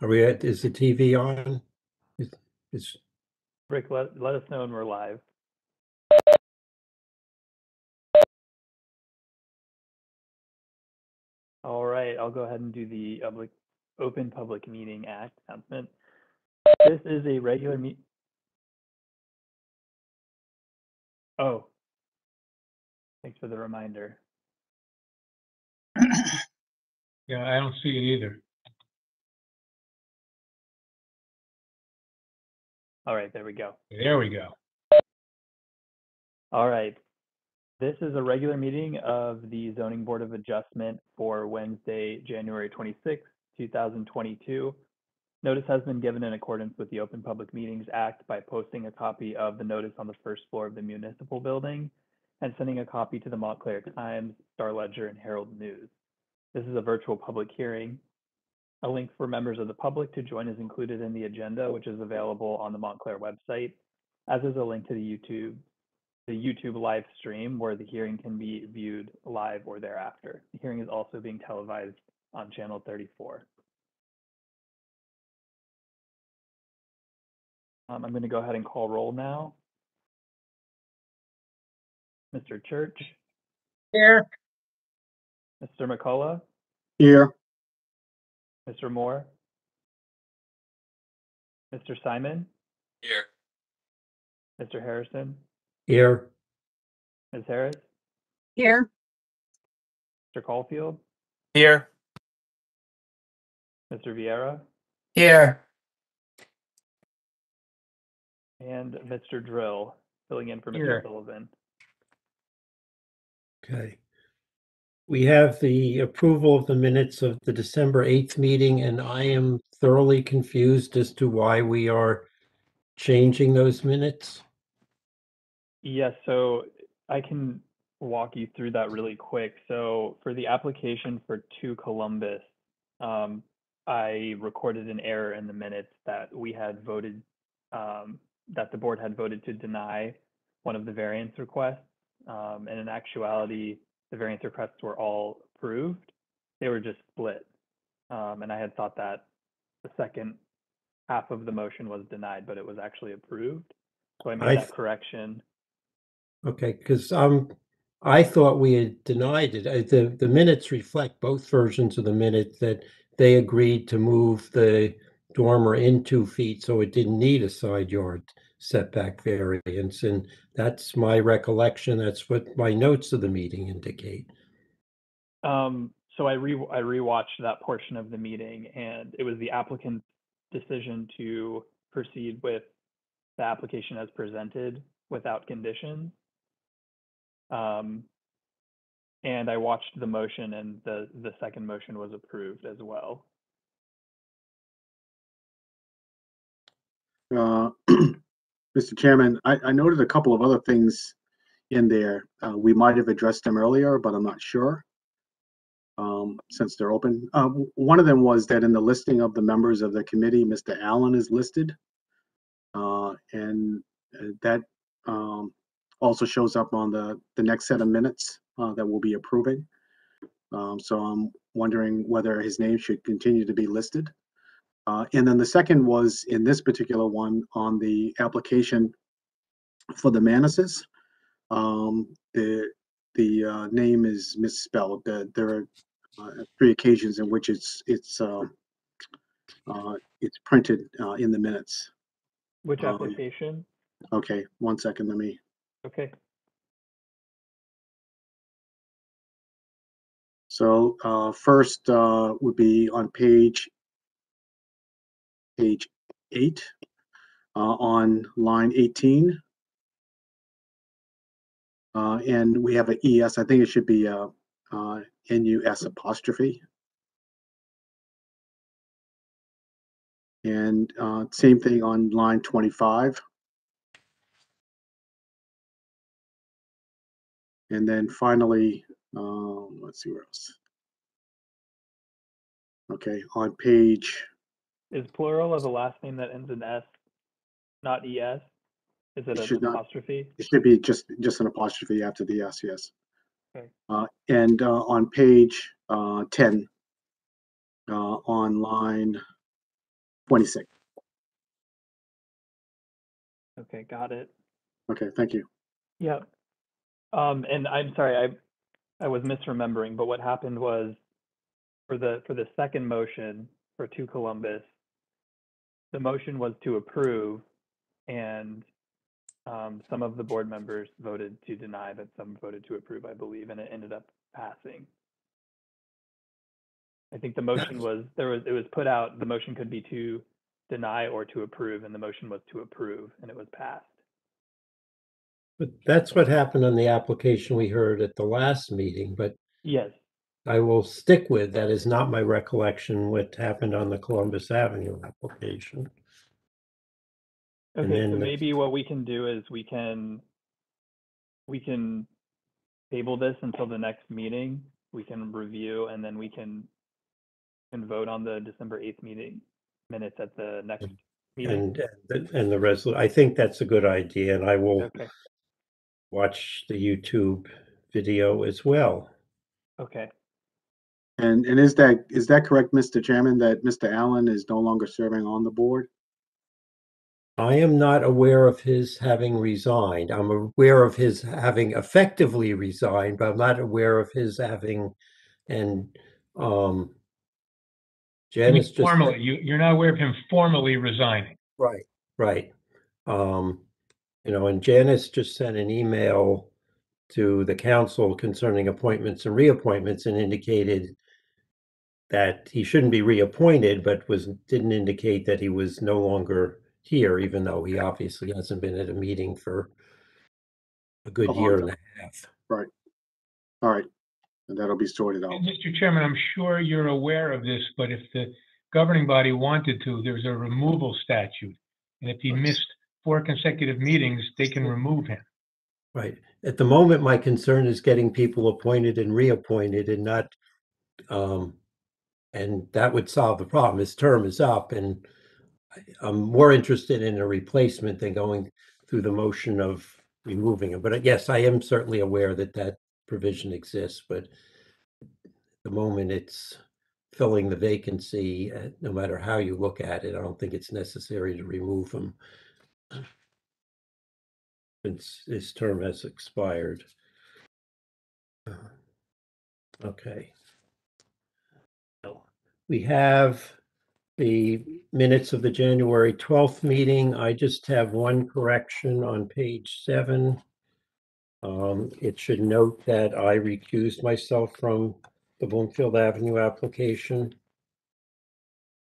Are we at, is the TV on? Is, Rick, let us know when we're live. All right, I'll go ahead and do the Open Public Meeting Act announcement. This is a regular Oh, thanks for the reminder. Yeah, I don't see it either. All right, there we go. There we go. All right. This is a regular meeting of the Zoning Board of Adjustment for Wednesday, January 26, 2022. Notice has been given in accordance with the Open Public Meetings Act by posting a copy of the notice on the first floor of the municipal building and sending a copy to the Montclair Times, Star Ledger, and Herald News. This is a virtual public hearing. A link for members of the public to join is included in the agenda, which is available on the Montclair website, as is a link to the YouTube live stream where the hearing can be viewed live or thereafter. The hearing is also being televised on channel 34. I'm going to go ahead and call roll now. Mr. Church. Here. Mr. McCullough. Here. Mr. Moore. Mr. Simon. Here. Mr. Harrison. here. Ms. Harris. Here. Mr. Caulfield. Here. Mr. Vieira. Here. And Mr. Drill, filling in for Mr. Here. Sullivan. Okay. We have the approval of the minutes of the December 8th meeting, and I am thoroughly confused as to why we are changing those minutes. Yes, so I can walk you through that really quick. So for the application for 2 Columbus, I recorded an error in the minutes that we had voted, that the board had voted to deny one of the variance requests. And in actuality, the variance requests were all approved. They were just split. And I had thought that the second half of the motion was denied, but it was actually approved. So I made that correction. Okay, because I thought we had denied it. The minutes reflect both versions of the minute that they agreed to move the dormer in 2 feet, so it didn't need a side yard setback variance, and that's my recollection. That's what my notes of the meeting indicate. So I rewatched that portion of the meeting, and it was the applicant's decision to proceed with the application as presented without conditions. And I watched the motion, and the second motion was approved as well. Mr. Chairman, I noted a couple of other things in there. We might have addressed them earlier, but I'm not sure since they're open. One of them was that in the listing of the members of the committee, Mr. Allen is listed. And that also shows up on the next set of minutes that we'll be approving. So I'm wondering whether his name should continue to be listed. And then the second was in this particular one on the application for the Manuses. The name is misspelled. There are 3 occasions in which it's printed in the minutes. Which application? Okay, 1 second. Let me. Okay. So first would be on page 8 on line 18. And we have an ES. I think it should be a NUS apostrophe. And same thing on line 25. And then finally, let's see where else. Okay, on page. Is plural of a last name that ends in S, not ES? Is it an apostrophe? It should be just an apostrophe after the S, yes. Okay. And on page 10, on line 26th. Okay, got it. Okay, thank you. Yep. And I'm sorry, I was misremembering, but what happened was for the second motion for 2 Columbus, the motion was to approve, and some of the board members voted to deny, but some voted to approve, I believe, and it ended up passing. I think the motion was it was put out, the motion could be to deny or to approve, and the motion was to approve, and it was passed. But that's what happened on the application we heard at the last meeting, but Yes. I will stick with that is not my recollection what happened on the Columbus Avenue application. And Okay, then so the- maybe what we can do is we can table this until the next meeting. We can review, and then we can vote on the December 8th meeting minutes at the next meeting. And the resolution, I think that's a good idea, and I will Okay, watch the YouTube video as well. okay. And is that correct, Mr. Chairman, that Mr. Allen is no longer serving on the board? I am not aware of his having resigned. I'm aware of his having effectively resigned, but I'm not aware of his having, and Janice just. Formally, you're not aware of him formally resigning. Right, right. You know, and Janice just sent an email to the council concerning appointments and reappointments and indicated that he shouldn't be reappointed, but didn't indicate that he was no longer here, even though he obviously hasn't been at a meeting for a good A long year and time. a half. Right. All right. And that'll be sorted out. And Mr. Chairman, I'm sure you're aware of this, but if the governing body wanted to, there's a removal statute. And if he missed 4 consecutive meetings, they can remove him. Right. At the moment, my concern is getting people appointed and reappointed and not, and that would solve the problem. His term is up, and I'm more interested in a replacement than going through the motion of removing him. But yes, I am certainly aware that that provision exists, but at the moment it's filling the vacancy, no matter how you look at it. I don't think it's necessary to remove him since his term has expired. Okay. We have the minutes of the January 12th meeting. I just have one correction on page 7. It should note that I recused myself from the Bloomfield Avenue application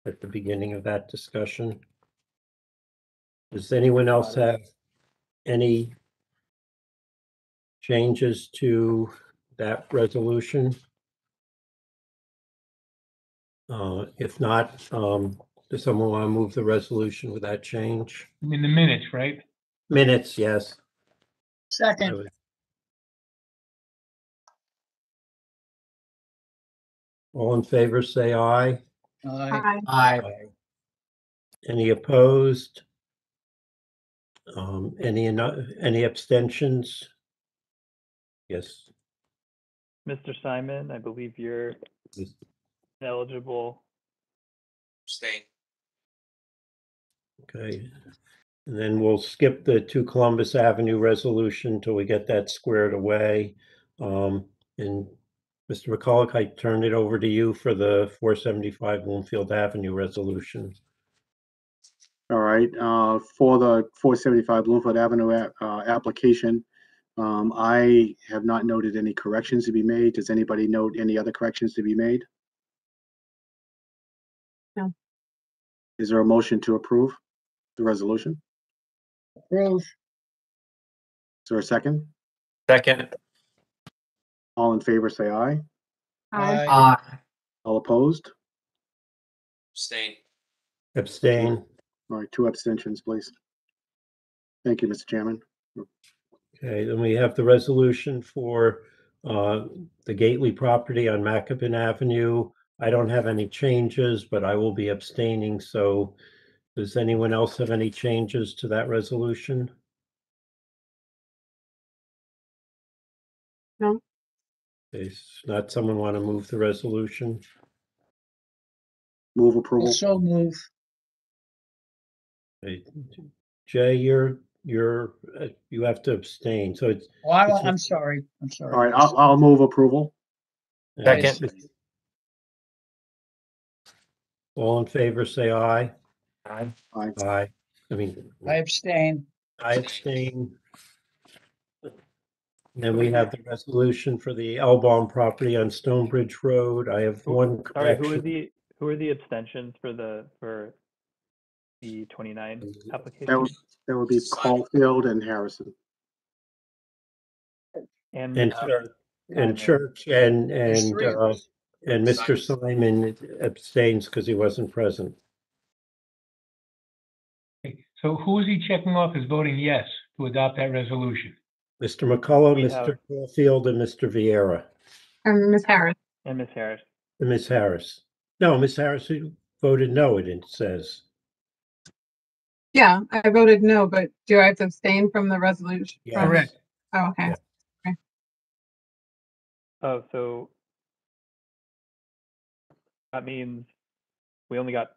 at the beginning of that discussion. Does anyone else have any changes to that resolution? If not, does someone want to move the resolution with that change? In the minutes, right? Minutes, yes. I Second, would- All in favor, say aye. aye. Aye. Any opposed? Any abstentions? Yes. Mr. Simon, I believe you're Yes. eligible. Abstain. Okay. And then we'll skip the 2 Columbus Avenue resolution till we get that squared away. And Mr. McCulloch, I turn it over to you for the 475 Bloomfield Avenue resolution. All right. For the 475 Bloomfield Avenue application, I have not noted any corrections to be made. Does anybody note any other corrections to be made? No. Is there a motion to approve the resolution? Approve. Is there a second? Second. All in favor, say aye. Aye. Aye. All opposed? Abstain. Abstain. All right, 2 abstentions, please. Thank you, Mr. Chairman. Okay, then we have the resolution for the Gately property on Macopin Avenue. I don't have any changes, but I will be abstaining. So does anyone else have any changes to that resolution? No. Does not someone want to move the resolution? Move approval. Also move. Jay, you have to abstain, so it's. Well, it's- I'm sorry. I'm All sorry. right, I'll move approval. Second. All in favor, say aye. Aye. Aye. Aye. I mean, I abstain. I abstain. Then we have the resolution for the Elbaum property on Stonebridge Road. I have one Sorry, correction. who are the abstentions for the 29 That application? would be Caulfield and Harrison. And And Simon. Church There's three of us. and Mr. Simon abstains because he wasn't present. So who is he checking off as voting yes to adopt that resolution? Mr. McCullough, We Mr. have- Caulfield, and Mr. Vieira, Ms. Harris. And Ms. Harris. and Ms. Harris. No, Ms. Harris who voted no, it says. Yeah, I voted no, but do I have to abstain from the resolution? Yes. Correct. Oh, okay. Yeah. Oh, so that means we only got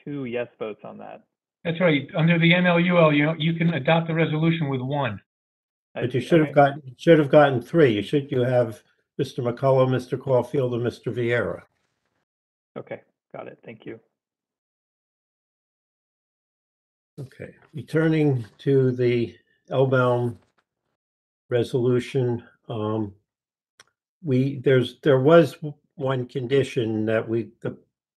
2 yes votes on that. That's right. Under the MLUL, you can adopt the resolution with one. But you should have gotten 3. You have Mr. McCullough, Mr. Caulfield, and Mr. Vieira. Okay, got it. Thank you. Okay, returning to the Elbaum resolution, there was one condition that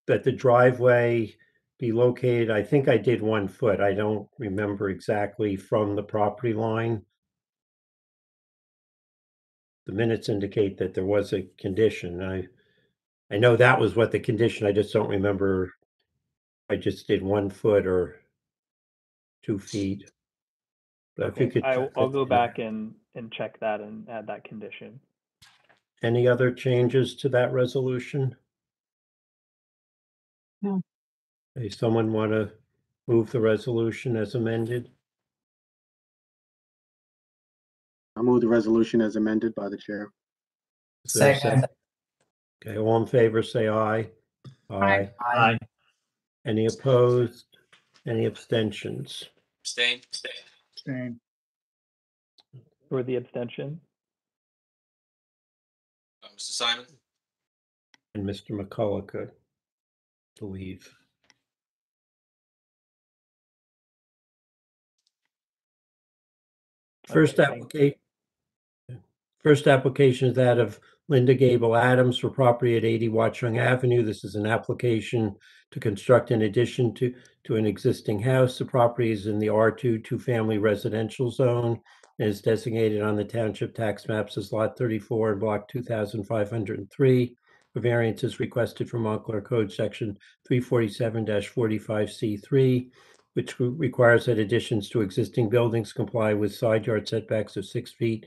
that the driveway be located, I think I did 1 foot, I don't remember exactly, from the property line. The minutes indicate that there was a condition. I know that was what the condition, I just don't remember. I just did 1 foot or 2 feet. But if you Okay, could. I'll go back and check that and add that condition. Any other changes to that resolution? No. Does someone want to move the resolution as amended? I'll move the resolution as amended by the chair. Is there a Second. Okay, all in favor, say aye. Aye. Aye. Any opposed? Any abstentions? Abstain. Abstain. For the abstention, Mr. Simon. And Mr. McCullough could believe. First Okay, thank you. First application is that of Linda Gable Adams for property at 80 Watchung Avenue. This is an application to construct an addition to an existing house. The property is in the R2 two-family residential zone and is designated on the township tax maps as Lot 34 and Block 2503. A variance is requested from Montclair Code Section 347-45C3, which requires that additions to existing buildings comply with side yard setbacks of 6 feet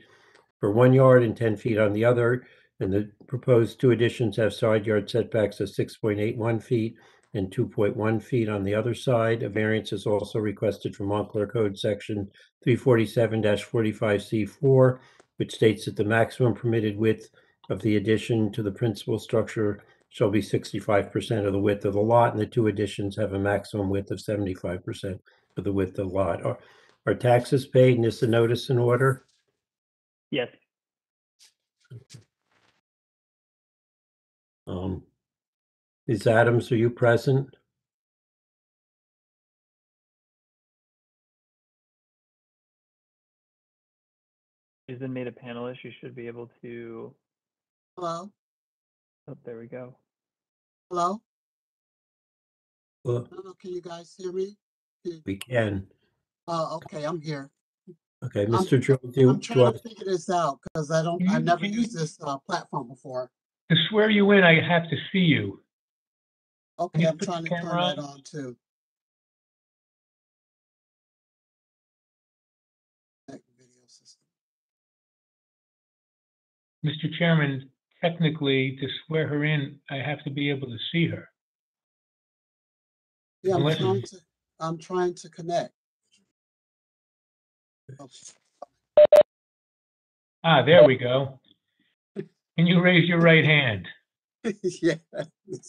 for 1 yard and 10 feet on the other, and the proposed 2 additions have side yard setbacks of 6.81 feet and 2.1 feet on the other side. A variance is also requested from Montclair Code Section 347-45C4, which states that the maximum permitted width of the addition to the principal structure shall be 65% of the width of the lot, and the 2 additions have a maximum width of 75% of the width of the lot. Are taxes paid, and is the notice in order? Yes, Ms. Adams, are you present? she's been made a panelist. You should be able to, Hello, oh, there we go. hello, Well, hello, can you guys hear me? we can. Okay, I'm here. Okay, Mr. Joe, do I'm you trying want, to figure this out because I Can you- never can you- used this platform before. To swear you in, I have to see you. Okay, you I'm put the trying to turn camera that on? on too. Video system. Mr. Chairman, technically, to swear her in, I have to be able to see her. Yeah, Unless- I'm trying to connect. Ah, there we go. Can you raise your right hand? Yeah.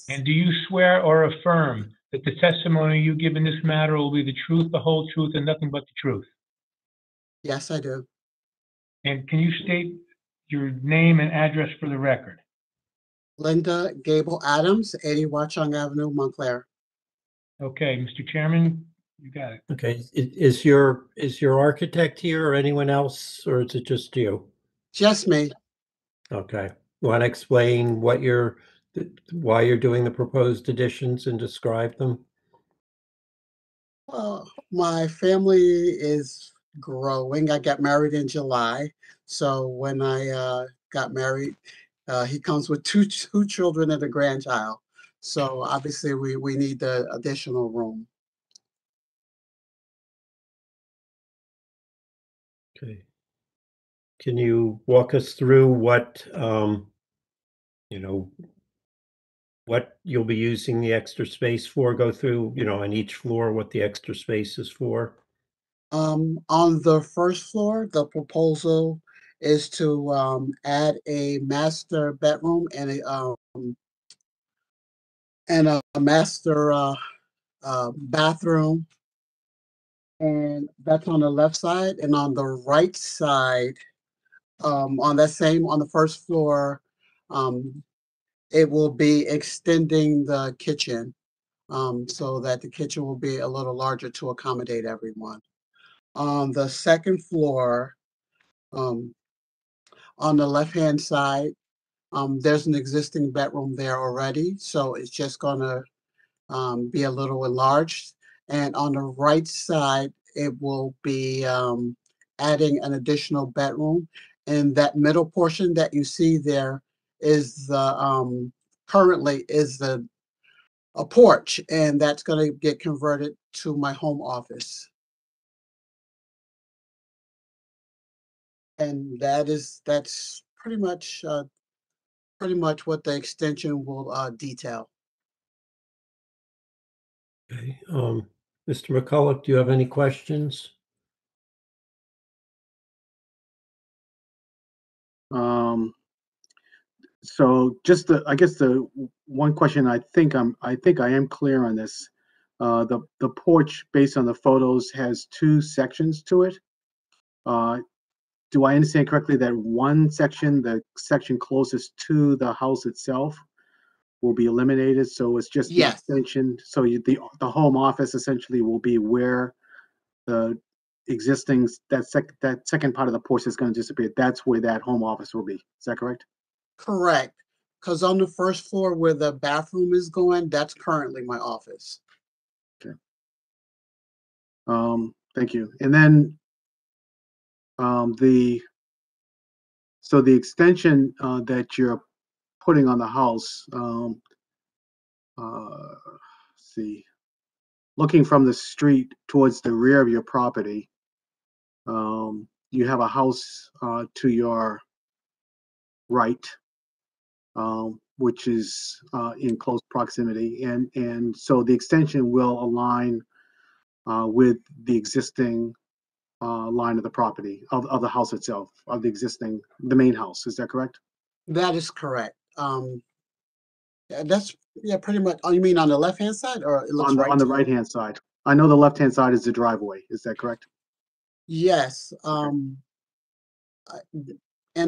And do you swear or affirm that the testimony you give in this matter will be the truth, the whole truth, and nothing but the truth? Yes, I do. And can you state your name and address for the record? Linda Gable Adams, 80 Watchung Avenue, Montclair. Okay, Mr. Chairman, you got it. Okay, is your architect here or anyone else, or is it just you? Just me. Okay, want to explain why you're doing the proposed additions and describe them? Well, my family is growing. I got married in July. So when I got married, he comes with two children and a grandchild. So obviously we need the additional room. Okay. Can you walk us through what, what you'll be using the extra space for? Go through, on each floor, what the extra space is for? On the first floor, the proposal is to add a master bedroom and a master bathroom, and that's on the left side. And on the right side, on the first floor, it will be extending the kitchen so that the kitchen will be a little larger to accommodate everyone. On the second floor, um, on the left-hand side, there's an existing bedroom there already, so it's just gonna be a little enlarged. And on the right side, it will be adding an additional bedroom. And that middle portion that you see there is currently is a porch, and that's going to get converted to my home office. And that's pretty much what the extension will detail. Okay, Mr. McCulloch, do you have any questions? So just I guess the one question I think I am clear on this. The porch, based on the photos, has two sections to it. Do I understand correctly that one section, the section closest to the house itself, will be eliminated? So it's just the Yes. extension. So the home office essentially will be where the existing that second part of the porch is going to disappear. That's where that home office will be. Is that correct? Correct. Because on the first floor where the bathroom is going, that's currently my office. Okay. Thank you. And then the extension that you're putting on the house, see, looking from the street towards the rear of your property, you have a house to your right, which is in close proximity, and so the extension will align with the existing line of the property of the house itself, of the main house. Is that correct? That is correct. That's pretty much. Oh, you mean on the left-hand side, or it looks On the right to you? right-hand side. I know the left-hand side is the driveway. Is that correct? Yes. And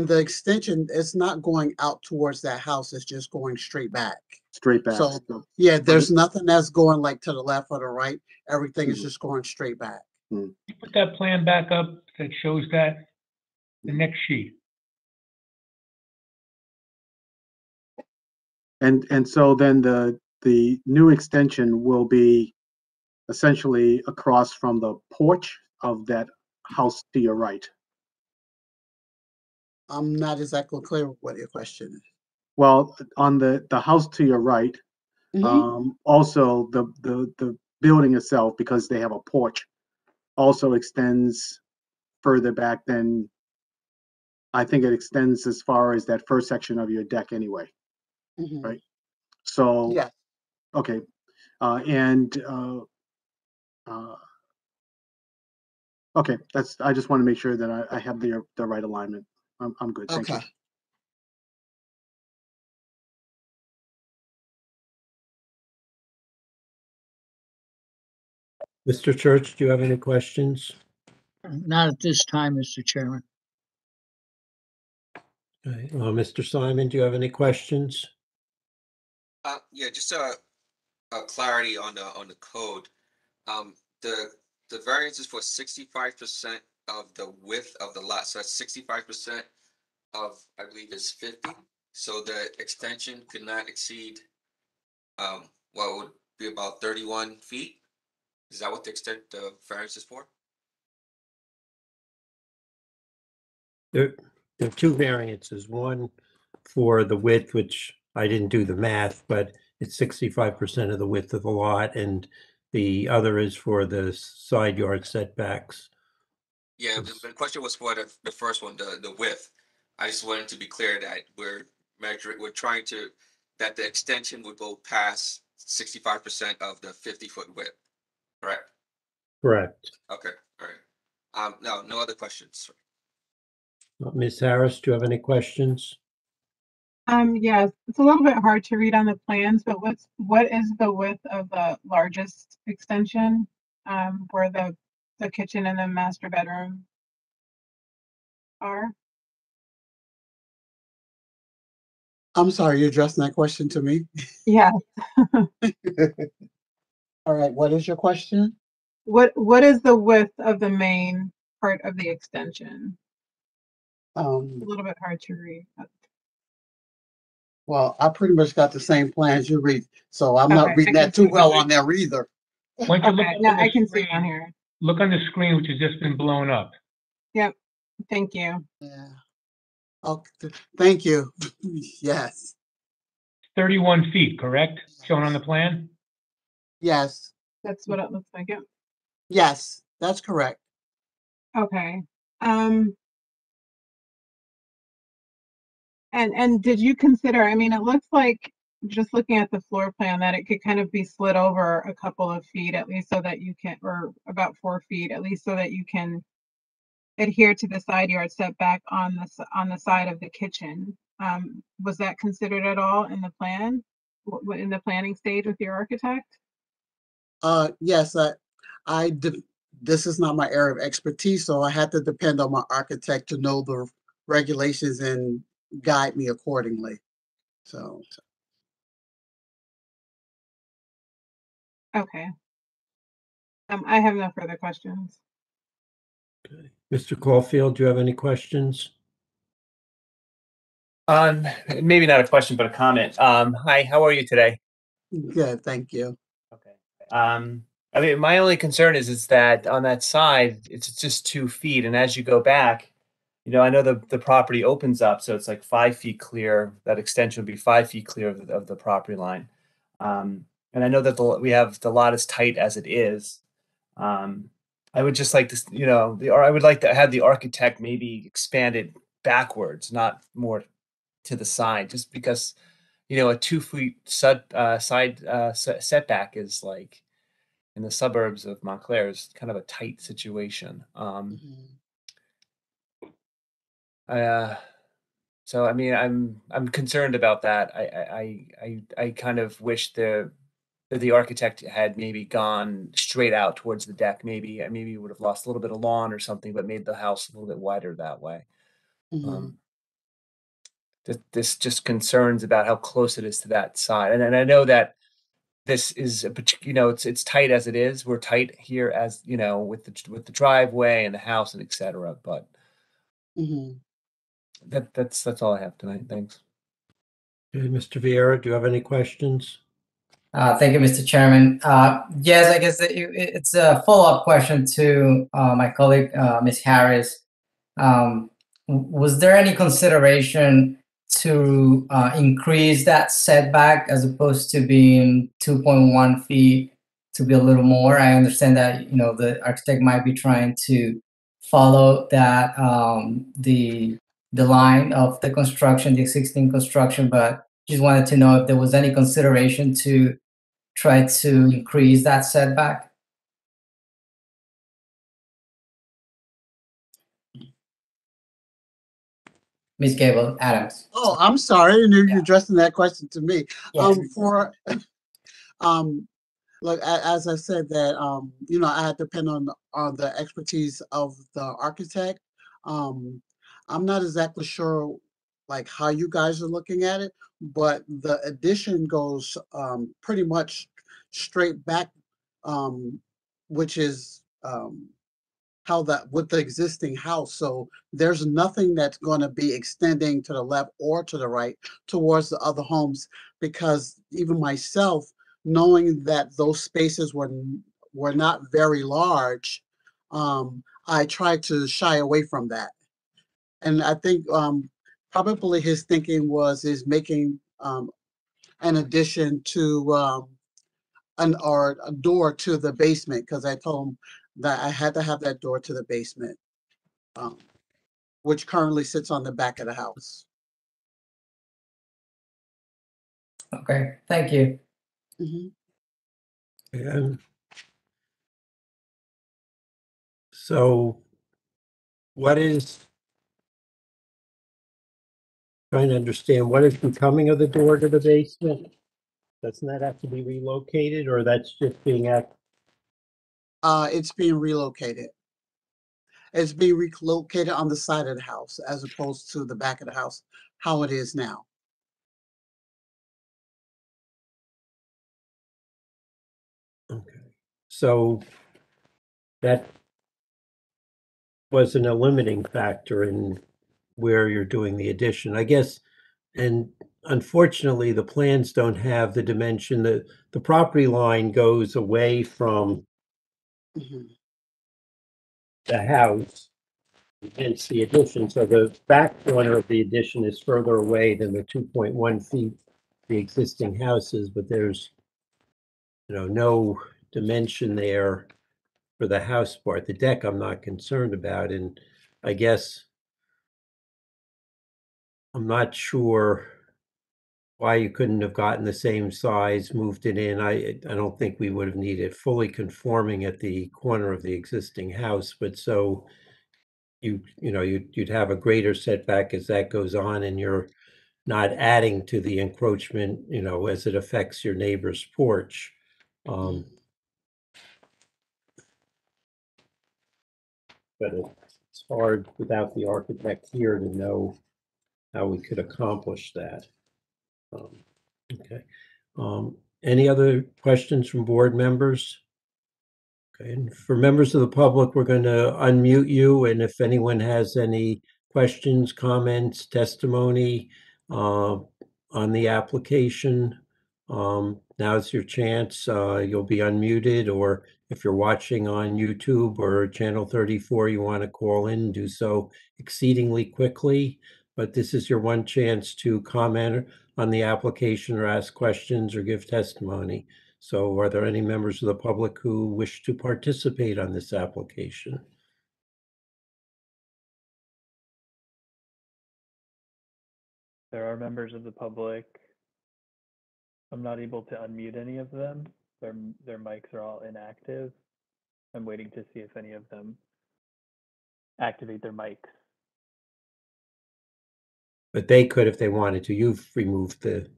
the extension is not going out towards that house. It's just going straight back. Straight back. So yeah, there's nothing that's going like to the left or the right. Everything is just going straight back. You put that plan back up that shows that, the next sheet. And so then the new extension will be essentially across from the porch of that house to your right. I'm not exactly clear what your question is. Well, on the house to your right, also the building itself, because they have a porch, also extends further back than, I think it extends as far as that first section of your deck anyway, right? So, Yeah. okay, okay, I just want to make sure that I have the right alignment. I'm good. Thank you. Okay. Mr. Church, do you have any questions? Not at this time, Mr. Chairman. Okay, Mr. Simon, do you have any questions? Yeah, just a clarity on the code. The variance is for 65% of the width of the lot, so that's 65% of, I believe, is 50. So the extension could not exceed what would be about 31 feet. Is that what the extent the variance is for? There are two variances, one for the width, which I didn't do the math, but it's 65% of the width of the lot, and the other is for the side yard setbacks. Yeah, the question was for the first one, the width. I just wanted to be clear that we're trying to, that the extension would go past 65% of the 50-foot width, correct? Correct. Okay, all right. No other questions. Ms. Harris, do you have any questions? Yes, it's a little bit hard to read on the plans, but what is the width of the largest extension? Where the kitchen and the master bedroom are? I'm sorry, you're addressing that question to me? Yeah, All right, what is your question? what is the width of the main part of the extension? A little bit hard to read. Well, I pretty much got the same plans you read, so I'm not Okay, reading I that can too see well that. on there either. Why don't you look Okay, up no, on the I can see it screen- on here. Look on the screen, which has just been blown up. Yep, thank you. Yeah. Okay, thank you. Yes, 31 feet, correct? Shown on the plan? yes, That's what it looks like. Yep. yes, that's correct. Okay. And did you consider, I mean, it looks like just looking at the floor plan that it could kind of be slid over a couple of feet at least so that you can, or about 4 feet at least so that you can adhere to the side yard setback on the side of the kitchen. Was that considered at all in the plan, in the planning stage with your architect? Yes, this is not my area of expertise, so I had to depend on my architect to know the regulations and guide me accordingly. So, Okay. I have no further questions. Okay. Mr. Caulfield, do you have any questions? Maybe not a question, but a comment. Hi, how are you today? good, thank you. Okay. I mean, my only concern is that on that side, it's just 2 feet, and as you go back, you know, I know the property opens up, so it's like 5 feet clear. That extension would be 5 feet clear of the property line. And I know that we have the lot is tight as it is. I would just like to, you know, or I would like to have the architect maybe expand it backwards, not more to the side, just because, you know, a 2 feet side setback is like in the suburbs of Montclair is kind of a tight situation. So I mean, I'm concerned about that. I kind of wish that the architect had maybe gone straight out towards the deck. Maybe we would have lost a little bit of lawn or something, but made the house a little bit wider that way. This just concerns about how close it is to that side, and I know that this is you know, it's tight as it is. We're tight here as you know with the driveway and the house and etc. But that's all I have tonight. Thanks. Okay, Mr. Vieira, do you have any questions? Thank you, Mr. Chairman. Yes, I guess it's a follow-up question to my colleague, Ms. Harris. Was there any consideration to increase that setback as opposed to being 2.1 feet to be a little more? I understand that, you know, the architect might be trying to follow that, the line of the construction, the existing construction, but just wanted to know if there was any consideration to try to increase that setback. Ms. Gable Adams. Oh, I'm sorry, I knew you were addressing that question to me. Yes. Look, as I said that, I had to depend on the expertise of the architect. I'm not exactly sure like how you guys are looking at it, but the addition goes pretty much straight back, which is how that with the existing house. So there's nothing that's going to be extending to the left or to the right towards the other homes, because even myself, knowing that those spaces were not very large, I tried to shy away from that. And I think probably his thinking is making an addition to or a door to the basement, because I told him that I had to have that door to the basement, um, which currently sits on the back of the house. Okay, thank you. Mhm. And so what is, trying to understand, what is becoming of the door to the basement? Doesn't that have to be relocated, or that's just being It's being relocated. It's being relocated on the side of the house as opposed to the back of the house, how it is now. okay. So that wasn't a limiting factor in where you're doing the addition, I guess. And unfortunately, the plans don't have the dimension that the property line goes away from Mhm. the house, hence the addition. So the back corner of the addition is further away than the 2.1 feet the existing house is, but there's, no dimension there for the house part. The deck I'm not concerned about, and I guess I'm not sure why you couldn't have gotten the same size, moved it in. I don't think we would have needed fully conforming at the corner of the existing house, but so you'd have a greater setback as that goes on, and you're not adding to the encroachment, as it affects your neighbor's porch. Um, But it's hard without the architect here to know how we could accomplish that. Okay. Any other questions from board members? Okay, and for members of the public, we're going to unmute you, and if anyone has any questions, comments, testimony on the application, now's your chance. You'll be unmuted, or if you're watching on YouTube or Channel 34, you want to call in, do so exceedingly quickly. But this is your one chance to comment on the application or ask questions or give testimony. So are there any members of the public who wish to participate on this application? There are members of the public. I'm not able to unmute any of them. Their mics are all inactive. I'm waiting to see if any of them activate their mics. But they could if they wanted to. You've removed the,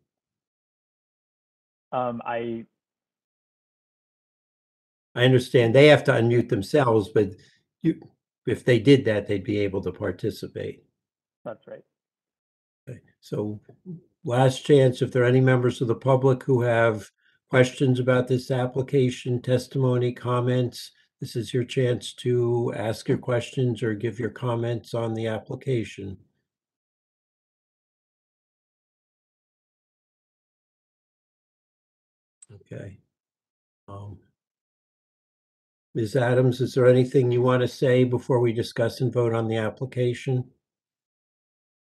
I understand they have to unmute themselves, but if they did that, they'd be able to participate. That's right. Okay. So last chance, if there are any members of the public who have questions about this application, testimony, comments, this is your chance to ask your questions or give your comments on the application. Okay. Ms. Adams, is there anything you want to say before we discuss and vote on the application?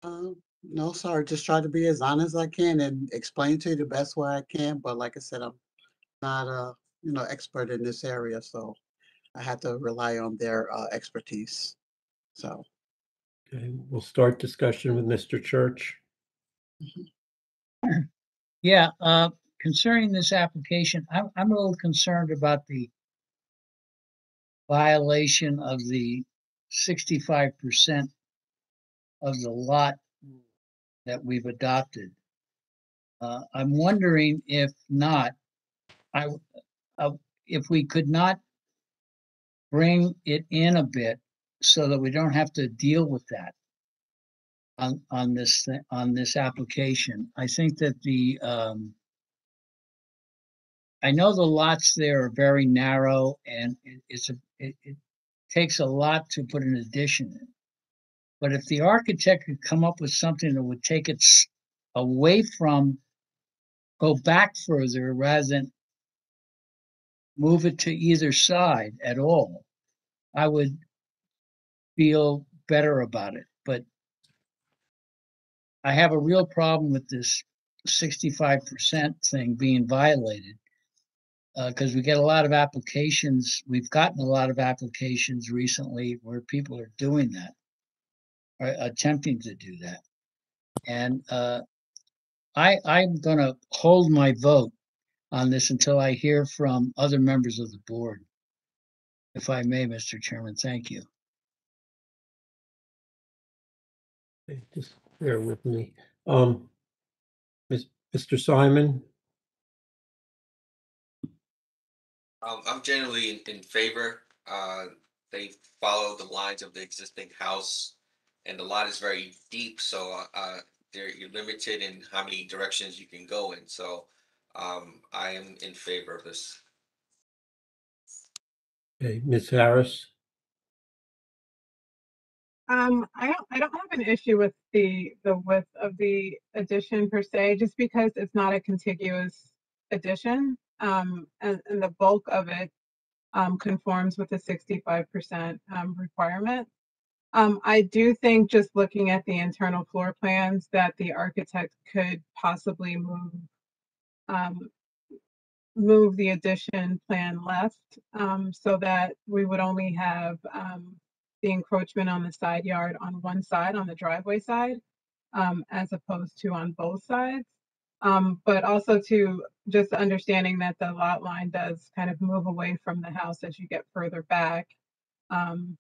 No, sorry, just try to be as honest as I can and explain to you the best way I can. But like I said, I'm not a expert in this area, so I had to rely on their expertise. So. Okay, we'll start discussion with Mr. Church. Yeah, concerning this application, I'm a little concerned about the violation of the 65% of the lot that we've adopted. I'm wondering if not, I if we could not bring it in a bit so that we don't have to deal with that on this application. I think that I know the lots there are very narrow, and it takes a lot to put an addition in. But if the architect could come up with something that would take it away from, go back further rather than move it to either side at all, I would feel better about it. But I have a real problem with this 65% thing being violated, because we get a lot of applications. We've gotten a lot of applications recently where people are doing that, or attempting to do that. And I'm going to hold my vote on this until I hear from other members of the board. If I may, Mr. Chairman, thank you. Okay, just bear with me. Mr. Simon? I'm generally in favor. They follow the lines of the existing house, and the lot is very deep, so you're limited in how many directions you can go in. So I am in favor of this. Okay, Ms. Harris? I don't have an issue with the width of the addition per se, just because it's not a contiguous addition, and the bulk of it conforms with the 65% requirement. I do think, just looking at the internal floor plans, that the architect could possibly move the addition plan left, so that we would only have the encroachment on the side yard on one side, on the driveway side, as opposed to on both sides. But also to just understanding that the lot line does kind of move away from the house as you get further back. That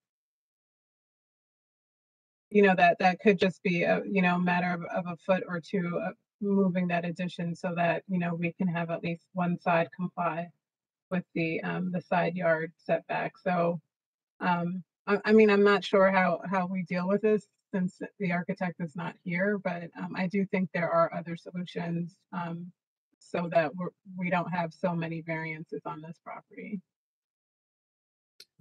could just be a matter of a foot or two of moving that addition so that we can have at least one side comply with the side yard setback. So I'm not sure how we deal with this since the architect is not here, but I do think there are other solutions, so that we don't have so many variances on this property.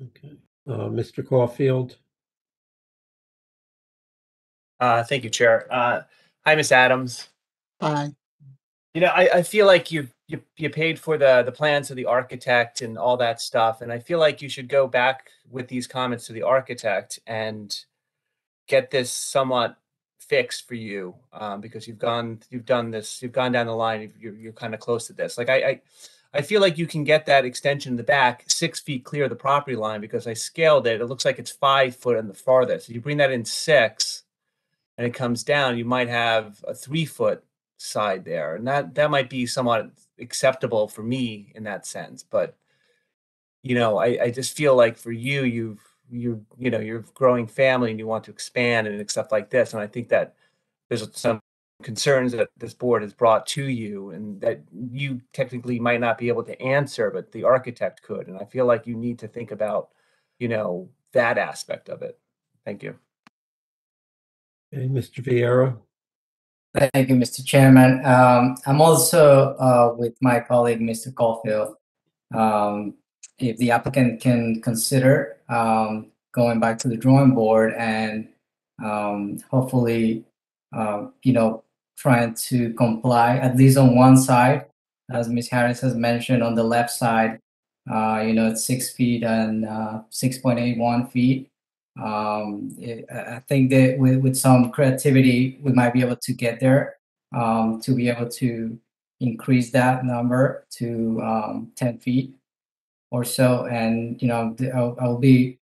Okay, Mr. Caulfield? Thank you, Chair. Hi, Ms. Adams. Hi. I feel like you paid for the plans of the architect and all that stuff, and I feel like you should go back with these comments to the architect and get this somewhat fixed for you, because you've gone down the line. You're kind of close to this. Like I feel like you can get that extension in the back 6 feet clear of the property line, because I scaled it. It looks like it's 5 foot in the farthest. You bring that in 6, and it comes down, you might have a 3 foot side there, and that might be somewhat acceptable for me in that sense. But I just feel like for you're a growing family and you want to expand and stuff like this, and I think that there's some concerns that this board has brought to you and that you technically might not be able to answer, but the architect could. And I feel like you need to think about that aspect of it. Thank you. Okay, Mr. Vieira? Thank you, Mr. Chairman. I'm also with my colleague, Mr. Caulfield. If the applicant can consider going back to the drawing board and hopefully, trying to comply at least on one side, as Ms. Harris has mentioned, on the left side, it's 6 feet and 6.81 feet. I think that with some creativity, we might be able to get there, to be able to increase that number to 10 feet or so. And, I'll be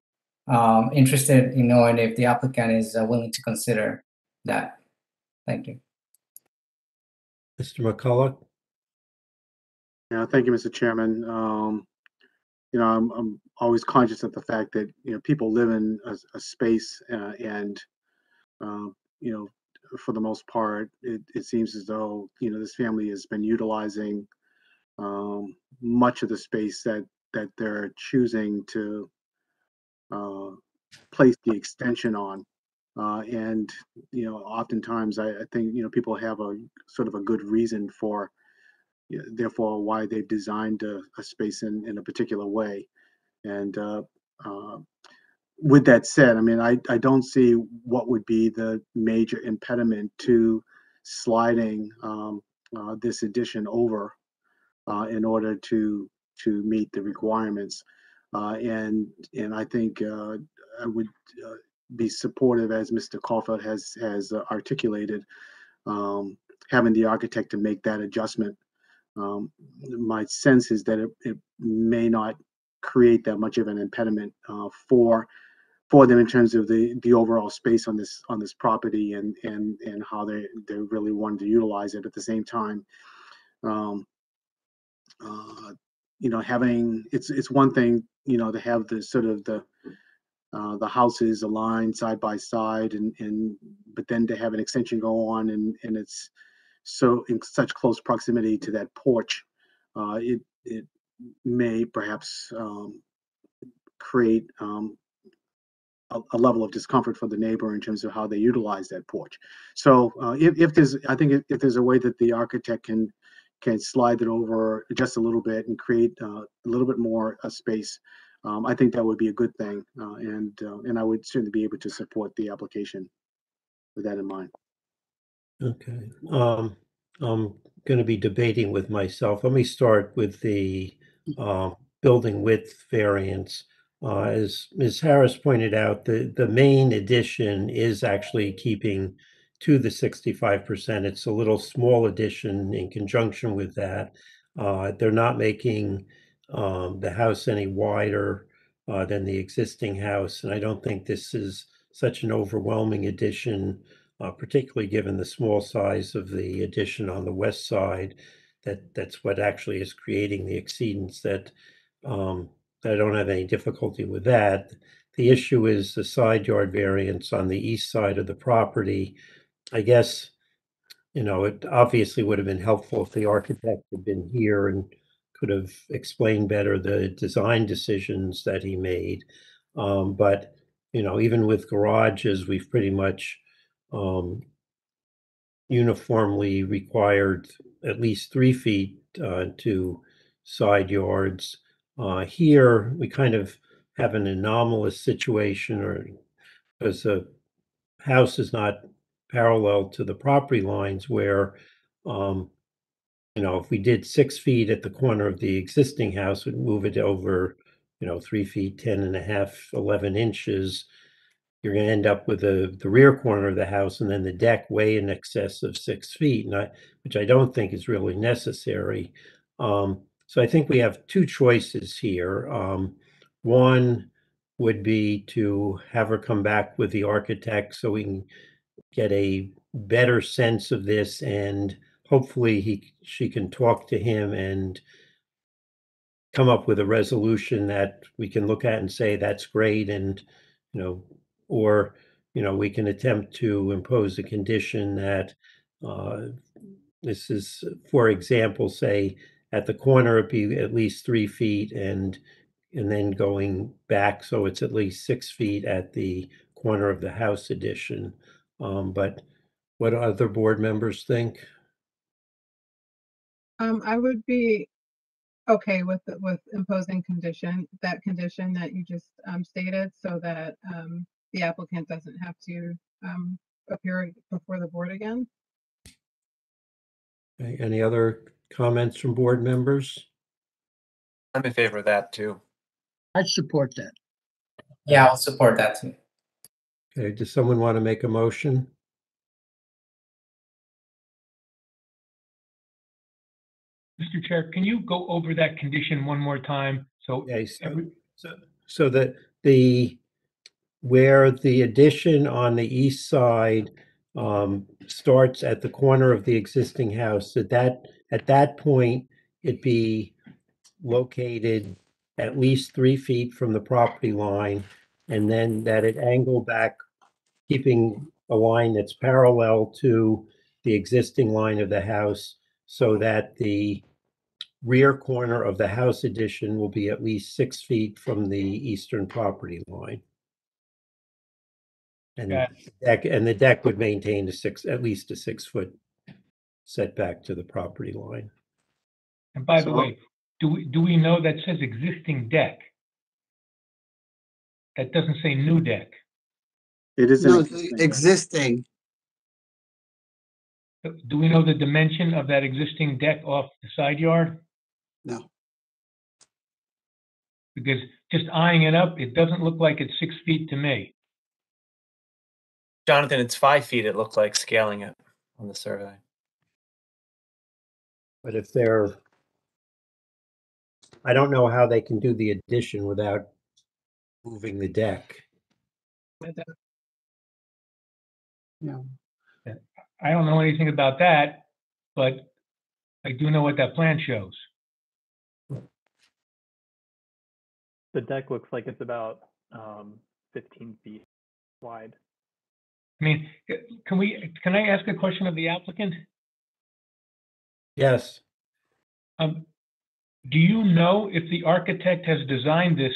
interested in knowing if the applicant is willing to consider that. Thank you. Mr. McCullough? Yeah, thank you, Mr. Chairman. I'm always conscious of the fact that people live in a space, and for the most part, it seems as though this family has been utilizing much of the space that they're choosing to place the extension on. And, oftentimes I think, people have a sort of a good reason for, therefore, why they've designed a space in a particular way. And with that said, I mean, I don't see what would be the major impediment to sliding this addition over in order to meet the requirements. And I think I would be supportive, as Mr. Caulfield has articulated, having the architect to make that adjustment. My sense is that it may not create that much of an impediment for them in terms of the overall space on this property and how they really wanted to utilize it. At the same time, having it's one thing, to have the sort of the houses aligned side by side, but then to have an extension go on and it's so in such close proximity to that porch, it may perhaps create a level of discomfort for the neighbor in terms of how they utilize that porch. So if there's a way that the architect can slide it over just a little bit and create a little bit more space, I think that would be a good thing, and I would certainly be able to support the application with that in mind. Okay. I'm going to be debating with myself. Let me start with the building width variance. As Ms. Harris pointed out, the main addition is actually keeping to the 65%. It's a little small addition in conjunction with that. They're not making the house any wider than the existing house, and I don't think this is such an overwhelming addition, particularly given the small size of the addition on the west side. That's what actually is creating the exceedance. That I don't have any difficulty with that. The issue is the side yard variance on the east side of the property. I guess, it obviously would have been helpful if the architect had been here and could have explained better the design decisions that he made. But, even with garages, we've pretty much uniformly required at least 3 feet to side yards. Here, we kind of have an anomalous situation, or because the house is not parallel to the property lines, where if we did 6 feet at the corner of the existing house, would move it over 3 feet 10 and a half, 11 inches. You're going to end up with the rear corner of the house and then the deck way in excess of 6 feet, which I don't think is really necessary. So I think we have two choices here. One would be to have her come back with the architect so we can get a better sense of this, and hopefully she can talk to him and come up with a resolution that we can look at and say that's great, and or we can attempt to impose a condition that this is, for example, say at the corner it be at least 3 feet, and then going back so it's at least 6 feet at the corner of the house addition. But what do other board members think? I would be okay with imposing that condition that you just stated, so that the applicant doesn't have to appear before the board again. Okay, any other comments from board members? I'm in favor of that too. I'd support that. Yeah, I'll support that too. Okay, does someone want to make a motion? Mr. Chair, can you go over that condition one more time? So Okay, so that where the addition on the east side starts at the corner of the existing house, at that point it be located at least 3 feet from the property line, and then that it angle back, keeping a line that's parallel to the existing line of the house, so that the rear corner of the house addition will be at least 6 feet from the eastern property line. And Got the deck would maintain at least a 6-foot setback to the property line. And by the So- way, do we know that says existing deck? That doesn't say new deck. It is an No, existing deck. existing. Do we know the dimension of that existing deck off the side yard? No. Because just eyeing it up, it doesn't look like it's 6 feet to me. Jonathan, it's 5 feet, it looked like, scaling it on the survey. But if I don't know how they can do the addition without moving the deck. Yeah. I don't know anything about that, but I do know what that plan shows. The deck looks like it's about 15 feet wide. I mean, can I ask a question of the applicant? Yes, Do you know if the architect has designed this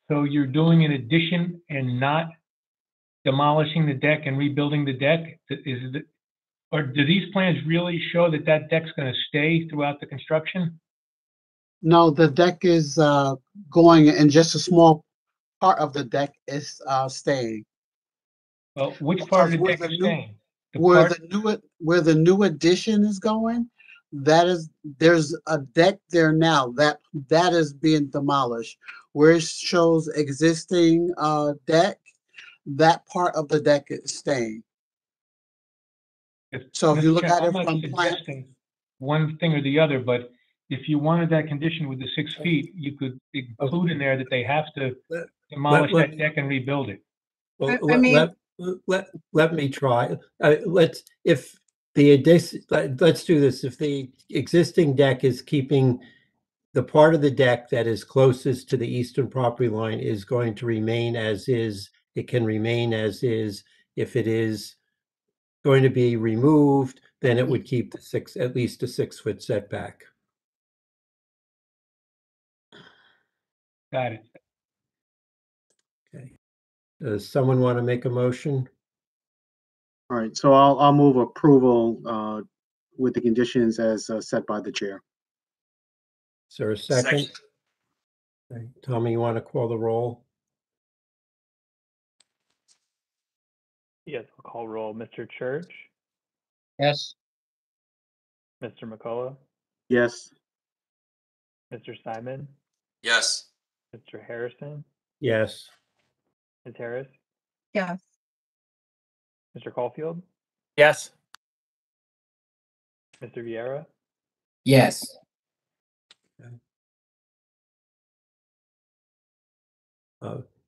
so you're doing an addition and not demolishing the deck and rebuilding the deck? Or do these plans really show that that deck's going to stay throughout the construction? No, the deck is going, and just a small part of the deck is staying. Well, which part of the Where deck the is new- staying? The Where part, the new addition is going, there's a deck there now that is being demolished. Where it shows existing deck, that part of the deck is staying. So if you Mr. look Chair, at it I'm not from plan, suggesting one thing or the other, but if you wanted that condition with the 6 feet, you could include in there that they have to Let- demolish let- that deck and rebuild it. well, I mean- let me try. Let's do this. If the existing deck is keeping the part of the deck that is closest to the eastern property line is going to remain as is, it can remain as is. If it is going to be removed, then it would keep at least a 6-foot setback. Got it. Okay. Does someone want to make a motion? All right, so I'll move approval with the conditions as set by the chair. Is there a second? Okay. Tommy, you want to call the roll? Yes, we'll call roll. Mr. Church, Yes. Mr. McCullough, Yes, Mr. Simon, Yes. Mr. Harrison, Yes. Ms. Harris, Yes. Mr. Caulfield, Yes. Mr. Vieira, Yes.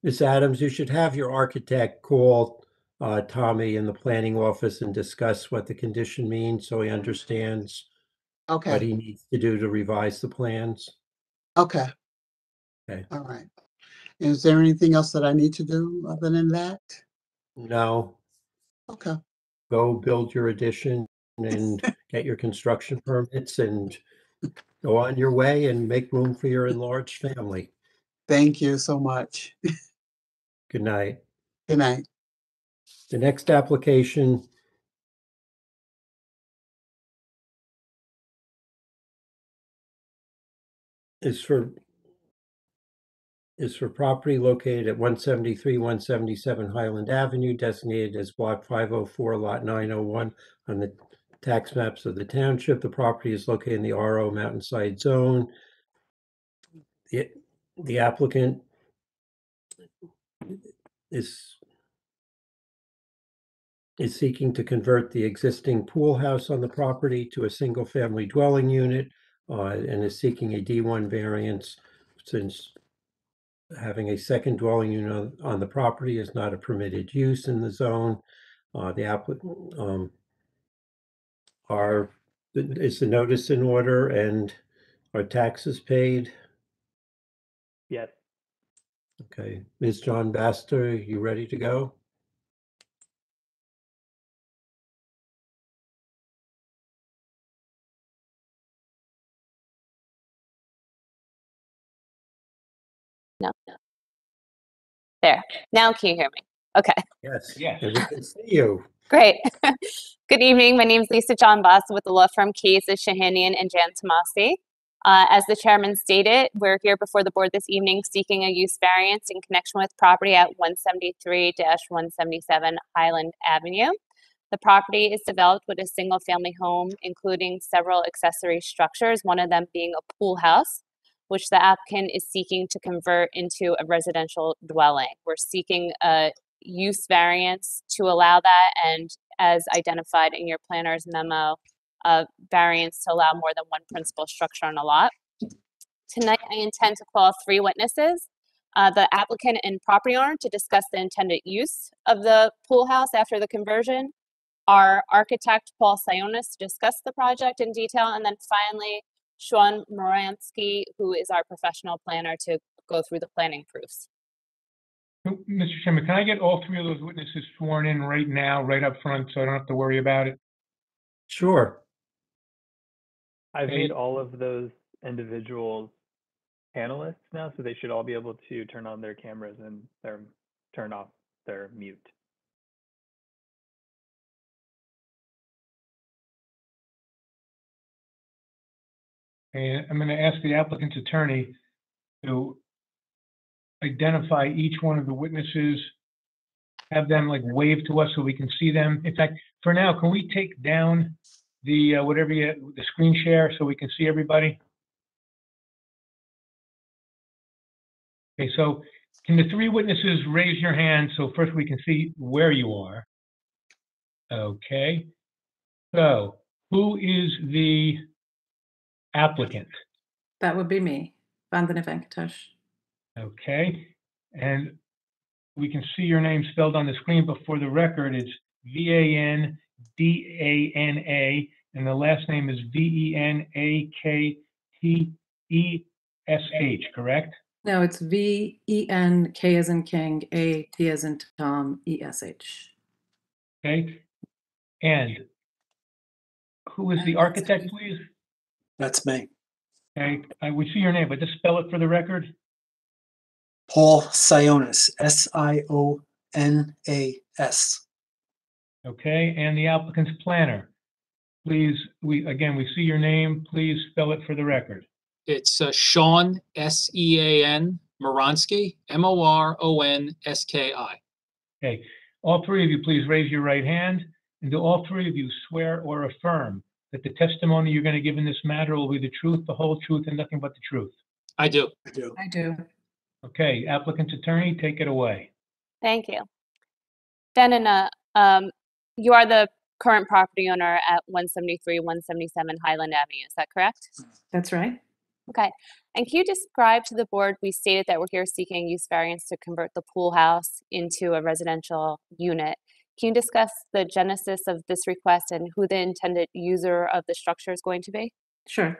Ms. Adams, you should have your architect call Tommy in the planning office and discuss what the condition means so he understands what okay, he needs to do to revise the plans. okay. Okay. All right. Is there anything else that I need to do other than that? No, Okay, go build your addition and get your construction permits and go on your way and make room for your enlarged family. thank you so much. Good night. Good night. The next application is for property located at 173, 177 Highland Avenue, designated as Block 504, Lot 901 on the tax maps of the township. The property is located in the RO Mountainside Zone. The applicant is seeking to convert the existing pool house on the property to a single-family dwelling unit and is seeking a D1 variance since having a second dwelling unit on the property is not a permitted use in the zone. The applicant is the notice in order and are taxes paid? yes. Okay, Ms. John Baster, you ready to go? There. Now can you hear me? Okay. Yes. Yes. And we can see you. Great. Good evening. My name is Lisa John Boss with the law firm Cases, Shahanian, and Jan Tomasi. As the chairman stated, we're here before the board this evening seeking a use variance in connection with property at 173-177 Highland Avenue. The property is developed with a single-family home, including several accessory structures, one of them being a pool house, which the applicant is seeking to convert into a residential dwelling. We're seeking a use variance to allow that, and as identified in your planner's memo, a variance to allow more than one principal structure on a lot. Tonight, I intend to call 3 witnesses, the applicant and property owner, to discuss the intended use of the pool house after the conversion, our architect, Paul Sionas, to discuss the project in detail, and then finally, Sean Moronski, who is our professional planner, to go through the planning proofs. Mr. Chairman, can I get all 3 of those witnesses sworn in right now, right up front, so I don't have to worry about it? Sure. I've made all of those individuals panelists now, so they should all be able to turn on their cameras and turn off their mute. And I'm going to ask the applicant's attorney to identify each one of the witnesses, have them like wave to us so we can see them. In fact, for now, can we take down the the screen share so we can see everybody? Okay, so can the 3 witnesses raise your hand so first we can see where you are? Okay, so who is the applicant? That would be me, Vandana Venkatesh. Okay, and we can see your name spelled on the screen, but for the record, it's Vandana, and the last name is Venkatesh, correct? No, it's VEN, K as in King, A, T as in Tom, ESH. Okay, and who is the architect, please? That's me. Okay, we see your name, but just spell it for the record. Paul Sionas, S-I-O-N-A-S. Okay, and the applicant's planner. Please, we see your name. Please spell it for the record. It's Sean, S-E-A-N, Moronski, M-O-R-O-N-S-K-I. Okay, all 3 of you, please raise your right hand. And do all 3 of you swear or affirm that the testimony you're going to give in this matter will be the truth, the whole truth, and nothing but the truth? I do. I do. I do. Okay, applicant's attorney, take it away. Thank you. Vandana, you are the current property owner at 173-177 Highland Avenue, is that correct? That's right. Okay, and can you describe to the board, we stated that we're here seeking use variance to convert the pool house into a residential unit. Can you discuss the genesis of this request and who the intended user of the structure is going to be? Sure.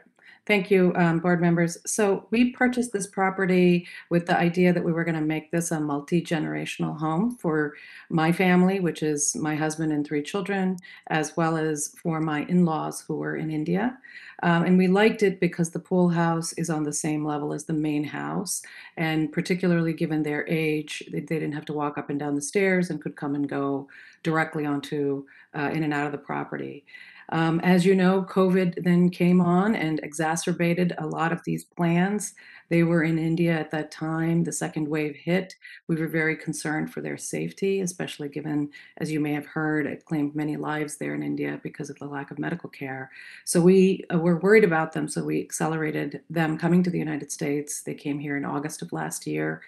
Thank you, board members. So we purchased this property with the idea that we were going to make this a multi-generational home for my family, which is my husband and 3 children, as well as for my in-laws who were in India. And we liked it because the pool house is on the same level as the main house. And particularly given their age, they didn't have to walk up and down the stairs and could come and go directly onto in and out of the property. As you know, COVID then came on and exacerbated a lot of these plans. They were in India at that time. The second wave hit. We were very concerned for their safety, especially given, as you may have heard, it claimed many lives there in India because of the lack of medical care. So we were worried about them, so we accelerated them coming to the United States. They came here in August of last year.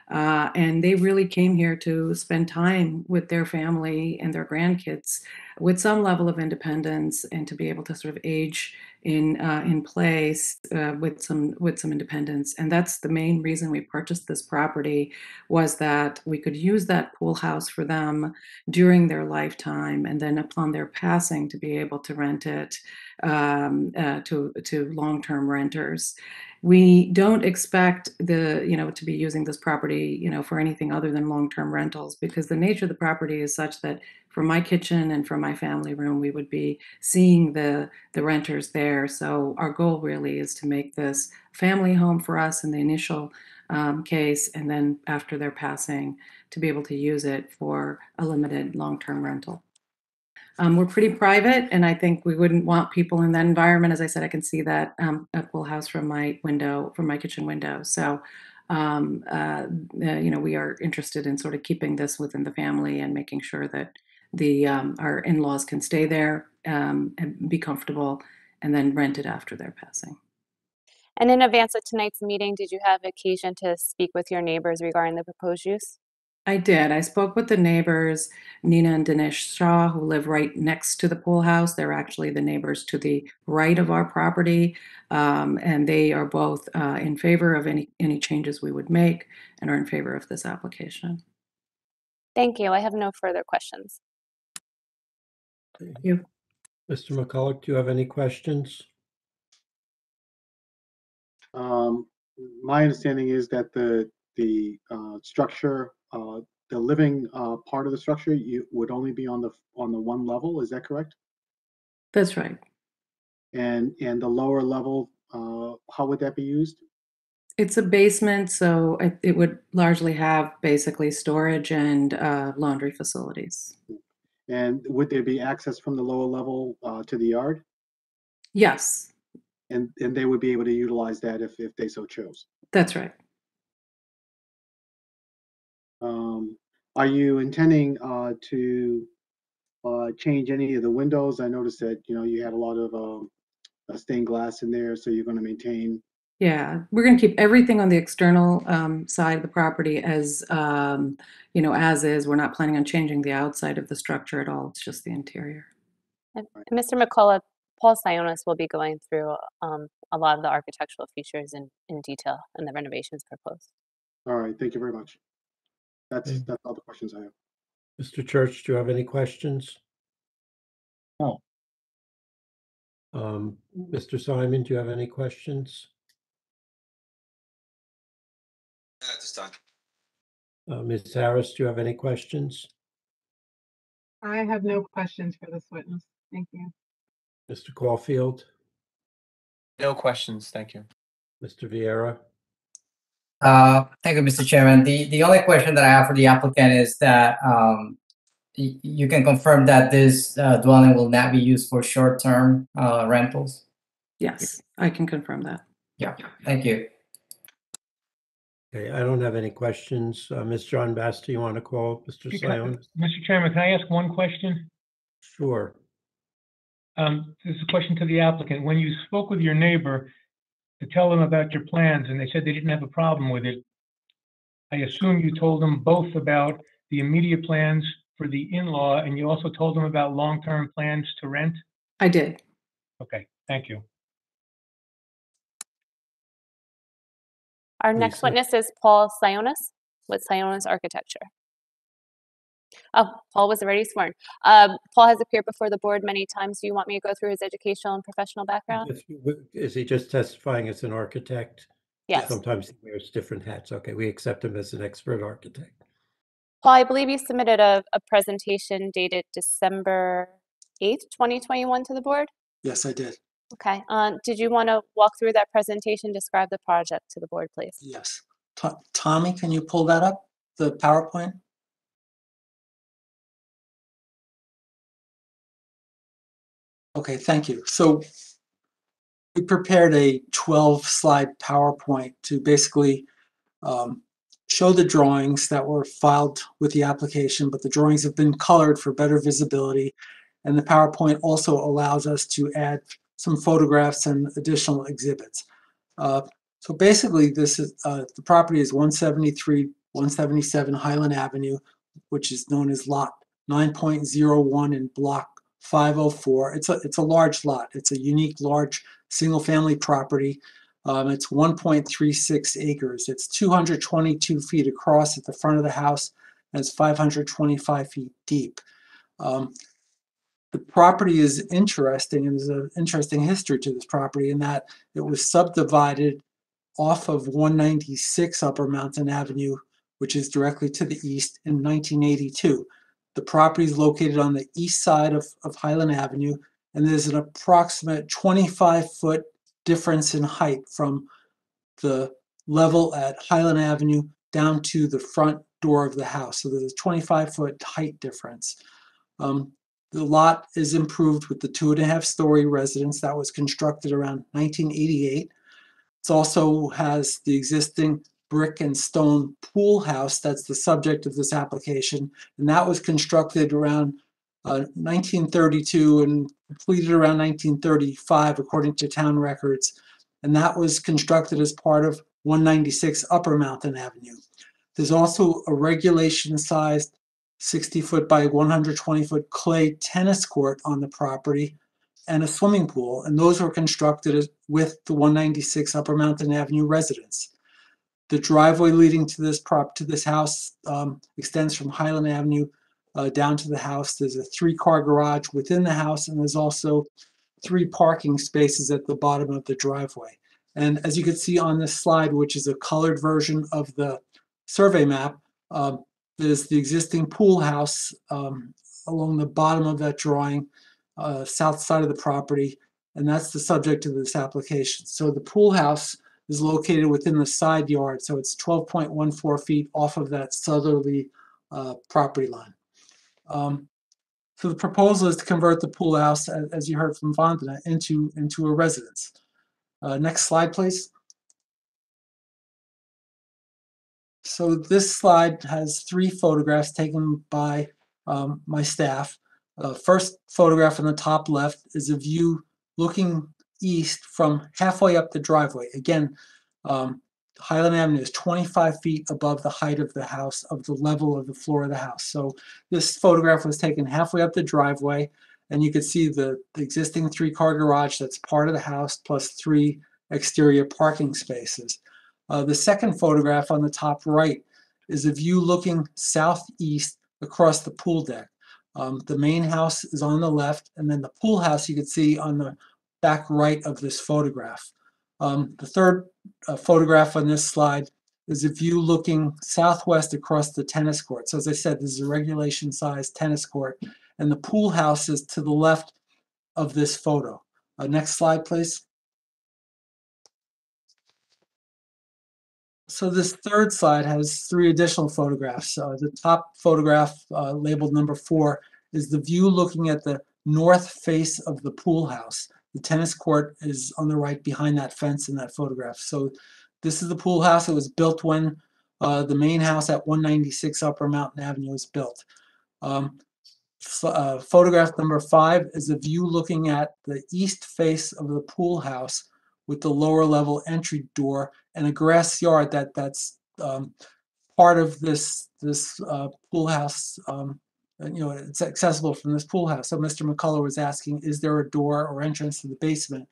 And they really came here to spend time with their family and their grandkids with some level of independence and to be able to sort of age in place with some independence. And that's the main reason we purchased this property, was that we could use that pool house for them during their lifetime, and then upon their passing to be able to rent it to long-term renters. We don't expect to be using this property, for anything other than long-term rentals, because the nature of the property is such that for my kitchen and for my family room, we would be seeing the renters there. So our goal really is to make this family home for us in the initial case, and then after their passing, to be able to use it for a limited long-term rental. We're pretty private, and I think we wouldn't want people in that environment. As I said, I can see that a pool house from my window, from my kitchen window. So, you know, we are interested in sort of keeping this within the family and making sure that the our in-laws can stay there and be comfortable, and then rent it after their passing. And in advance of tonight's meeting, did you have occasion to speak with your neighbors regarding the proposed use? I did. I spoke with the neighbors, Nina and Dinesh Shaw, who live right next to the pool house. They're actually the neighbors to the right of our property, and they are both in favor of any changes we would make and are in favor of this application. Thank you. I have no further questions. Thank you. Mr. McCulloch, do you have any questions? My understanding is that the structure, the living part of the structure, you would only be on the one level. Is that correct? That's right. And the lower level, how would that be used? It's a basement, so it would largely have basically storage and laundry facilities. And would there be access from the lower level to the yard? Yes, And they would be able to utilize that if they so chose. that's right. Are you intending to change any of the windows? I noticed that you had a lot of stained glass in there, so you're going to maintain. Yeah, we're going to keep everything on the external side of the property as you know, as is. We're not planning on changing the outside of the structure at all. It's just the interior. And Mr. McCullough, Paul Sionas will be going through a lot of the architectural features in detail and the renovations proposed. All right, thank you very much. That's Okay. that's all the questions I have. Mr. Church, do you have any questions? No. Mr. Simon, do you have any questions? At this time. Ms. Harris, do you have any questions? I have no questions for this witness. Thank you. Mr. Caulfield, No questions, thank you. Mr. Vieira? Thank you, Mr. Chairman. The only question that I have for the applicant is that you can confirm that this dwelling will not be used for short-term rentals? Yes, I can confirm that. Yeah, thank you. Okay, I don't have any questions. Ms. John Bass, do you want to call Mr. Sionas? Mr. Chairman, can I ask one question? Sure. This is a question to the applicant. When you spoke with your neighbor to tell them about your plans and they said they didn't have a problem with it, I assume you told them both about the immediate plans for the in-law and you also told them about long-term plans to rent? I did. Okay, thank you. Our next Lisa. witness is Paul Sionas with Sionas Architecture. Oh, Paul was already sworn. Paul has appeared before the board many times. Do you want me to go through his educational and professional background? Is he just testifying as an architect? Yes. Sometimes he wears different hats. Okay, we accept him as an expert architect. Paul, I believe you submitted a presentation dated December 8th, 2021 to the board? Yes, I did. Okay. Did you want to walk through that presentation, describe the project to the board, please? Yes. Tommy, can you pull that up, the PowerPoint? Okay, thank you. So we prepared a 12-slide PowerPoint to basically show the drawings that were filed with the application, but the drawings have been colored for better visibility. And the PowerPoint also allows us to add some photographs and additional exhibits. So basically, this is the property is 177 Highland Avenue, which is known as Lot 9.01 in Block 504. It's a large lot. It's a unique large single-family property. It's 1.36 acres. It's 222 feet across at the front of the house, and it's 525 feet deep. The property is interesting, and there's an interesting history to this property in that it was subdivided off of 196 Upper Mountain Avenue, which is directly to the east, in 1982. The property is located on the east side of Highland Avenue, and there's an approximate 25-foot difference in height from the level at Highland Avenue down to the front door of the house. So there's a 25-foot height difference. The lot is improved with the 2.5-story residence that was constructed around 1988. It also has the existing brick and stone pool house that's the subject of this application, and that was constructed around 1932 and completed around 1935 according to town records, and that was constructed as part of 196 Upper Mountain Avenue. There's also a regulation-sized 60-foot by 120-foot clay tennis court on the property and a swimming pool, and those were constructed with the 196 Upper Mountain Avenue residence. The driveway leading to this house extends from Highland Avenue down to the house. There's a 3-car garage within the house, and there's also 3 parking spaces at the bottom of the driveway. And as you can see on this slide, which is a colored version of the survey map, there's the existing pool house along the bottom of that drawing, south side of the property, and that's the subject of this application. So the pool house is located within the side yard, so it's 12.14 feet off of that southerly property line. So the proposal is to convert the pool house, as you heard from Vandana, into a residence. Next slide, please. So this slide has 3 photographs taken by my staff. First photograph on the top left is a view looking east from halfway up the driveway. Again, Highland Avenue is 25 feet above the height of the house, of the level of the floor of the house. So this photograph was taken halfway up the driveway, and you can see the existing 3-car garage that's part of the house, plus 3 exterior parking spaces. The second photograph on the top right is a view looking southeast across the pool deck. The main house is on the left, and then the pool house you can see on the back right of this photograph. The third photograph on this slide is a view looking southwest across the tennis court. So as I said, this is a regulation-sized tennis court, and the pool house is to the left of this photo. Next slide, please. So this third slide has 3 additional photographs. The top photograph, labeled number 4, is the view looking at the north face of the pool house. The tennis court is on the right behind that fence in that photograph. So this is the pool house. It was built when the main house at 196 Upper Mountain Avenue was built. Photograph number 5 is a view looking at the east face of the pool house with the lower level entry door and a grass yard that's part of this pool house. It's accessible from this pool house. So Mr. McCullough was asking, is there a door or entrance to the basement?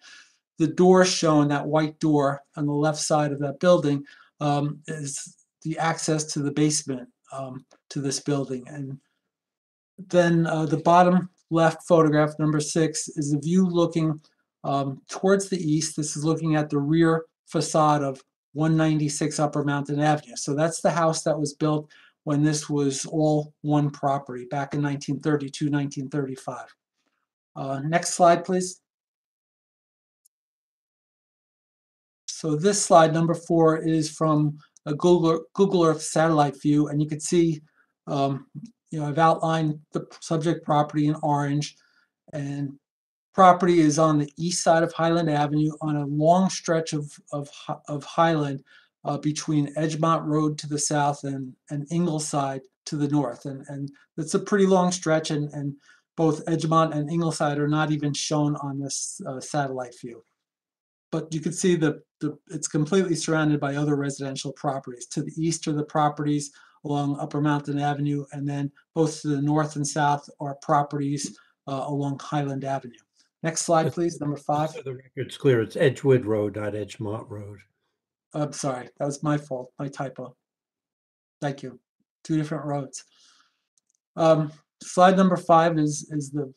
The door shown, that white door on the left side of that building, is the access to the basement to this building. And then the bottom left photograph, number 6, is a view looking towards the east. This is looking at the rear facade of 196 Upper Mountain Avenue. So that's the house that was built when this was all one property back in 1932, 1935. Next slide, please. So this slide, number 4, is from a Google Earth satellite view, and you can see, I've outlined the subject property in orange, and property is on the east side of Highland Avenue on a long stretch of Highland between Edgemont Road to the south and Ingleside to the north. And it's a pretty long stretch, and both Edgemont and Ingleside are not even shown on this satellite view. But you can see it's completely surrounded by other residential properties. To the east are the properties along Upper Mountain Avenue, and then both to the north and south are properties along Highland Avenue. Next slide, please, number 5. So the record's clear. It's Edgewood Road, not Edgemont Road. I'm sorry, that was my fault, my typo. Thank you. 2 different roads. Slide number 5 is the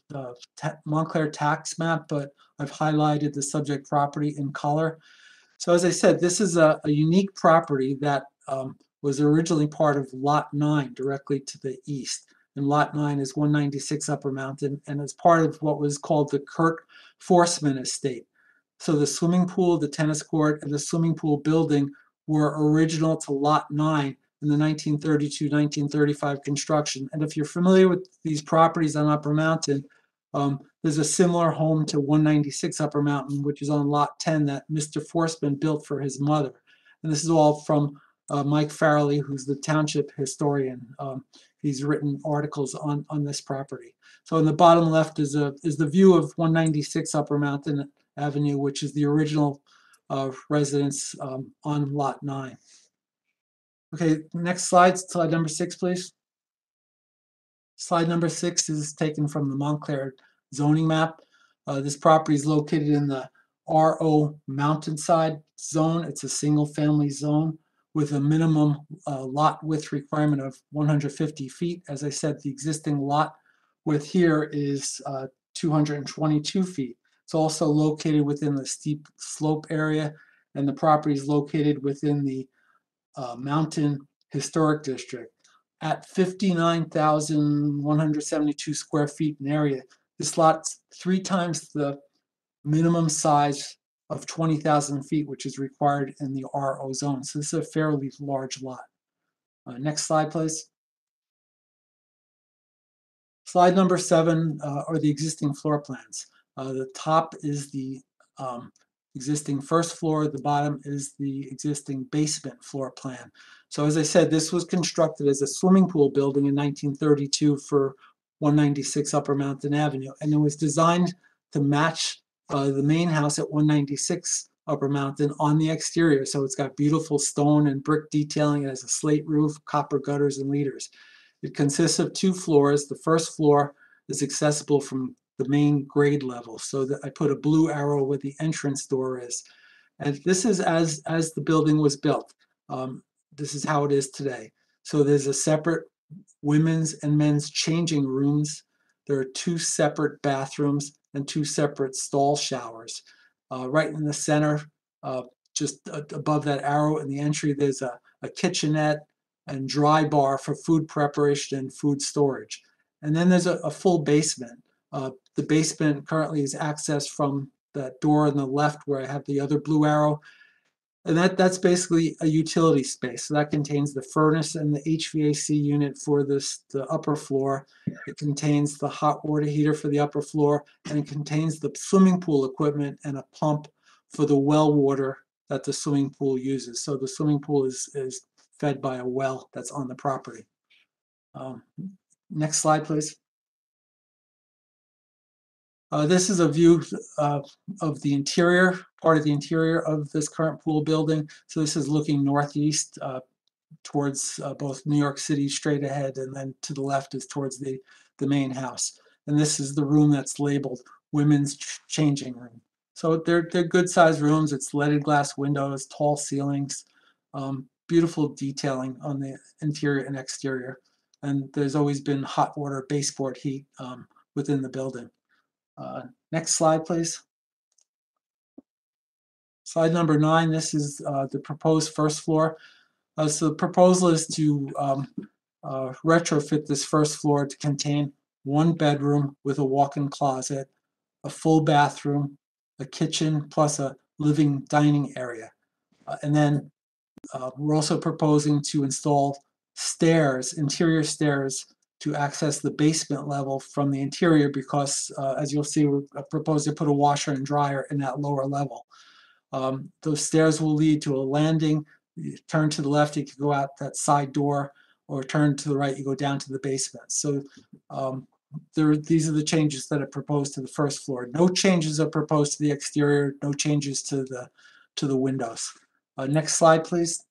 Montclair tax map, but I've highlighted the subject property in color. So as I said, this is a unique property that was originally part of Lot 9 directly to the east. And Lot 9 is 196 Upper Mountain, and it's part of what was called the Kurt Forsman estate. So the swimming pool, the tennis court, and the swimming pool building were original to Lot 9 in the 1932-1935 construction. And if you're familiar with these properties on Upper Mountain, there's a similar home to 196 Upper Mountain, which is on Lot 10 that Mr. Forsman built for his mother. And this is all from Mike Farrelly, who's the township historian. He's written articles on this property. So in the bottom left is the view of 196 Upper Mountain Avenue, which is the original residence on Lot 9. Okay, next slide number 6, please. Slide number 6 is taken from the Montclair zoning map. This property is located in the RO Mountainside zone. It's a single family zone with a minimum lot width requirement of 150 feet. As I said, the existing lot width here is 222 feet. It's also located within the steep slope area, and the property is located within the Mountain Historic District. At 59,172 square feet in area, this lot's 3 times the minimum size of 20,000 feet, which is required in the RO zone. So this is a fairly large lot. Next slide, please. Slide number 7 are the existing floor plans. The top is the existing first floor. The bottom is the existing basement floor plan. So as I said, this was constructed as a swimming pool building in 1932 for 196 Upper Mountain Avenue, and it was designed to match the main house at 196 Upper Mountain on the exterior. So it's got beautiful stone and brick detailing. It has a slate roof, copper gutters, and leaders. It consists of 2 floors. The first floor is accessible from the main grade level. So that I put a blue arrow where the entrance door is. And this is as the building was built. This is how it is today. So there's a separate women's and men's changing rooms. There are 2 separate bathrooms and 2 separate stall showers. Right in the center, just above that arrow in the entry, there's a kitchenette and dry bar for food preparation and food storage. And then there's a full basement. The basement currently is accessed from that door on the left where I have the other blue arrow. And that's basically a utility space. So that contains the furnace and the HVAC unit for the upper floor. It contains the hot water heater for the upper floor, and it contains the swimming pool equipment and a pump for the well water that the swimming pool uses. So the swimming pool is fed by a well that's on the property. Next slide, please. This is a view of the interior, part of the interior of this current pool building. So this is looking northeast towards both New York City straight ahead, and then to the left is towards the main house. And this is the room that's labeled women's changing room. So they're good sized rooms. It's leaded glass windows, tall ceilings, beautiful detailing on the interior and exterior. And there's always been hot water baseboard heat within the building. Next slide, please. Slide number 9, this is the proposed first floor. So the proposal is to retrofit this first floor to contain 1 bedroom with a walk-in closet, a full bathroom, a kitchen, plus a living dining area. And then we're also proposing to install stairs, interior stairs, to access the basement level from the interior because, as you'll see, we're proposing to put a washer and dryer in that lower level. Those stairs will lead to a landing. You turn to the left, you can go out that side door, or turn to the right, you go down to the basement. So these are the changes that are proposed to the first floor. No changes are proposed to the exterior, no changes to the windows. Next slide, please.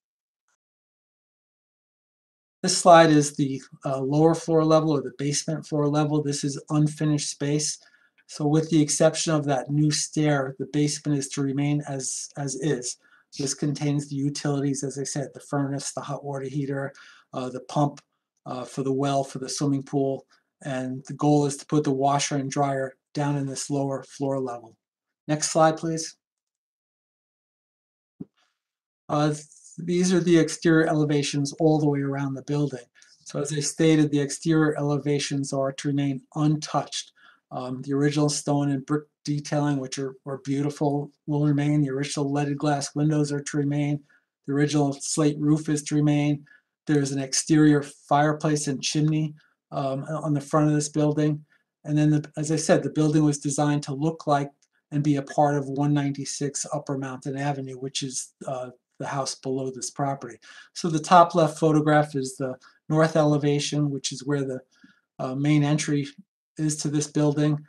This slide is the lower floor level or the basement floor level. This is unfinished space. So with the exception of that new stair, the basement is to remain as is. This contains the utilities, as I said, the furnace, the hot water heater, the pump for the well, for the swimming pool. And the goal is to put the washer and dryer down in this lower floor level. Next slide, please. These are the exterior elevations all the way around the building. So as I stated, the exterior elevations are to remain untouched. The original stone and brick detailing, which are beautiful, will remain. The original leaded glass windows are to remain. The original slate roof is to remain. There's an exterior fireplace and chimney on the front of this building. And then, as I said, the building was designed to look like and be a part of 196 Upper Mountain Avenue, which is the house below this property. So the top left photograph is the north elevation, which is where the main entry is to this building.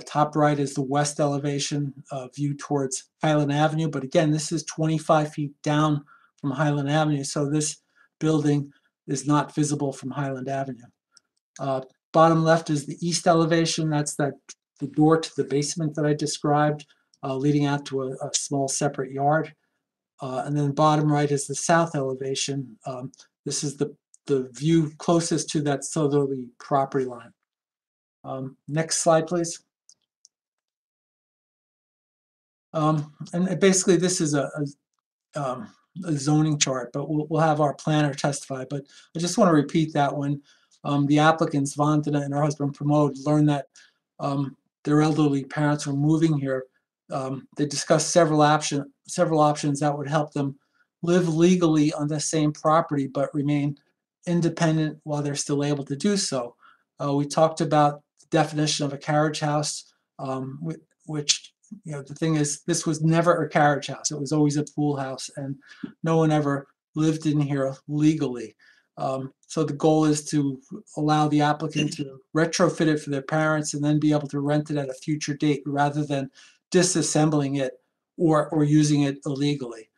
Top right is the west elevation view towards Highland Avenue. But again, this is 25 feet down from Highland Avenue, so this building is not visible from Highland Avenue. Bottom left is the east elevation. That's the door to the basement that I described, leading out to a small separate yard. And then bottom right is the south elevation. This is the view closest to that southerly property line. Next slide, please. And basically, this is a zoning chart, but we'll have our planner testify. But I just want to repeat that when the applicants, Vandana and her husband Pramod, learned that their elderly parents were moving here, they discussed several options that would help them live legally on the same property but remain independent while they're still able to do so. We talked about the definition of a carriage house, which, you know, the thing is, this was never a carriage house. It was always a pool house, and no one ever lived in here legally. So the goal is to allow the applicant to retrofit it for their parents and then be able to rent it at a future date rather than disassembling it or using it illegally.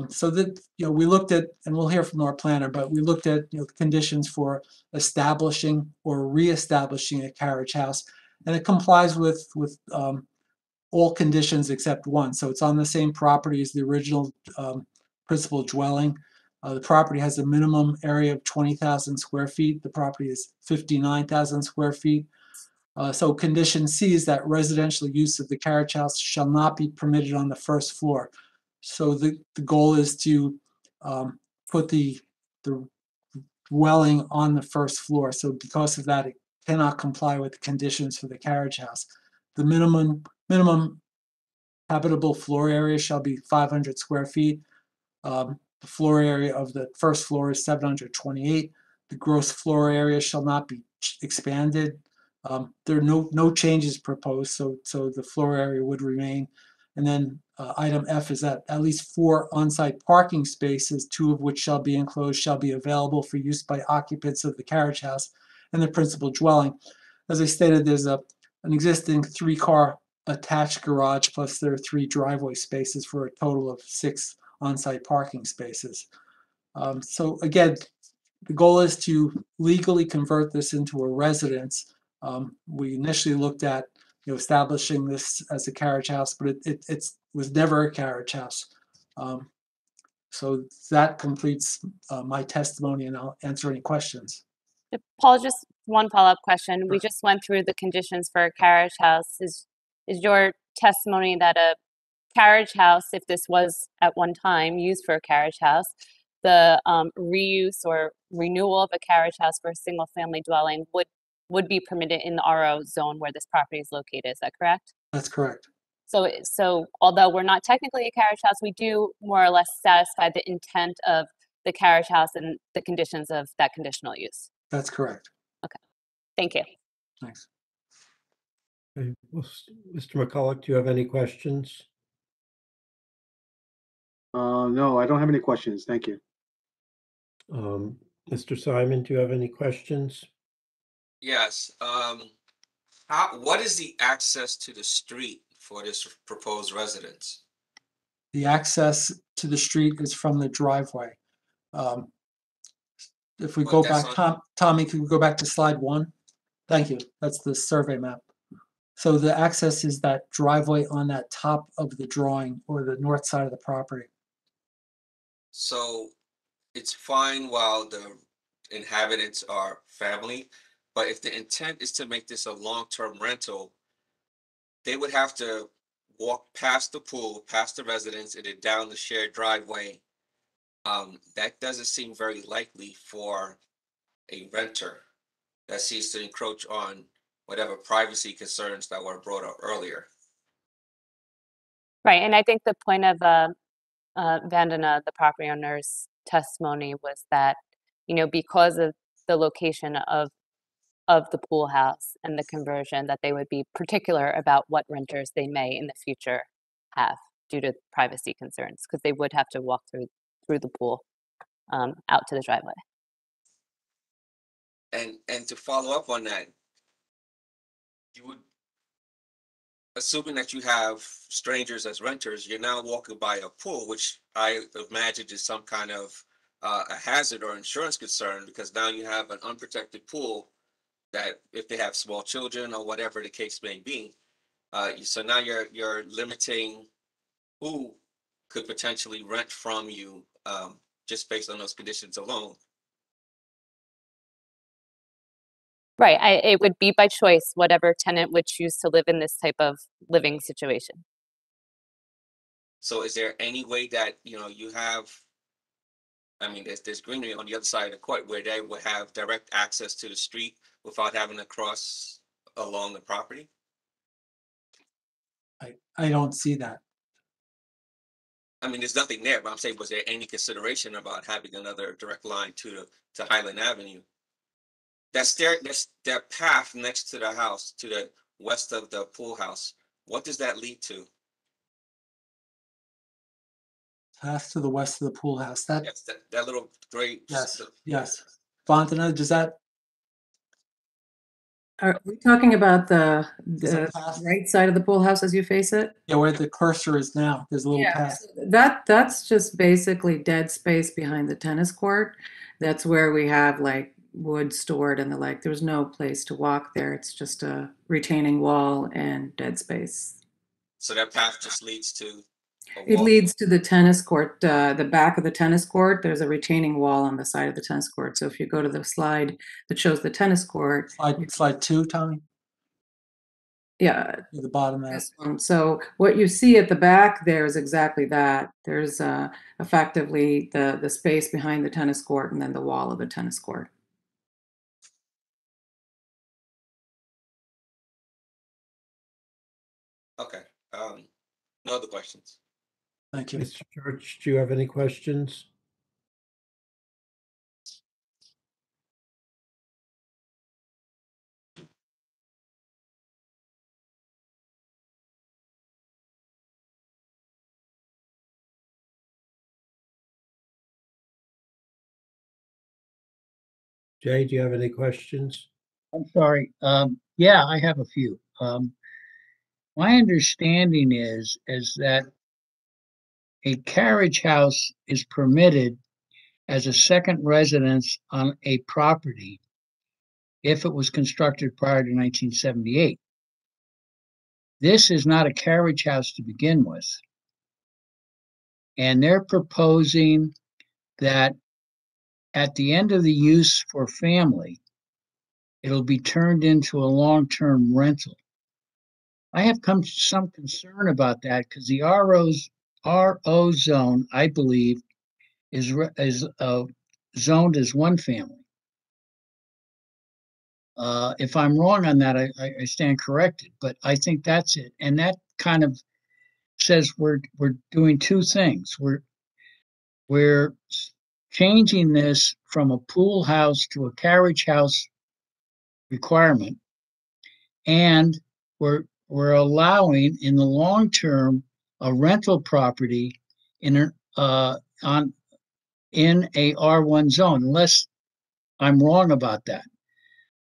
So that, you know, we looked at, and we'll hear from our planner, but we looked at, you know, the conditions for establishing or reestablishing a carriage house, and it complies with all conditions except one. So it's on the same property as the original principal dwelling. The property has a minimum area of 20,000 square feet. The property is 59,000 square feet. So condition C is that residential use of the carriage house shall not be permitted on the first floor. So the goal is to put the dwelling on the first floor. So because of that, it cannot comply with the conditions for the carriage house. The minimum habitable floor area shall be 500 square feet. The floor area of the first floor is 728. The gross floor area shall not be expanded. There are no changes proposed, so the floor area would remain. And then item F is that at least 4 on-site parking spaces, 2 of which shall be enclosed, shall be available for use by occupants of the carriage house and the principal dwelling. As I stated, there's an existing 3-car attached garage, plus there are 3 driveway spaces for a total of 6 on-site parking spaces. So again, the goal is to legally convert this into a residence. We initially looked at, you know, establishing this as a carriage house, but it was never a carriage house. So that completes my testimony, and I'll answer any questions. Paul, just one follow-up question. We just went through the conditions for a carriage house. Is your testimony that a carriage house, if this was at one time used for a carriage house, the reuse or renewal of a carriage house for a single family dwelling would be permitted in the RO zone where this property is located? Is that correct? That's correct. So although we're not technically a carriage house, we do more or less satisfy the intent of the carriage house and the conditions of that conditional use. That's correct. Okay, thank you. Thanks. Okay. Well, Mr. McCulloch, do you have any questions? No, I don't have any questions. Thank you. Mr. Simon, do you have any questions? Yes. What is the access to the street for this proposed residence? The access to the street is from the driveway. If we go back, Tommy, can we go back to slide 1? Thank you. That's the survey map. So the access is that driveway on that top of the drawing, or the north side of the property. So it's fine while the inhabitants are family, but if the intent is to make this a long-term rental, they would have to walk past the pool, past the residence, and then down the shared driveway. That doesn't seem very likely for a renter. That seems to encroach on whatever privacy concerns that were brought up earlier. Right, and I think the point of Vandana, the property owner's testimony was that, because of the location of the pool house and the conversion, that they would be particular about what renters they may in the future have due to privacy concerns, because they would have to walk through the pool out to the driveway. And to follow up on that, you would, assuming that you have strangers as renters, you're now walking by a pool, which I imagine is some kind of a hazard or insurance concern, because now you have an unprotected pool that if they have small children or whatever the case may be, so now you're limiting who could potentially rent from you just based on those conditions alone. Right. It would be by choice, whatever tenant would choose to live in this type of living situation. So is there any way that, you have, I mean, there's greenery on the other side of the court where they would have direct access to the street without having to cross along the property? I don't see that. I mean, there's nothing there, but I'm saying, was there any consideration about having another direct line to Highland Avenue? That path next to the house, to the west of the pool house, what does that lead to? Path to the west of the pool house. That Yes, that little gray. yes. Vandana, does that Are we talking about the is a path? right side of the pool house as you face it? Yeah, where the cursor is now. There's a little Yeah, path. so that's just basically dead space behind the tennis court. That's where we have like wood stored and the like. There's no place to walk there. It's just a retaining wall and dead space. So that path just leads to a It wall. leads to the tennis court, the back of the tennis court. There's a retaining wall on the side of the tennis court. So if you go to the slide that shows the tennis court, Slide 2, Tommy, yeah, at the bottom there. this one. So what you see at the back there is exactly that. There's effectively the space behind the tennis court and then the wall of the tennis court. Okay. No other questions. Thank you. Mr. Church, do you have any questions? Jay, do you have any questions? I'm sorry. Yeah, I have a few. My understanding is that a carriage house is permitted as a second residence on a property if it was constructed prior to 1978. This is not a carriage house to begin with. And they're proposing that at the end of the use for family, it'll be turned into a long-term rental. I have some concern about that because the RO zone, I believe, is zoned as one family. If I'm wrong on that, I stand corrected, but I think that's it. And that kind of says we're doing two things. We're changing this from a pool house to a carriage house requirement, and we're allowing in the long term a rental property in a R1 zone, unless I'm wrong about that.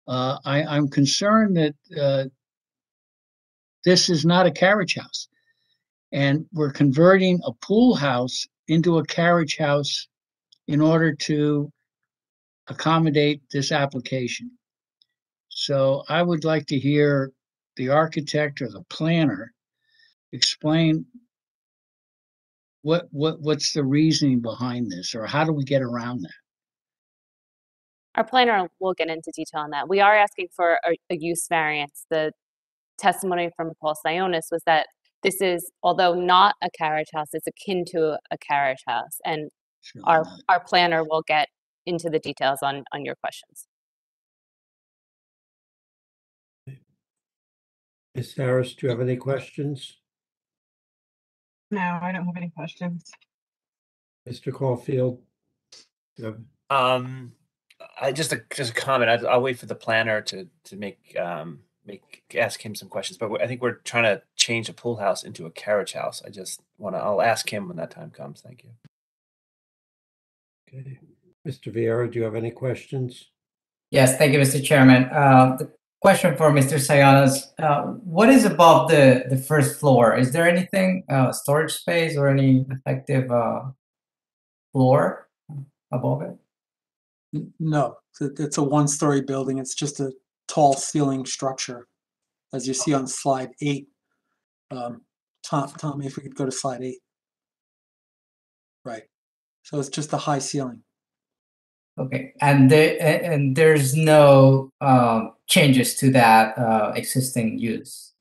I'm concerned that this is not a carriage house, and we're converting a pool house into a carriage house in order to accommodate this application. So I would like to hear the architect or the planner explain what's the reasoning behind this, or how do we get around that? Our planner will get into detail on that. We are asking for a use variance. The testimony from Paul Sionas was that this is, although not a carriage house, it's akin to a carriage house. And Sure. our planner will get into the details on your questions. Ms. Harris, do you have any questions? No, I don't have any questions. Mr. Caulfield? You have- Just a comment. I'll wait for the planner to ask him some questions. But I think we're trying to change a pool house into a carriage house. I'll ask him when that time comes. Thank you. Okay. Mr. Vieira, do you have any questions? Yes, thank you, Mr. Chairman. The question for Mr. Sionas, what is above the first floor? Is there anything, storage space or any effective floor above it? No, it's a one-story building. It's just a tall ceiling structure, as you see on slide 8. Tom, if we could go to slide 8. Right. So it's just a high ceiling. Okay, and there's no changes to that existing use?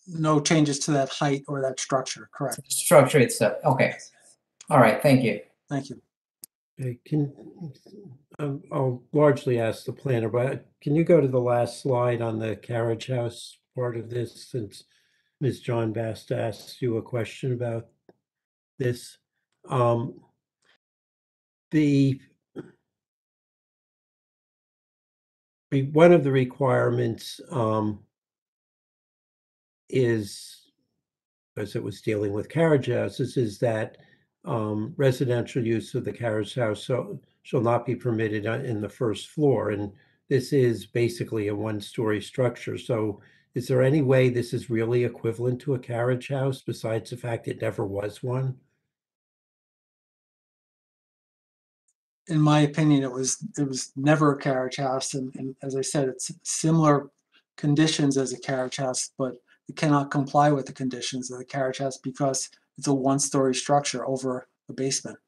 No changes to that height or that structure, correct? Structure itself. Okay. All right, thank you. Thank you. Okay, I'll largely ask the planner, but can you go to the last slide on the carriage house part of this, since Ms. John Bast asked you a question about this? One of the requirements is, as it was dealing with carriage houses, is that residential use of the carriage house shall not be permitted in the first floor. And this is basically a one-story structure. So is there any way this is really equivalent to a carriage house besides the fact it never was one? In my opinion, it was never a carriage house, and as I said, it's similar conditions as a carriage house, but it cannot comply with the conditions of the carriage house because it's a one-story structure over a basement.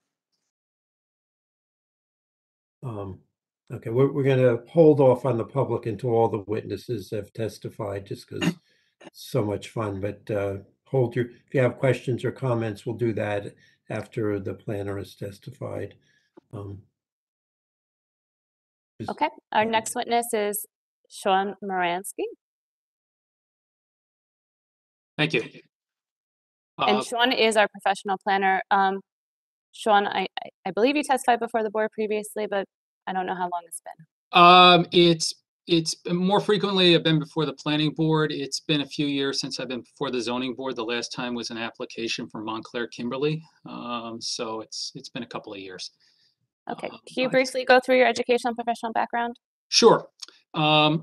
Okay, we're going to hold off on the public until all the witnesses have testified, just because it's so much fun. But if you have questions or comments, we'll do that after the planner has testified. Okay, our next witness is Sean Moronski. Thank you. And Sean is our professional planner. Sean, I believe you testified before the board previously, but I don't know how long it's been. It's more frequently I've been before the planning board. It's been a few years since I've been before the zoning board. The last time was an application for Montclair Kimberly. So it's been a couple of years. Okay, can you briefly go through your educational and professional background? Sure. I'm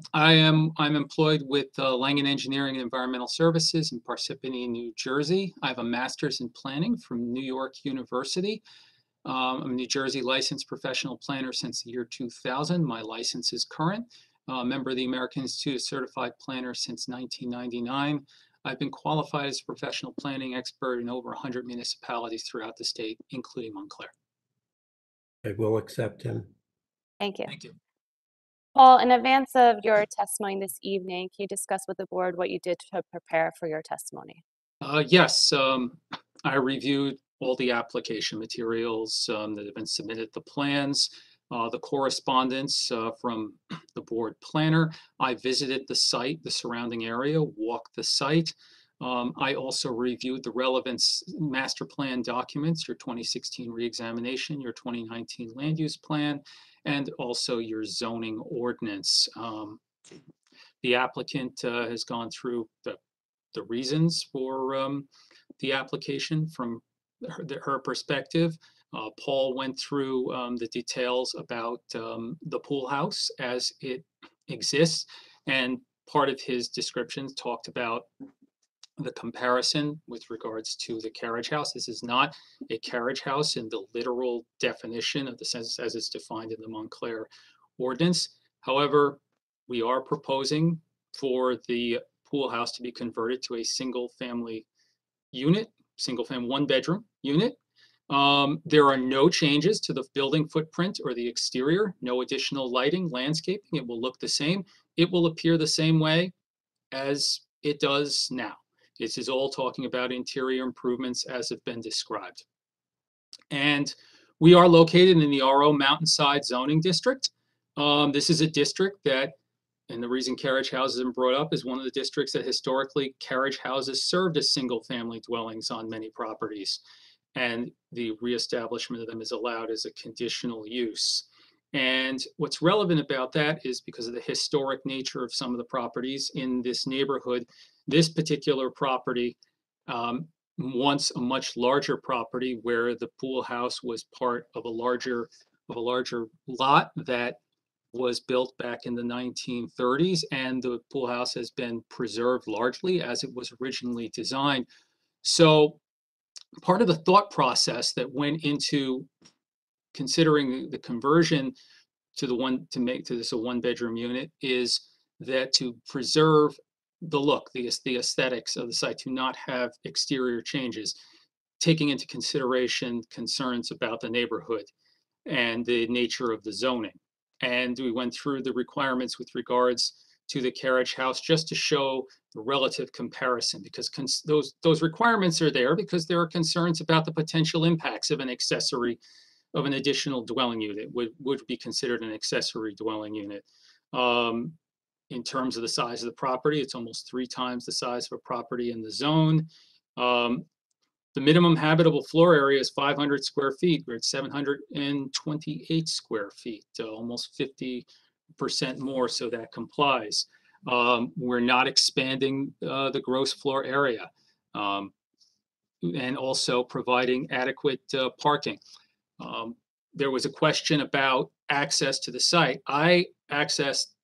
employed with Langen Engineering and Environmental Services in Parsippany, New Jersey. I have a master's in planning from New York University. I'm a New Jersey licensed professional planner since the year 2000. My license is current. Member of the American Institute of Certified Planners since 1999. I've been qualified as a professional planning expert in over 100 municipalities throughout the state, including Montclair. I will accept him. Thank you. Thank you. Paul, in advance of your testimony this evening, can you discuss with the board what you did to prepare for your testimony? Yes, I reviewed all the application materials that have been submitted, the plans, the correspondence from the board planner. I visited the site, the surrounding area, walked the site. I also reviewed the relevant master plan documents, your 2016 reexamination, your 2019 land use plan, and also your zoning ordinance. The applicant has gone through the reasons for the application from her perspective. Paul went through the details about the pool house as it exists, and part of his description talked about the comparison with regards to the carriage house. This is not a carriage house in the literal definition of the census as it's defined in the Montclair ordinance. However, we are proposing for the pool house to be converted to a single family unit, single family 1-bedroom unit. There are no changes to the building footprint or the exterior, no additional lighting, landscaping. It will look the same. It will appear the same way as it does now. This is all talking about interior improvements as have been described. And we are located in the RO Mountainside zoning district. This is a district that, and the reason carriage houses have been brought up, is one of the districts that historically carriage houses served as single family dwellings on many properties. and the reestablishment of them is allowed as a conditional use. And what's relevant about that is because of the historic nature of some of the properties in this neighborhood, this particular property, once a much larger property where the pool house was part of a larger lot that was built back in the 1930s, and the pool house has been preserved largely as it was originally designed. So part of the thought process that went into considering the conversion to make this a one-bedroom unit is that to preserve the look, the aesthetics of the site, to not have exterior changes, taking into consideration concerns about the neighborhood and the nature of the zoning. And we went through the requirements with regards to the carriage house just to show the relative comparison, because those requirements are there because there are concerns about the potential impacts of an additional dwelling unit would be considered an accessory dwelling unit. In terms of the size of the property, it's almost 3 times the size of a property in the zone. The minimum habitable floor area is 500 square feet. We're at 728 square feet, almost 50% more, so that complies. We're not expanding the gross floor area, and also providing adequate parking. There was a question about access to the site. I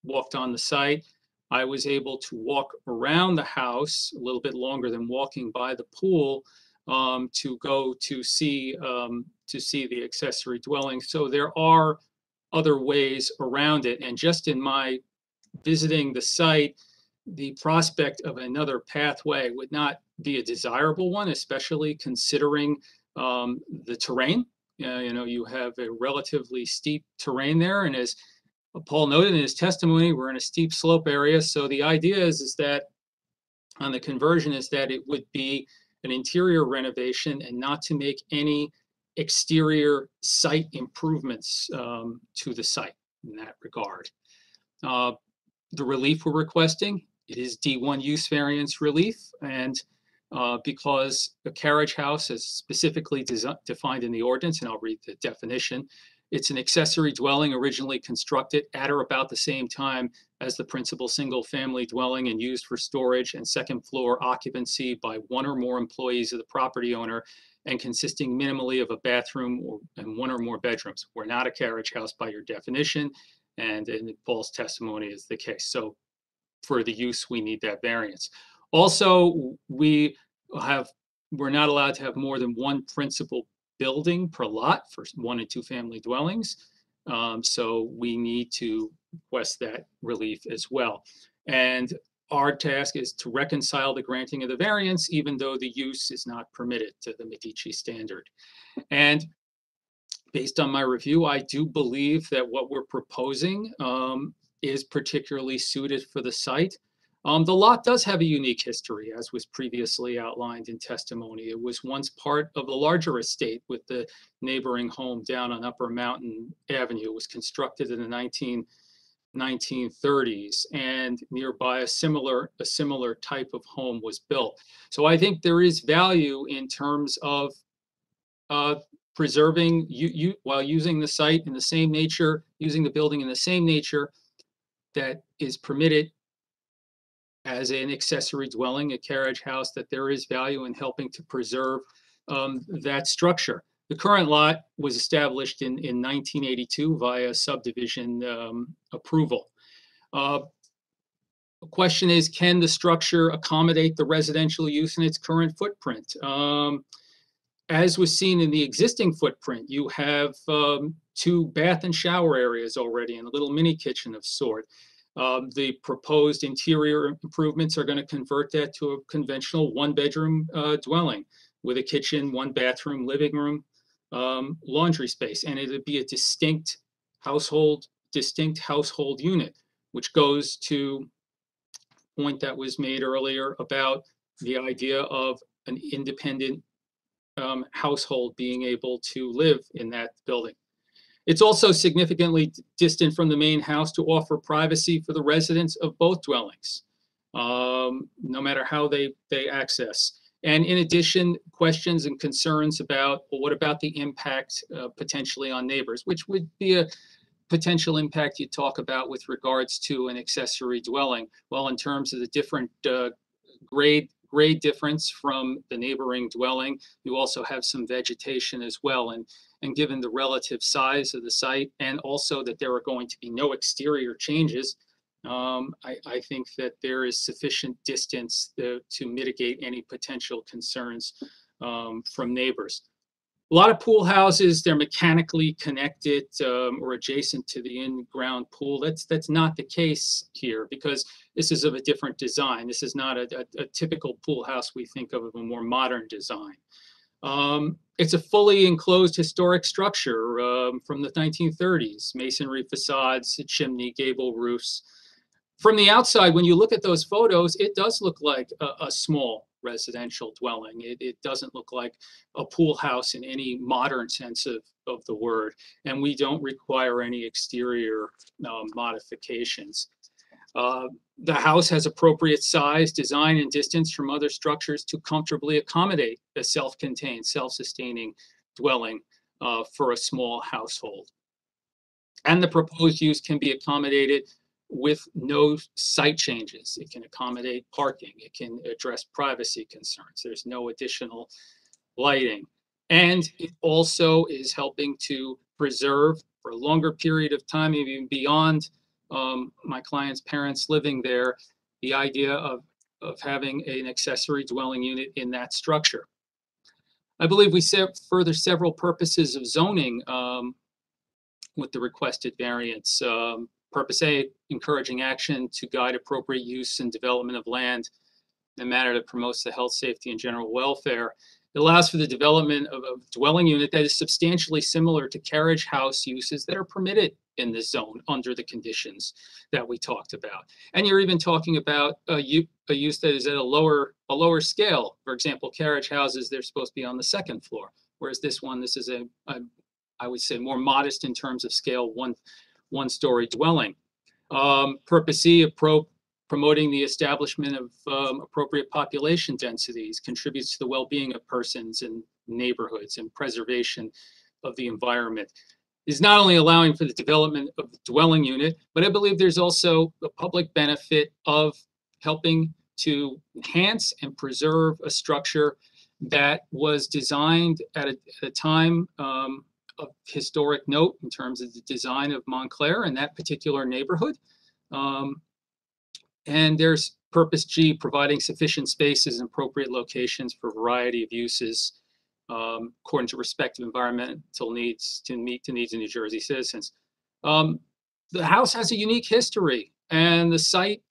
walked on the site. I was able to walk around the house a little bit longer than walking by the pool to go to see the accessory dwelling. So there are other ways around it. And just in my visiting the site, the prospect of another pathway would not be a desirable one, especially considering the terrain. You have a relatively steep terrain there, and as Paul noted in his testimony, we're in a steep slope area. So the idea is that on the conversion is that it would be an interior renovation and not to make any exterior site improvements to the site in that regard. The relief we're requesting, it is D1 use variance relief, and because a carriage house is specifically defined in the ordinance, and I'll read the definition. It's an accessory dwelling originally constructed at or about the same time as the principal single-family dwelling and used for storage and second floor occupancy by one or more employees of the property owner and consisting minimally of a bathroom and one or more bedrooms. We're not a carriage house by your definition, and in Paul's testimony is the case. So for the use, we need that variance. Also, we're not allowed to have more than one principal building per lot for 1 and 2 family dwellings. So we need to request that relief as well. And our task is to reconcile the granting of the variance, even though the use is not permitted to the Medici standard. And based on my review, I do believe that what we're proposing is particularly suited for the site. The lot does have a unique history, as was previously outlined in testimony. It was once part of a larger estate with the neighboring home down on Upper Mountain Avenue. It was constructed in the 1930s, and nearby a similar type of home was built. So I think there is value in terms of preserving while using the site in the same nature, using the building in the same nature that is permitted as an accessory dwelling, a carriage house, that there is value in helping to preserve that structure. The current lot was established in 1982 via subdivision approval. The question is, can the structure accommodate the residential use in its current footprint? As was seen in the existing footprint, you have 2 bath and shower areas already and a little mini kitchen of sort. The proposed interior improvements are going to convert that to a conventional 1-bedroom dwelling with a kitchen, 1 bathroom, living room, laundry space, and it would be a distinct household unit, which goes to a point that was made earlier about the idea of an independent household being able to live in that building. It's also significantly distant from the main house to offer privacy for the residents of both dwellings, no matter how they access. And in addition, questions and concerns about, well, what about the impact potentially on neighbors, which would be a potential impact you talk about with regards to an accessory dwelling. Well, in terms of the different grade difference from the neighboring dwelling, you also have some vegetation as well. And given the relative size of the site, and also that there are going to be no exterior changes, I think that there is sufficient distance to mitigate any potential concerns from neighbors. A lot of pool houses, they're mechanically connected or adjacent to the in-ground pool. That's not the case here, because this is of a different design. This is not a typical pool house we think of a more modern design. It's a fully enclosed historic structure from the 1930s, masonry facades, chimney, gable roofs. From the outside, when you look at those photos, it does look like a small residential dwelling. It doesn't look like a pool house in any modern sense of the word, and we don't require any exterior modifications. The house has appropriate size, design, and distance from other structures to comfortably accommodate a self-contained, self-sustaining dwelling for a small household. And the proposed use can be accommodated with no site changes. It can accommodate parking. It can address privacy concerns. There's no additional lighting. And it also is helping to preserve for a longer period of time, even beyond my client's parents living there, the idea of having an accessory dwelling unit in that structure. I believe we further several purposes of zoning with the requested variance. Purpose A, encouraging action to guide appropriate use and development of land in a manner that promotes the health, safety, and general welfare. It allows for the development of a dwelling unit that is substantially similar to carriage house uses that are permitted in this zone under the conditions that we talked about. And you're even talking about a use that is at a lower scale. For example, carriage houses, they're supposed to be on the second floor, whereas this is I would say more modest in terms of scale, one-story dwelling. Purpose C, promoting the establishment of appropriate population densities, contributes to the well-being of persons and neighborhoods and preservation of the environment. Is not only allowing for the development of the dwelling unit, but I believe there's also the public benefit of helping to enhance and preserve a structure that was designed at a time of historic note in terms of the design of Montclair and that particular neighborhood. And there's purpose G, providing sufficient spaces and appropriate locations for a variety of uses according to respective environmental needs to meet the needs of New Jersey citizens. The house has a unique history, and the site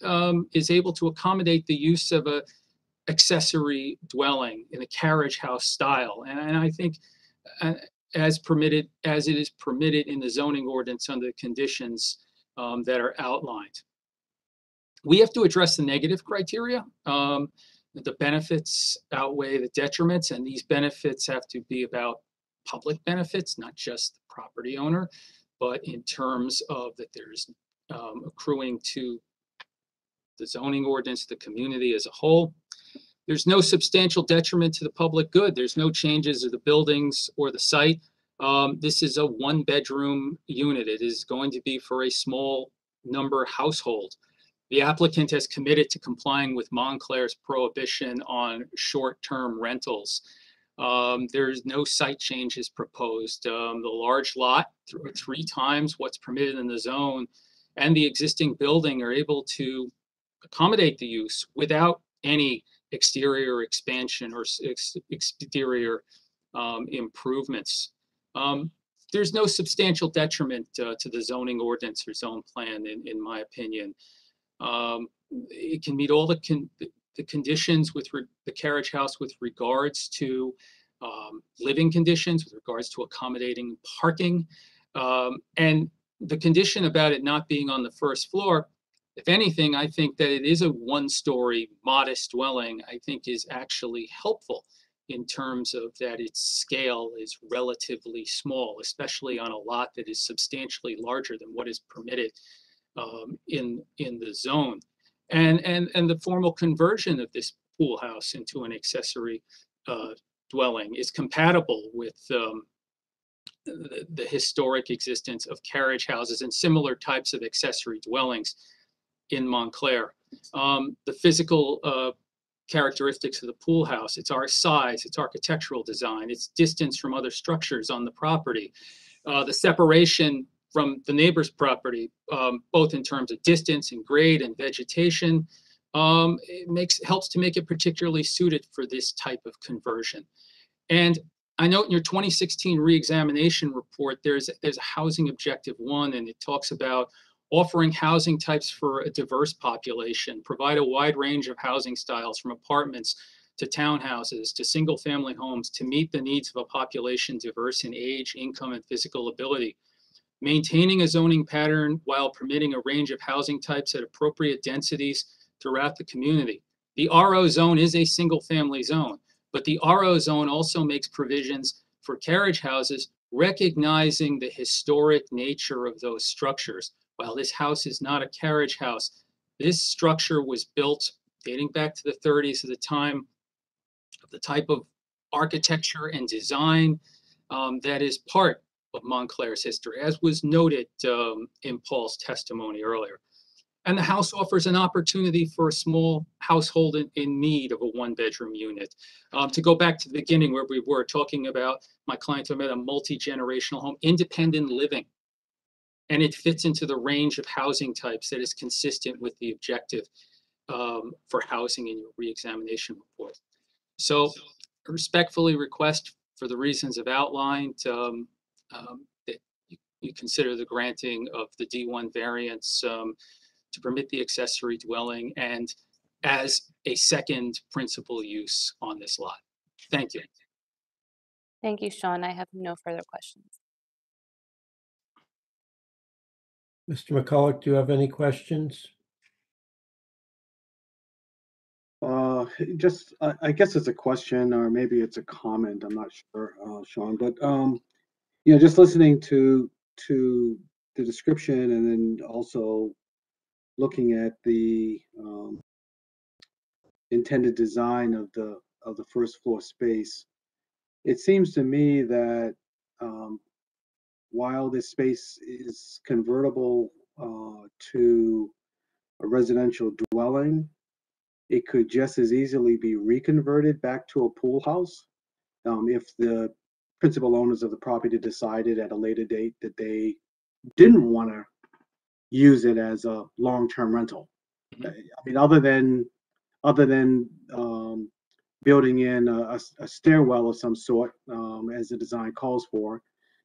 is able to accommodate the use of a accessory dwelling in a carriage house style. And I think as it is permitted in the zoning ordinance under the conditions that are outlined. We have to address the negative criteria. The benefits outweigh the detriments, and these benefits have to be about public benefits, not just the property owner, but in terms of that there's accruing to the zoning ordinance, the community as a whole. There's no substantial detriment to the public good. There's no changes of the buildings or the site. This is a one-bedroom unit. It is going to be for a small number household. The applicant has committed to complying with Montclair's prohibition on short-term rentals. There's no site changes proposed. The large lot, three times what's permitted in the zone, and the existing building are able to accommodate the use without any exterior expansion or exterior improvements. There's no substantial detriment to the zoning ordinance or zone plan, in my opinion. It can meet all the conditions with the carriage house with regards to living conditions, with regards to accommodating parking, and the condition about it not being on the first floor. If anything, I think that it is a one-story modest dwelling, I think is actually helpful in terms of that its scale is relatively small, especially on a lot that is substantially larger than what is permitted in the zone. And the formal conversion of this pool house into an accessory dwelling is compatible with the historic existence of carriage houses and similar types of accessory dwellings in Montclair. The physical characteristics of the pool house, its size, its architectural design, its distance from other structures on the property, the separation from the neighbor's property, both in terms of distance and grade and vegetation, it helps to make it particularly suited for this type of conversion. And I note in your 2016 reexamination report, there's a housing objective 1, and it talks about offering housing types for a diverse population, provide a wide range of housing styles from apartments to townhouses to single family homes to meet the needs of a population diverse in age, income, and physical ability. Maintaining a zoning pattern while permitting a range of housing types at appropriate densities throughout the community. The RO zone is a single family zone, but the RO zone also makes provisions for carriage houses, recognizing the historic nature of those structures. While this house is not a carriage house, this structure was built dating back to the 30s at the time of the type of architecture and design that is part of Montclair's history, as was noted in Paul's testimony earlier. And the house offers an opportunity for a small household in need of a one-bedroom unit. To go back to the beginning where we were talking about my client talking about a multi-generational home, independent living. And it fits into the range of housing types that is consistent with the objective for housing in your reexamination report. So I respectfully request, for the reasons I've outlined, that you consider the granting of the D1 variance to permit the accessory dwelling and as a second principal use on this lot. Thank you. Thank you, Sean. I have no further questions. Mr. McCulloch, do you have any questions? I guess it's a question or maybe it's a comment. I'm not sure, Sean, but just listening to the description and then also looking at the intended design of the first floor space, it seems to me that while this space is convertible to a residential dwelling, it could just as easily be reconverted back to a pool house if the principal owners of the property decided at a later date that they didn't want to use it as a long-term rental. I mean, other than building in a stairwell of some sort, as the design calls for,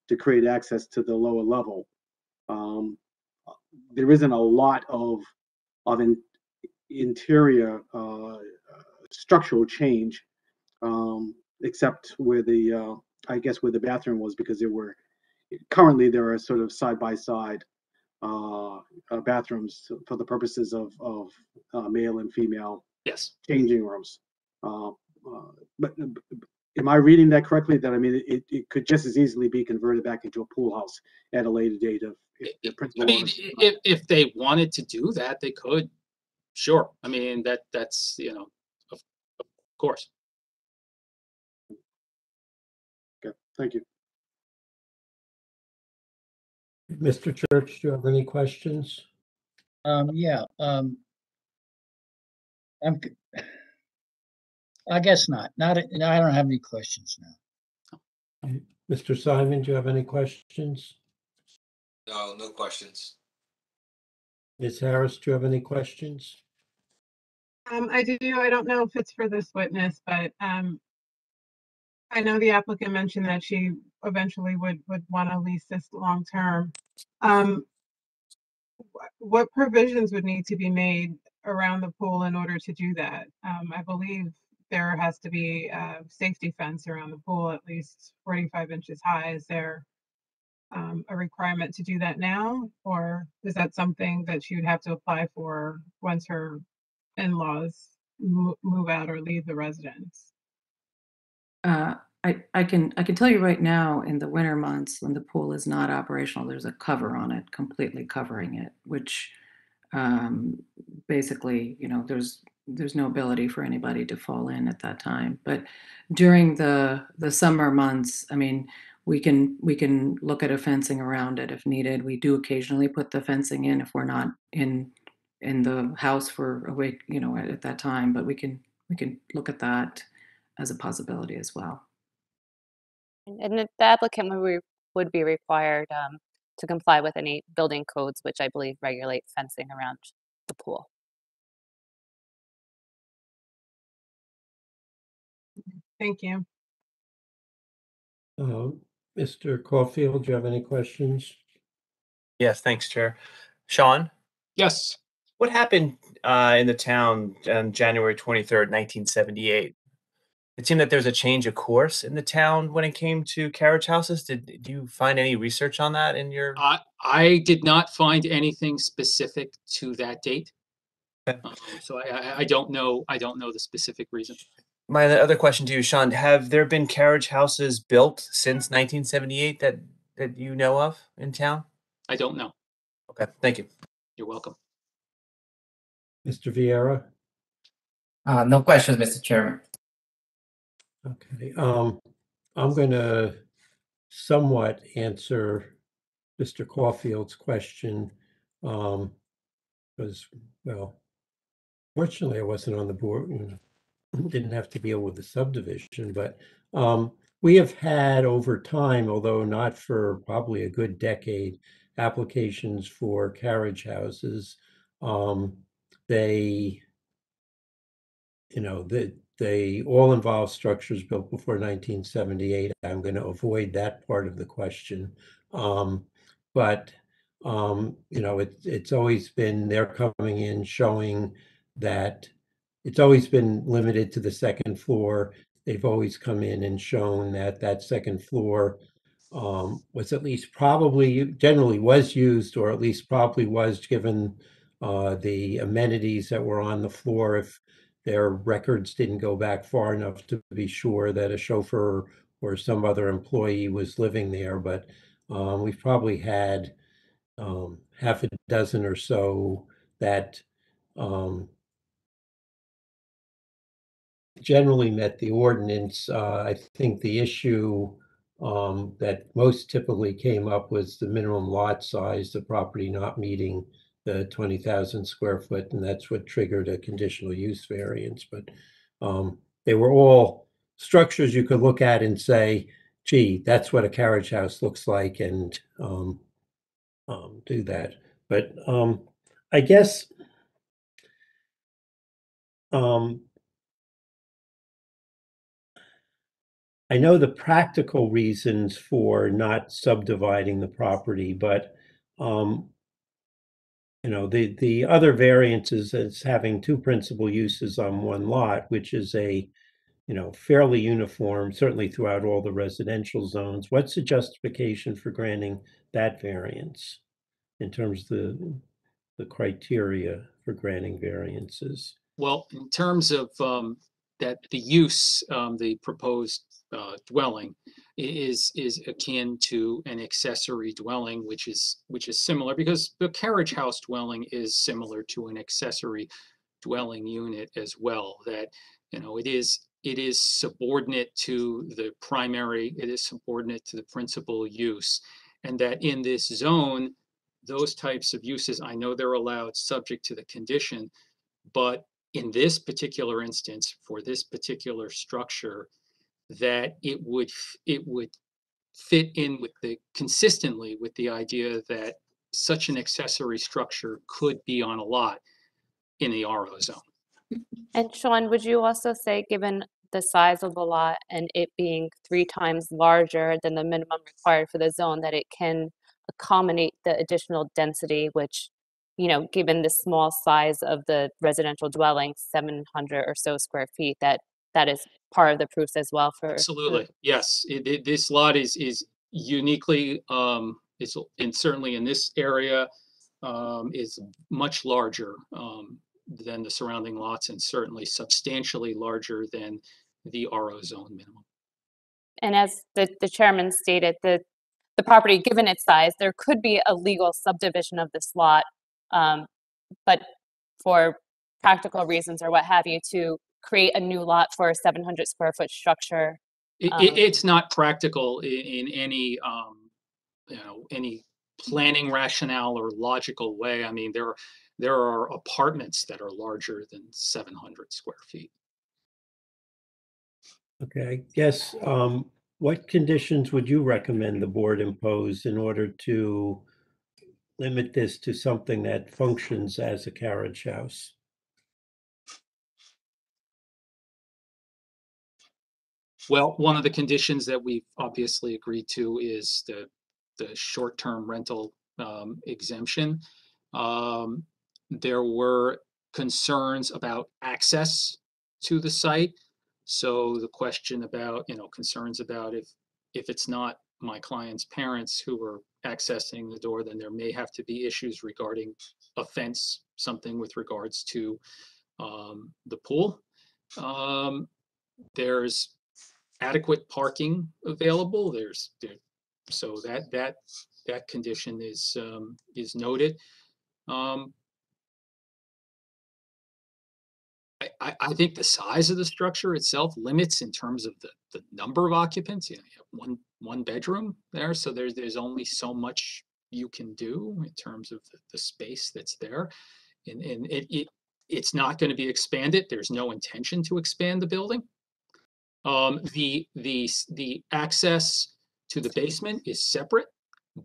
to create access to the lower level. There isn't a lot of interior structural change, except where I guess where the bathroom was, because currently there are sort of side-by-side bathrooms for the purposes of male and female changing rooms. But am I reading that correctly? That, I mean, it could just as easily be converted back into a pool house at a later date if the principal owners. If they wanted to do that, they could. Sure. I mean, that's, of course. Okay, thank you. Mr. Church, do you have any questions? Yeah. I guess not. I don't have any questions now. Mr. Simon, do you have any questions? No, no questions. Ms. Harris, do you have any questions? I do. I don't know if it's for this witness, but I know the applicant mentioned that she eventually would want to lease this long term. What provisions would need to be made around the pool in order to do that? I believe there has to be a safety fence around the pool, at least 45 inches high. Is there a requirement to do that now, or is that something that she would have to apply for once her in-laws move out or leave the residence? I can tell you right now, in the winter months when the pool is not operational, there's a cover on it, completely covering it, which basically, there's there's no ability for anybody to fall in at that time. But during the summer months, I mean, we can look at a fencing around it if needed. We do occasionally put the fencing in if we're not in the house for a week, you know, at that time. But we can look at that as a possibility as well. And the applicant would be required to comply with any building codes, which I believe regulate fencing around the pool. Thank you. Mr. Caulfield, do you have any questions? Yes, thanks, Chair. Sean, Yes. what happened in the town on January 23rd, 1978? It seemed that there's a change of course in the town when it came to carriage houses. Do you find any research on that in your? I did not find anything specific to that date. Okay. So I don't know. I don't know the specific reason. My other question to you, Sean, have there been carriage houses built since 1978 that you know of in town? I don't know. Okay, thank you. You're welcome. Mr. Vieira? No questions, Mr. Chairman. Okay, I'm going to somewhat answer Mr. Caulfield's question, because, well, fortunately, I wasn't on the board, didn't have to deal with the subdivision, but we have had over time, although not for probably a good decade, applications for carriage houses. They, you know, they all involve structures built before 1978. I'm going to avoid that part of the question. But you know, it's always been, they're coming in showing that it's always been limited to the second floor. They've always come in and shown that that second floor was at least probably, generally was used, or at least probably was, given the amenities that were on the floor, if their records didn't go back far enough to be sure that a chauffeur or some other employee was living there. But we've probably had half a dozen or so that generally met the ordinance. I think the issue that most typically came up was the minimum lot size, the property not meeting the 20,000 square foot, and that's what triggered a conditional use variance. But they were all structures you could look at and say, gee, that's what a carriage house looks like, and do that. But I guess I know the practical reasons for not subdividing the property, but you know, the other variances is having two principal uses on one lot, which is a, you know, fairly uniform, certainly throughout all the residential zones. What's the justification for granting that variance in terms of the criteria for granting variances? Well, in terms of that, the use, the proposed dwelling is akin to an accessory dwelling, which is similar, because the carriage house dwelling is similar to an accessory dwelling unit as well. That, you know, it is subordinate to the primary, it is subordinate to the principal use, and that in this zone, those types of uses, I know they're allowed subject to the condition, but in this particular instance, for this particular structure, that it would fit in with consistently with the idea that such an accessory structure could be on a lot in the RO zone. And Sean, would you also say, given the size of the lot and it being 3 times larger than the minimum required for the zone, that it can accommodate the additional density, which, you know, given the small size of the residential dwelling, 700 or so square feet, that is part of the proofs as well for? Absolutely, yes. This lot is uniquely, it's, and certainly in this area, is much larger than the surrounding lots, and certainly substantially larger than the RO zone minimum. And as the chairman stated, the property, given its size, there could be a legal subdivision of this lot, but for practical reasons or what have you to create a new lot for a 700 square foot structure. It's not practical in any, any planning rationale or logical way. I mean, there are apartments that are larger than 700 square feet. Okay, I guess, what conditions would you recommend the board impose in order to limit this to something that functions as a carriage house? Well, one of the conditions that we've obviously agreed to is the short-term rental exemption. There were concerns about access to the site. So the question about, concerns about if it's not my client's parents who are accessing the door, then there may have to be issues regarding a fence, something with regards to the pool. There's adequate parking available. So that condition is noted. I think the size of the structure itself limits in terms of the number of occupants. You have one bedroom there, so there's only so much you can do in terms of the space that's there, and it's not going to be expanded. There's no intention to expand the building. The access to the basement is separate,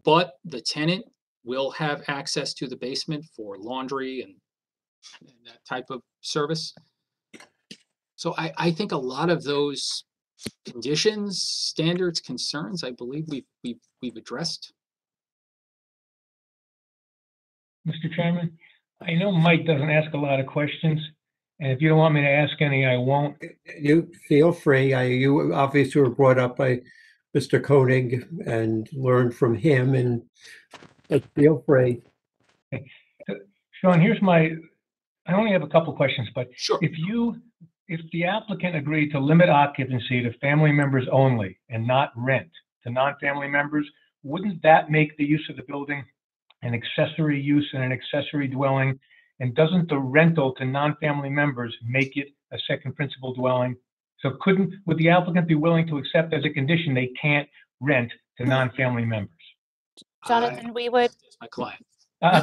but the tenant will have access to the basement for laundry and that type of service. So I think a lot of those conditions, standards, concerns, I believe we've addressed. Mr. Chairman, I know Mike doesn't ask a lot of questions, and if you don't want me to ask any, I won't. You feel free. You obviously were brought up by Mr. Koenig and learned from him, and feel free. Okay. So, Sean, I only have a couple questions, but sure. If the applicant agreed to limit occupancy to family members only and not rent to non-family members, wouldn't that make the use of the building an accessory use and an accessory dwelling? And doesn't the rental to non-family members make it a second principal dwelling? So would the applicant be willing to accept as a condition they can't rent to non-family members? Jonathan, we would. My client.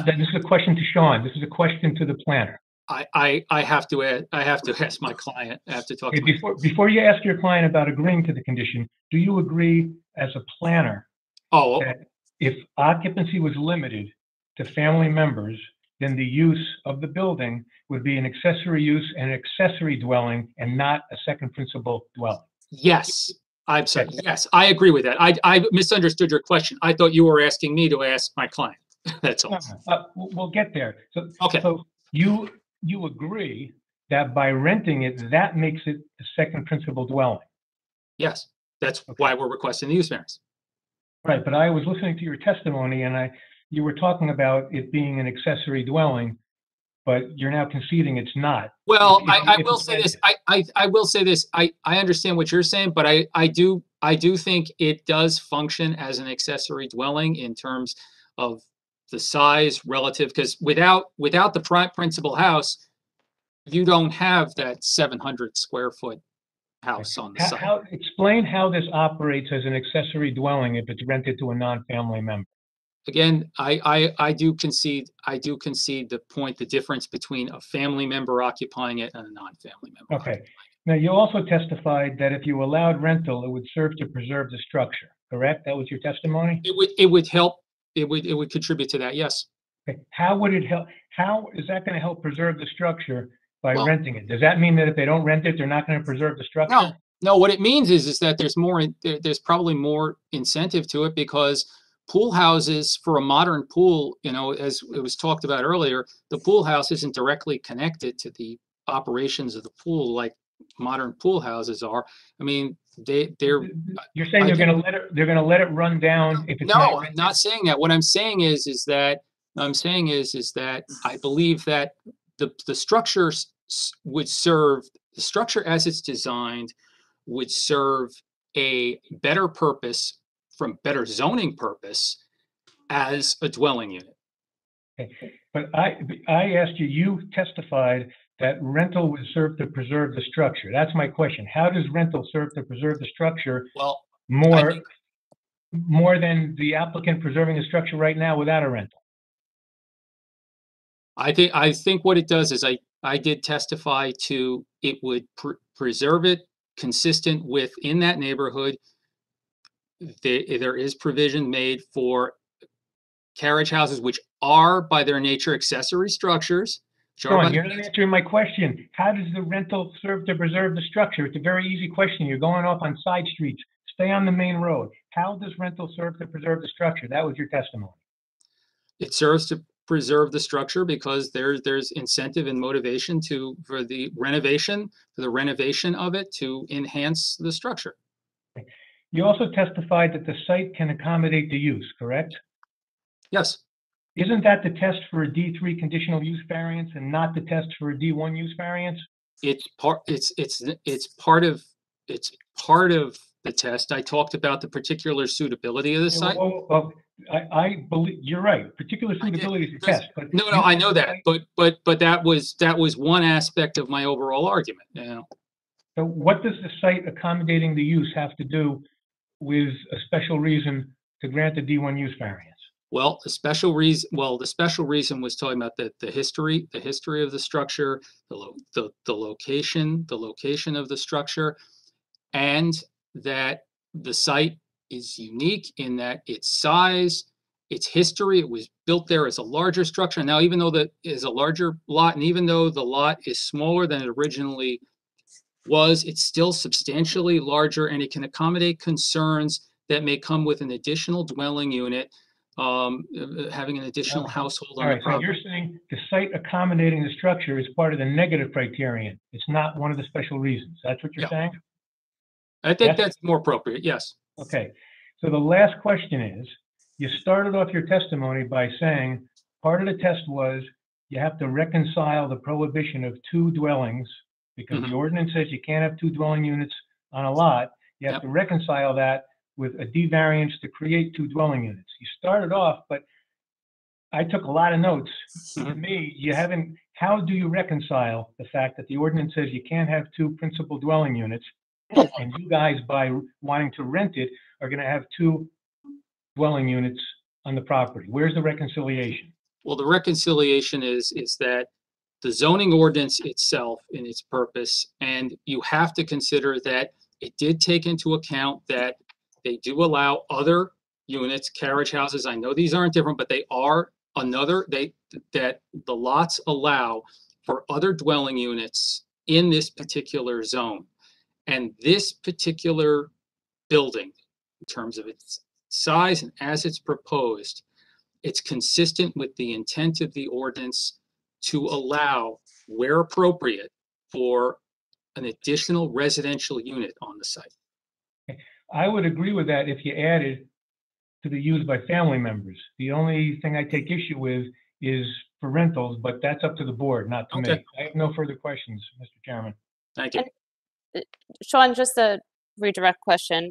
This is a question to Sean. This is a question to the planner. I have to ask my client. I have to talk. Okay, before you ask your client about agreeing to the condition, do you agree as a planner that if occupancy was limited to family members, then the use of the building would be an accessory use and an accessory dwelling and not a second principal dwelling? Yes, I'm sorry. Yes, I agree with that. I misunderstood your question. I thought you were asking me to ask my client. That's all. We'll get there. So, okay. So you agree that by renting it, that makes it the second principal dwelling? Yes, that's why we're requesting the use variance. Right, but I was listening to your testimony and you were talking about it being an accessory dwelling, but you're now conceding it's not. Well, I will say this. I will say this. I understand what you're saying, but I do think it does function as an accessory dwelling in terms of the size relative, because without the principal house, you don't have that 700 square foot house on the site. Explain how this operates as an accessory dwelling if it's rented to a non-family member. Again, I do concede the point, the difference between a family member occupying it and a non-family member. Okay. Now, you also testified that if you allowed rental, it would serve to preserve the structure, correct? That was your testimony? It would help. It would contribute to that, yes. Okay. How would it help? How is that going to help preserve the structure by renting it? Does that mean that if they don't rent it, they're not going to preserve the structure? No. What it means is that there's probably more incentive to it, because pool houses for a modern pool, as it was talked about earlier, the pool house isn't directly connected to the operations of the pool like modern pool houses are. I mean, they're. You're saying they're going to let it run down if it's not rented? No, I'm not saying that. What I'm saying is that I believe that the structure would serve, the structure as it's designed would serve a better purpose, from better zoning purpose, as a dwelling unit. Okay. But I asked you testified that rental would serve to preserve the structure. That's my question. How does rental serve to preserve the structure Well, more than the applicant preserving the structure right now without a rental? I think what it does is I did testify to it would preserve it consistent with in that neighborhood. There is provision made for carriage houses, which are by their nature accessory structures. Sean, you're not answering my question. How does the rental serve to preserve the structure? It's a very easy question. You're going off on side streets. Stay on the main road. How does rental serve to preserve the structure? That was your testimony. It serves to preserve the structure because there's incentive and motivation for the renovation of it to enhance the structure. You also testified that the site can accommodate the use, correct? Yes. Isn't that the test for a D3 conditional use variance and not the test for a D1 use variance? It's part of the test. I talked about the particular suitability of the site. Well, I believe you're right. Particular suitability is a test. But no, I know that, but that was one aspect of my overall argument. Yeah. So what does the site accommodating the use have to do with a special reason to grant the D1 use variance? Well, the special reason was talking about the history of the structure, the location of the structure, and that the site is unique in that its size, its history. It was built there as a larger structure. Now, even though that is a larger lot, and even though the lot is smaller than it originally was, it's still substantially larger, and it can accommodate concerns that may come with an additional dwelling unit, having an additional household on the property. So you're saying the site accommodating the structure is part of the negative criterion. It's not one of the special reasons. That's what you're saying? I think that's more appropriate, yes. Okay. So the last question is, you started off your testimony by saying part of the test was you have to reconcile the prohibition of two dwellings because the ordinance says you can't have two dwelling units on a lot. You have to reconcile that with a D variance to create two dwelling units. You started off, but I took a lot of notes. To me, you haven't, how do you reconcile the fact that the ordinance says you can't have two principal dwelling units and you guys, by wanting to rent it, are going to have two dwelling units on the property? Where's the reconciliation? Well, the reconciliation is that the zoning ordinance itself in its purpose, and you have to consider that it did take into account that they do allow other units, carriage houses. I know these aren't different, but they are that the lots allow for other dwelling units in this particular zone. And this particular building, in terms of its size and as it's proposed, it's consistent with the intent of the ordinance to allow, where appropriate, for an additional residential unit on the site. I would agree with that if you added to the use by family members. The only thing I take issue with is for rentals, but that's up to the board, not to me. I have no further questions, Mr. Chairman. Thank you. Sean, just a redirect question.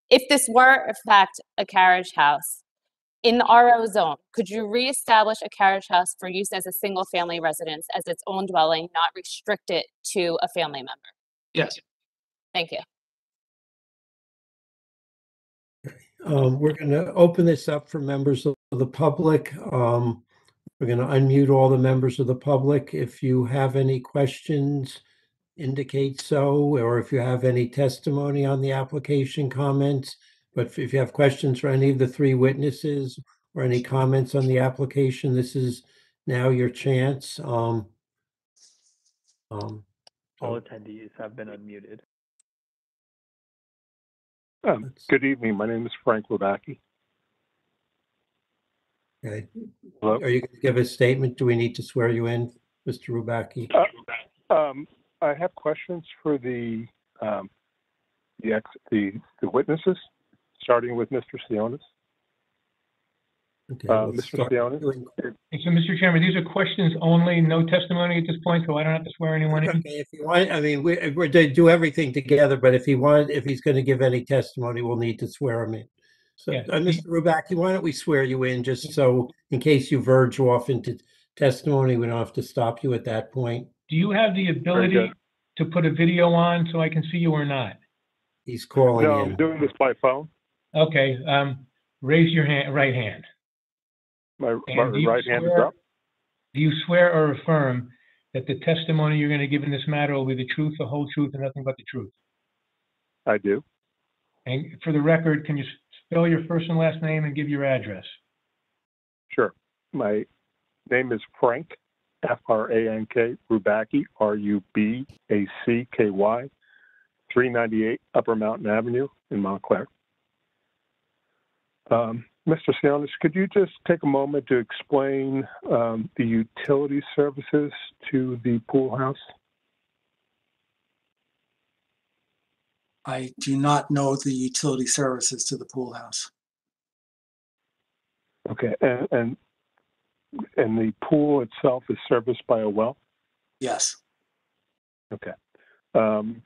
If this were, in fact, a carriage house in the RO zone, could you reestablish a carriage house for use as a single-family residence as its own dwelling, not restrict it to a family member? Yes. Thank you. We're going to open this up for members of the public. We're going to unmute all the members of the public. If you have any questions, indicate so, or if you have any testimony on the application, comments. But if you have questions for any of the three witnesses or any comments on the application, this is now your chance. All attendees have been unmuted. Good evening. My name is Frank Lubacki. Okay. Hello? Are you going to give a statement? Do we need to swear you in, Mr. Rubacki? I have questions for the witnesses, starting with Mr. Sionas. Okay, Mr. Sionas. So, Mr. Chairman, these are questions only, no testimony at this point, so I don't have to swear anyone in. Okay, if you want, I mean, we're going to do everything together, but if he's going to give any testimony, we'll need to swear him in. So, Mr. Rubacki, why don't we swear you in, just so in case you verge off into testimony, we don't have to stop you at that point. Do you have the ability good. to put a video on so I can see you or not? He's calling No, in. I'm doing this by phone. Okay, raise your right hand. My And do you right hand is swear- up. Do you swear or affirm that the testimony you're going to give in this matter will be the truth, the whole truth, and nothing but the truth? I do. And for the record, can you spell your first and last name and give your address? Sure. My name is Frank, F-R-A-N-K, Rubacki, R-U-B-A-C-K-Y, 398 Upper Mountain Avenue in Montclair. Mr. Sionas, could you just take a moment to explain the utility services to the pool house? I do not know the utility services to the pool house. Okay, and the pool itself is serviced by a well? Yes. Okay. And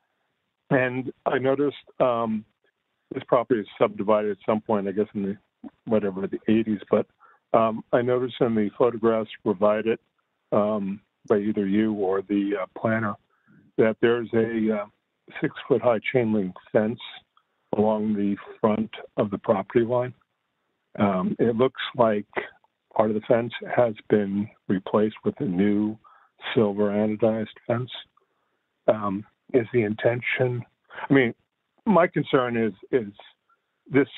I noticed this property is subdivided at some point, I guess in the, whatever, the 80s, but I noticed in the photographs provided by either you or the planner that there's a 6-foot high chain link fence along the front of the property line. It looks like part of the fence has been replaced with a new silver anodized fence. Is the intention, I mean, my concern is this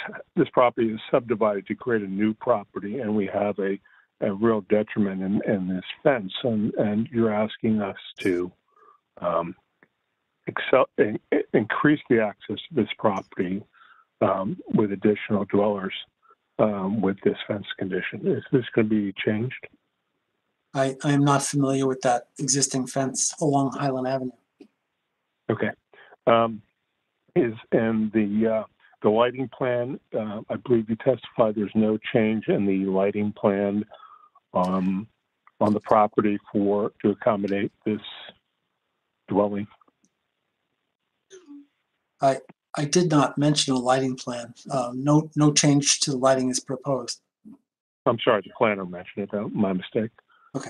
property is subdivided to create a new property, and we have a real detriment in this fence, and you're asking us to increase the access to this property with additional dwellers with this fence condition. Is this going to be changed? I am not familiar with that existing fence along Highland Avenue. Okay. And the lighting plan, I believe you testified there's no change in the lighting plan on the property to accommodate this dwelling? I did not mention a lighting plan. No change to the lighting is proposed. I'm sorry, the planner mentioned it. My mistake. Okay.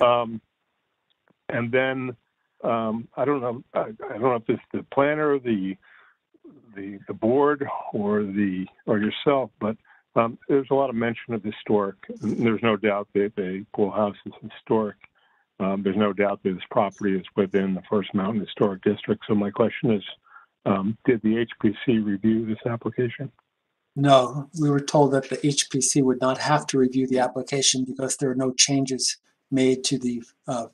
And then I don't know if it's the planner, the board, or yourself, but there's a lot of mention of historic. There's no doubt that the pool house is historic. There's no doubt that this property is within the First Mountain Historic District. So my question is, did the HPC review this application? No, we were told that the HPC would not have to review the application because there are no changes made to the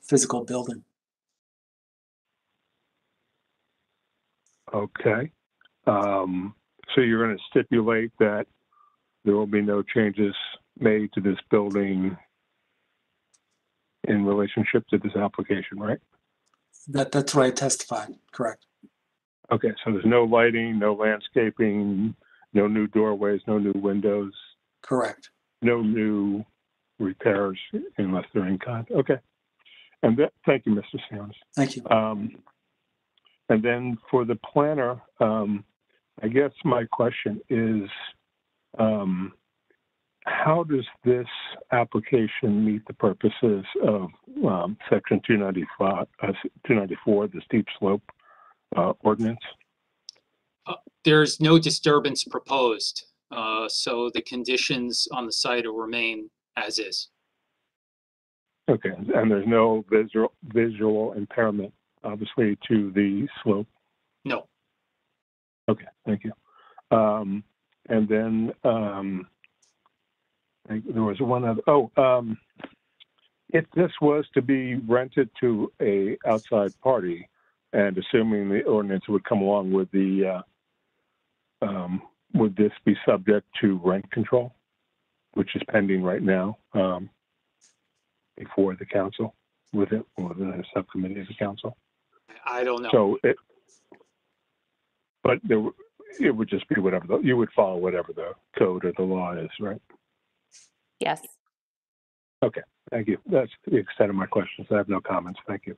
physical building. Okay. So you're going to stipulate that there will be no changes made to this building in relationship to this application, right? That's what I testified, correct. Okay, so there's no lighting, no landscaping, no new doorways, no new windows. Correct. No new repairs unless they're in kind. Okay. And thank you, Mr. Sionas. Thank you. And then for the planner, I guess my question is, how does this application meet the purposes of Section 294, the steep slope ordinance? There's no disturbance proposed, so the conditions on the site will remain as is. Okay, and there's no visual impairment, obviously, to the slope? No. Okay, thank you. And then there was one other, if this was to be rented to a outside party, and assuming the ordinance would come along with the, would this be subject to rent control, which is pending right now before the council, within a subcommittee of the council? I don't know. So but it would just be whatever, you would follow whatever the code or the law is, right? Yes. Okay, thank you. That's the extent of my questions. I have no comments. Thank you.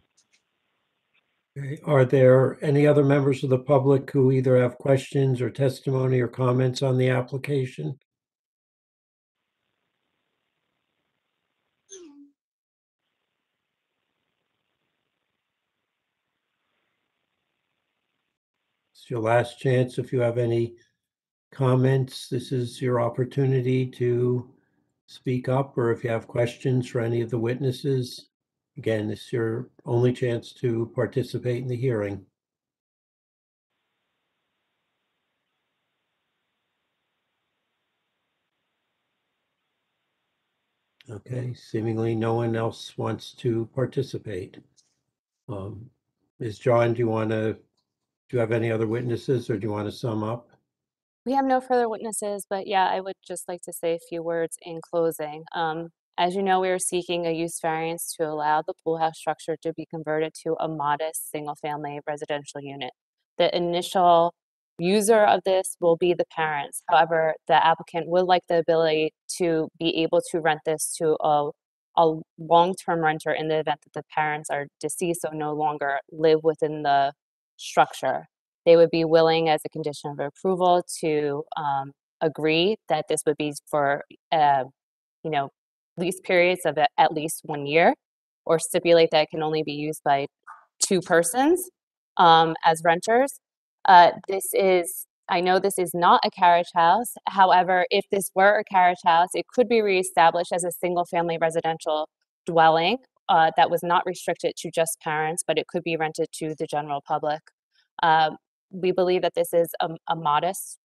Okay. Are there any other members of the public who either have questions or testimony or comments on the application? It's your last chance. If you have any comments, this is your opportunity to speak up, or if you have questions for any of the witnesses, again, this is your only chance to participate in the hearing. Okay, seemingly no one else wants to participate. Ms. John, do you have any other witnesses, or do you want to sum up? We have no further witnesses, but yeah, I would just like to say a few words in closing. As you know, we are seeking a use variance to allow the pool house structure to be converted to a modest single-family residential unit. The initial user of this will be the parents. However, the applicant would like the ability to be able to rent this to a long-term renter in the event that the parents are deceased or no longer live within the structure. They would be willing, as a condition of approval, to agree that this would be for, lease periods of at least 1 year, or stipulate that it can only be used by 2 persons as renters. I know this is not a carriage house. However, if this were a carriage house, it could be reestablished as a single-family residential dwelling that was not restricted to just parents, but it could be rented to the general public. We believe that this is a modest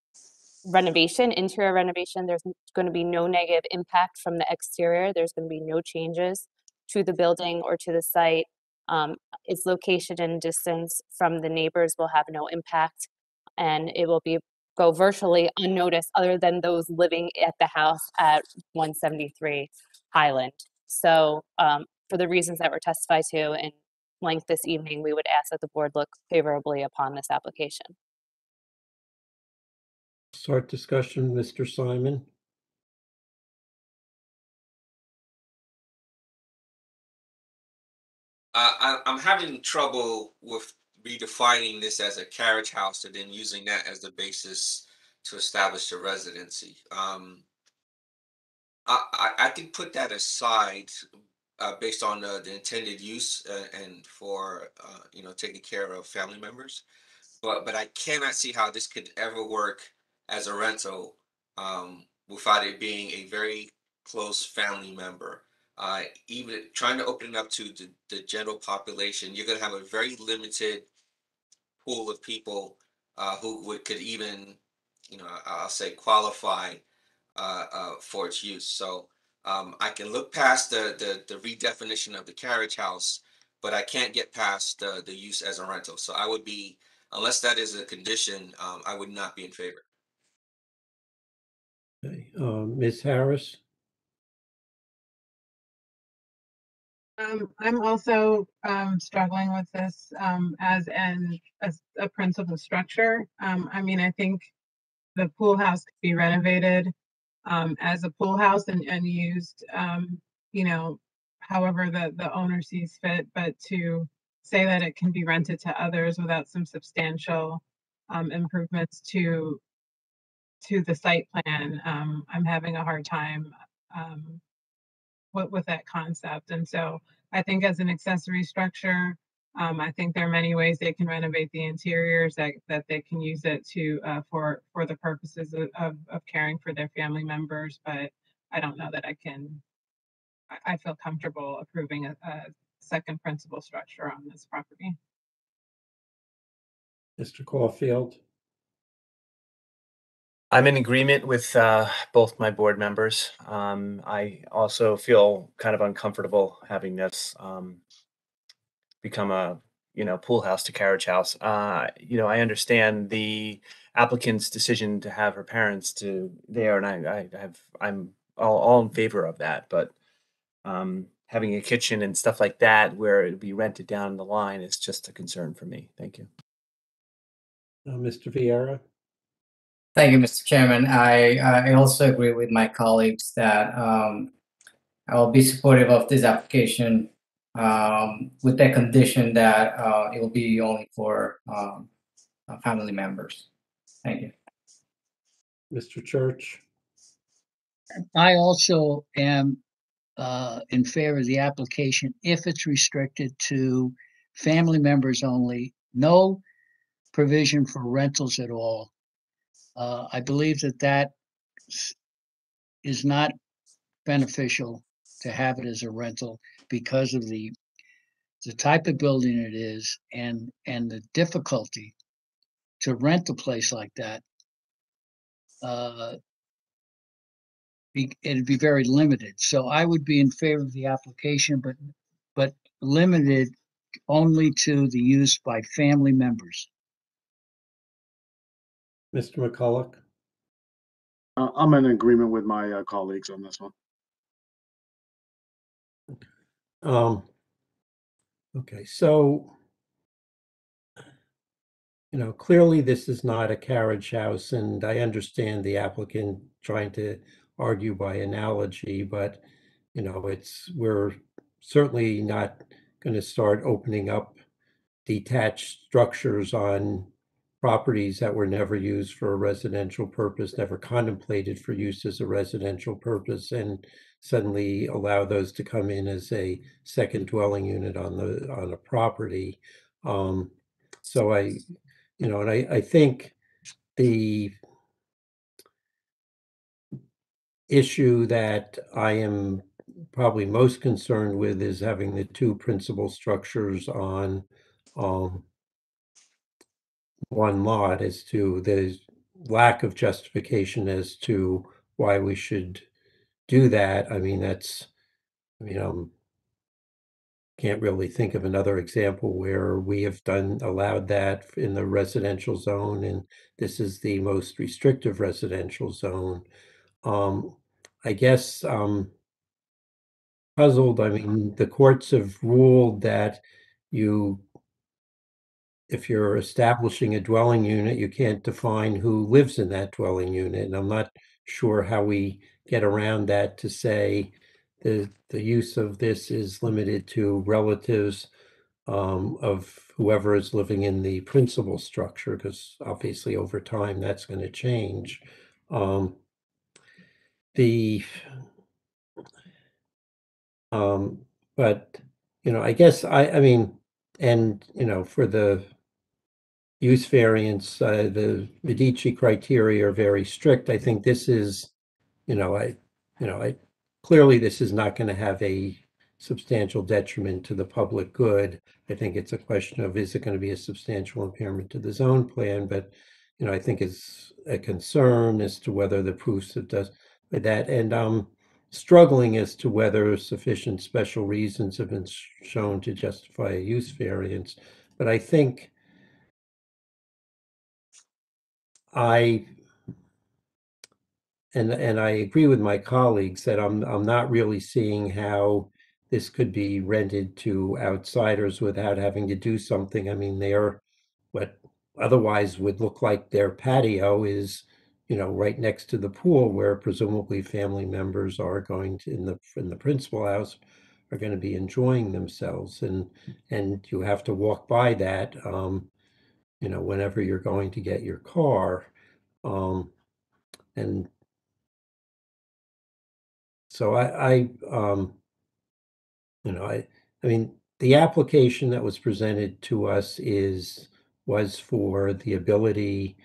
renovation, interior renovation. There's going to be no negative impact from the exterior. There's going to be no changes to the building or to the site. Its location and distance from the neighbors will have no impact, and it will go virtually unnoticed other than those living at the house at 173 Highland. So for the reasons that were testified to in length this evening, we would ask that the board look favorably upon this application. Start discussion, Mr. Simon. I'm having trouble with redefining this as a carriage house and then using that as the basis to establish a residency. I can put that aside based on the intended use and for taking care of family members, but I cannot see how this could ever work as a rental without it being a very close family member. Even trying to open it up to the general population, you're going to have a very limited pool of people who could even, I'll say, qualify for its use. So I can look past the redefinition of the carriage house, but I can't get past the use as a rental. So I would be, unless that is a condition, I would not be in favor. Okay. Ms. Harris? I'm also struggling with this as a principal structure. I mean, I think the pool house could be renovated as a pool house and used, however the owner sees fit, but to say that it can be rented to others without some substantial improvements to the site plan, I'm having a hard time with that concept. And so I think as an accessory structure, I think there are many ways they can renovate the interiors that they can use it to for the purposes of caring for their family members. But I don't know that I feel comfortable approving a second principal structure on this property. Mr. Caulfield? I'm in agreement with both my board members. I also feel kind of uncomfortable having this become a pool house to carriage house. I understand the applicant's decision to have her parents there, and I'm all in favor of that. But having a kitchen and stuff like that where it'd be rented down the line is just a concern for me. Thank you. Mr. Vieira? Thank you, Mr. Chairman. I also agree with my colleagues that I will be supportive of this application with the condition that it will be only for family members. Thank you. Mr. Church? I also am in favor of the application if it's restricted to family members only. No provision for rentals at all. I believe that that is not beneficial to have it as a rental because of the type of building it is and the difficulty to rent a place like that. It'd be very limited. So I would be in favor of the application, but limited only to the use by family members. Mr. McCulloch? I'm in agreement with my colleagues on this one. Okay, so, clearly this is not a carriage house, and I understand the applicant trying to argue by analogy, but, we're certainly not going to start opening up detached structures on properties that were never used for a residential purpose, never contemplated for use as a residential purpose, and suddenly allow those to come in as a second dwelling unit on a property. So I think the issue that I am probably most concerned with is having the two principal structures on one lot, as to the lack of justification as to why we should do that. I mean, can't really think of another example where we have allowed that in the residential zone, and this is the most restrictive residential zone. I guess puzzled. I mean, the courts have ruled that if you're establishing a dwelling unit, you can't define who lives in that dwelling unit. And I'm not sure how we get around that to say the use of this is limited to relatives of whoever is living in the principal structure, because obviously over time that's going to change. But I guess I mean, and for the use variance, the Medici criteria are very strict. I think this is, I clearly this is not going to have a substantial detriment to the public good. I think it's a question of, is it going to be a substantial impairment to the zone plan? But I think it's a concern as to whether the proofs of that, and struggling as to whether sufficient special reasons have been shown to justify a use variance. But I think and I agree with my colleagues that I'm not really seeing how this could be rented to outsiders without having to do something. I mean, what otherwise would look like their patio is, right next to the pool, where presumably family members are going to, in the principal house, are going to be enjoying themselves, and you have to walk by that, whenever you're going to get your car. And so I mean, the application that was presented to us was for the ability,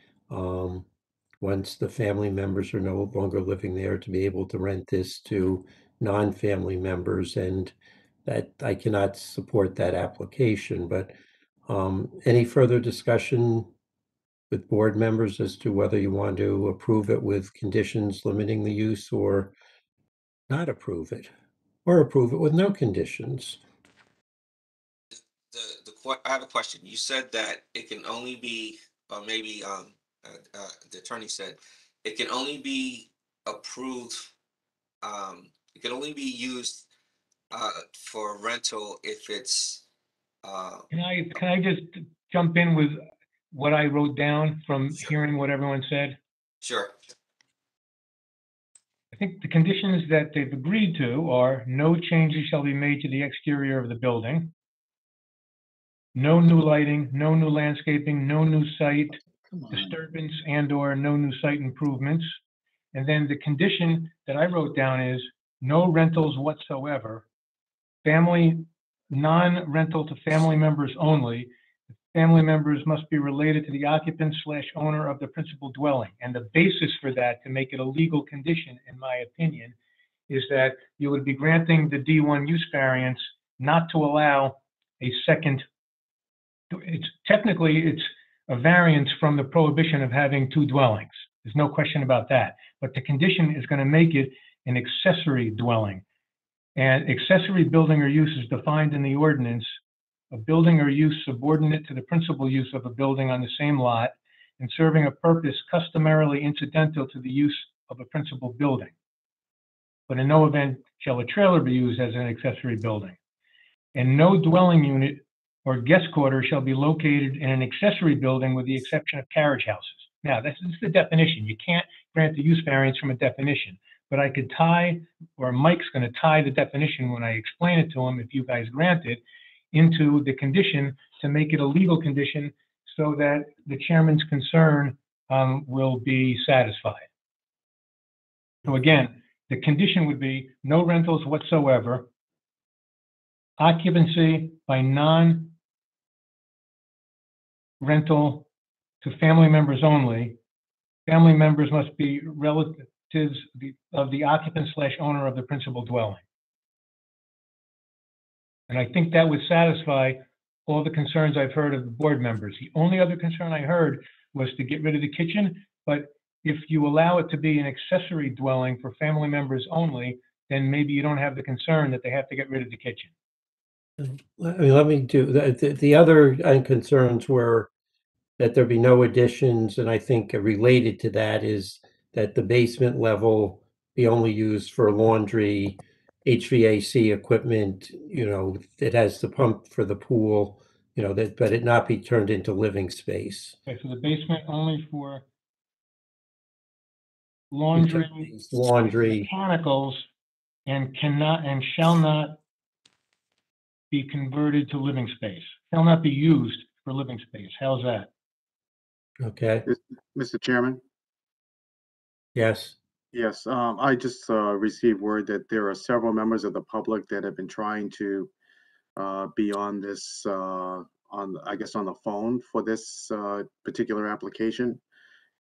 once the family members are no longer living there, to be able to rent this to non-family members, and that I cannot support that application. But any further discussion with board members as to whether you want to approve it with conditions limiting the use, or not approve it, or approve it with no conditions? I have a question. You said that it can only be, or maybe the attorney said, it can only be approved, it can only be used for rental if it's. Can I just jump in with what I wrote down from hearing what everyone said? Sure. I think the conditions that they've agreed to are: no changes shall be made to the exterior of the building, no new lighting, no new landscaping, no new site disturbance, and/or no new site improvements. And then the condition that I wrote down is no rentals whatsoever, non-rental to family members only. family members must be related to the occupant/owner of the principal dwelling. And the basis for that, to make it a legal condition, in my opinion, is that you would be granting the D1 use variance not to allow a second. Technically, it's a variance from the prohibition of having two dwellings. There's no question about that. But the condition is going to make it an accessory dwelling. And accessory building or use is defined in the ordinance, a building or use subordinate to the principal use of a building on the same lot and serving a purpose customarily incidental to the use of a principal building. But in no event shall a trailer be used as an accessory building. And no dwelling unit or guest quarter shall be located in an accessory building with the exception of carriage houses. Now, this is the definition. You can't grant the use variance from a definition, but I could tie, or Mike's going to tie the definition when I explain it to him, if you guys grant it, into the condition to make it a legal condition so that the chairman's concern will be satisfied. So again, the condition would be no rentals whatsoever, occupancy by non-rental to family members only. Family members must be relatives of the occupant/owner of the principal dwelling. And I think that would satisfy all the concerns I've heard of the board members. The only other concern I heard was to get rid of the kitchen, but if you allow it to be an accessory dwelling for family members only, then maybe you don't have the concern that they have to get rid of the kitchen. Let me do the other concerns were that there be no additions, and I think related to that is that the basement level be only used for laundry, HVAC equipment, it has the pump for the pool, but it not be turned into living space. Okay, so the basement only for laundry, mechanicals, and cannot and shall not be converted to living space. Shall not be used for living space. How's that? Okay. Mr. Chairman? Yes. Yes, I just received word that there are several members of the public that have been trying to be on this, I guess on the phone for this particular application.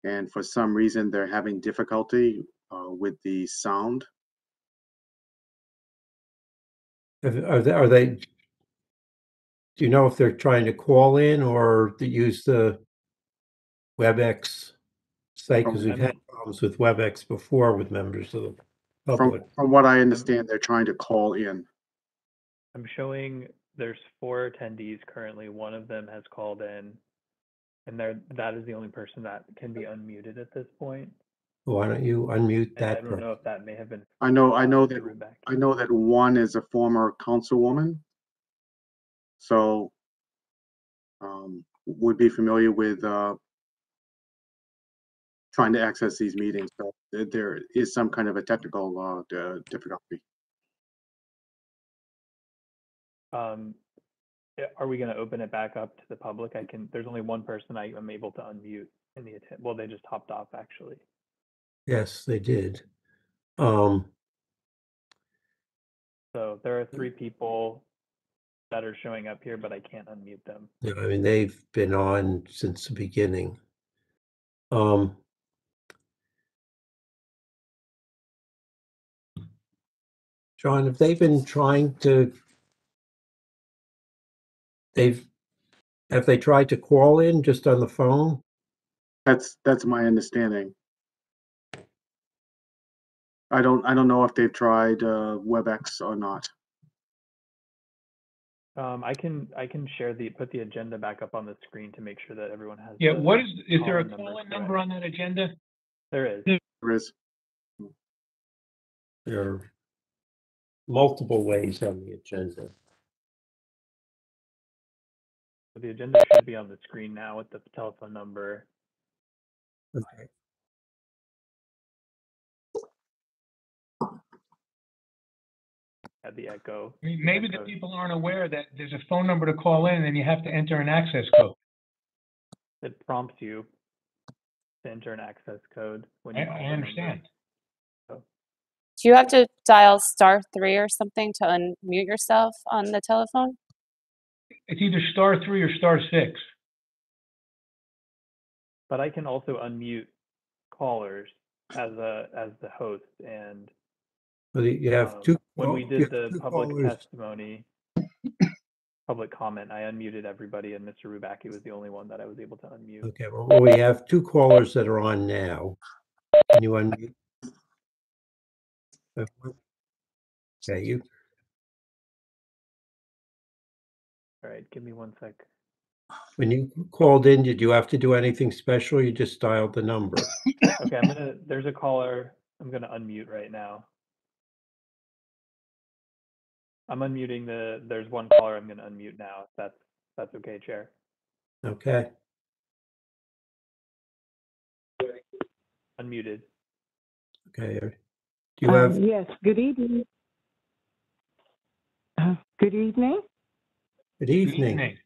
And for some reason, they're having difficulty with the sound. Are they, do you know if they're trying to call in or to use the WebEx site? Because we've had problems with WebEx before with members of the public. From what I understand, they're trying to call in. I'm showing there's 4 attendees currently. One of them has called in, and that is the only person that can be unmuted at this point. Why don't you unmute that? I don't know if that may have been. I know that one is a former councilwoman, so would be familiar with trying to access these meetings. So there is some kind of a technical difficulty. Are we going to open it back up to the public? There's only one person I'm able to unmute in the well, they just hopped off actually. Yes, they did. So there are 3 people that are showing up here, but I can't unmute them. Yeah, I mean, they've been on since the beginning. John, have they been trying to, have they tried to call in just on the phone? That's my understanding. I don't know if they've tried WebEx or not. I can put the agenda back up on the screen to make sure that everyone has. Yeah, is there a call-in number on that agenda? There is. There is. There are multiple ways on the agenda. The agenda should be on the screen now with the telephone number. Okay. At the echo. I mean, maybe the people aren't aware that there's a phone number to call in and you have to enter an access code. It prompts you to enter an access code when you I understand. Do you have to dial *3 or something to unmute yourself on the telephone? It's either *3 or *6. but I can also unmute callers as the host. And Well, you have two. when we you did have the two public callers. testimony, public comment, I unmuted everybody, and Mr. Rubacki was the only one that I was able to unmute. Okay, well, we have two callers that are on now. Can you unmute? Okay, you. All right, give me 1 sec. When you called in, did you have to do anything special? Or you just dialed the number. Okay, there's a caller. I'm gonna unmute right now. I'm unmuting there's one caller I'm gonna unmute now, if that's okay, Chair. Okay. Unmuted. Okay. Do you have? Yes, good evening. Good evening. Good evening.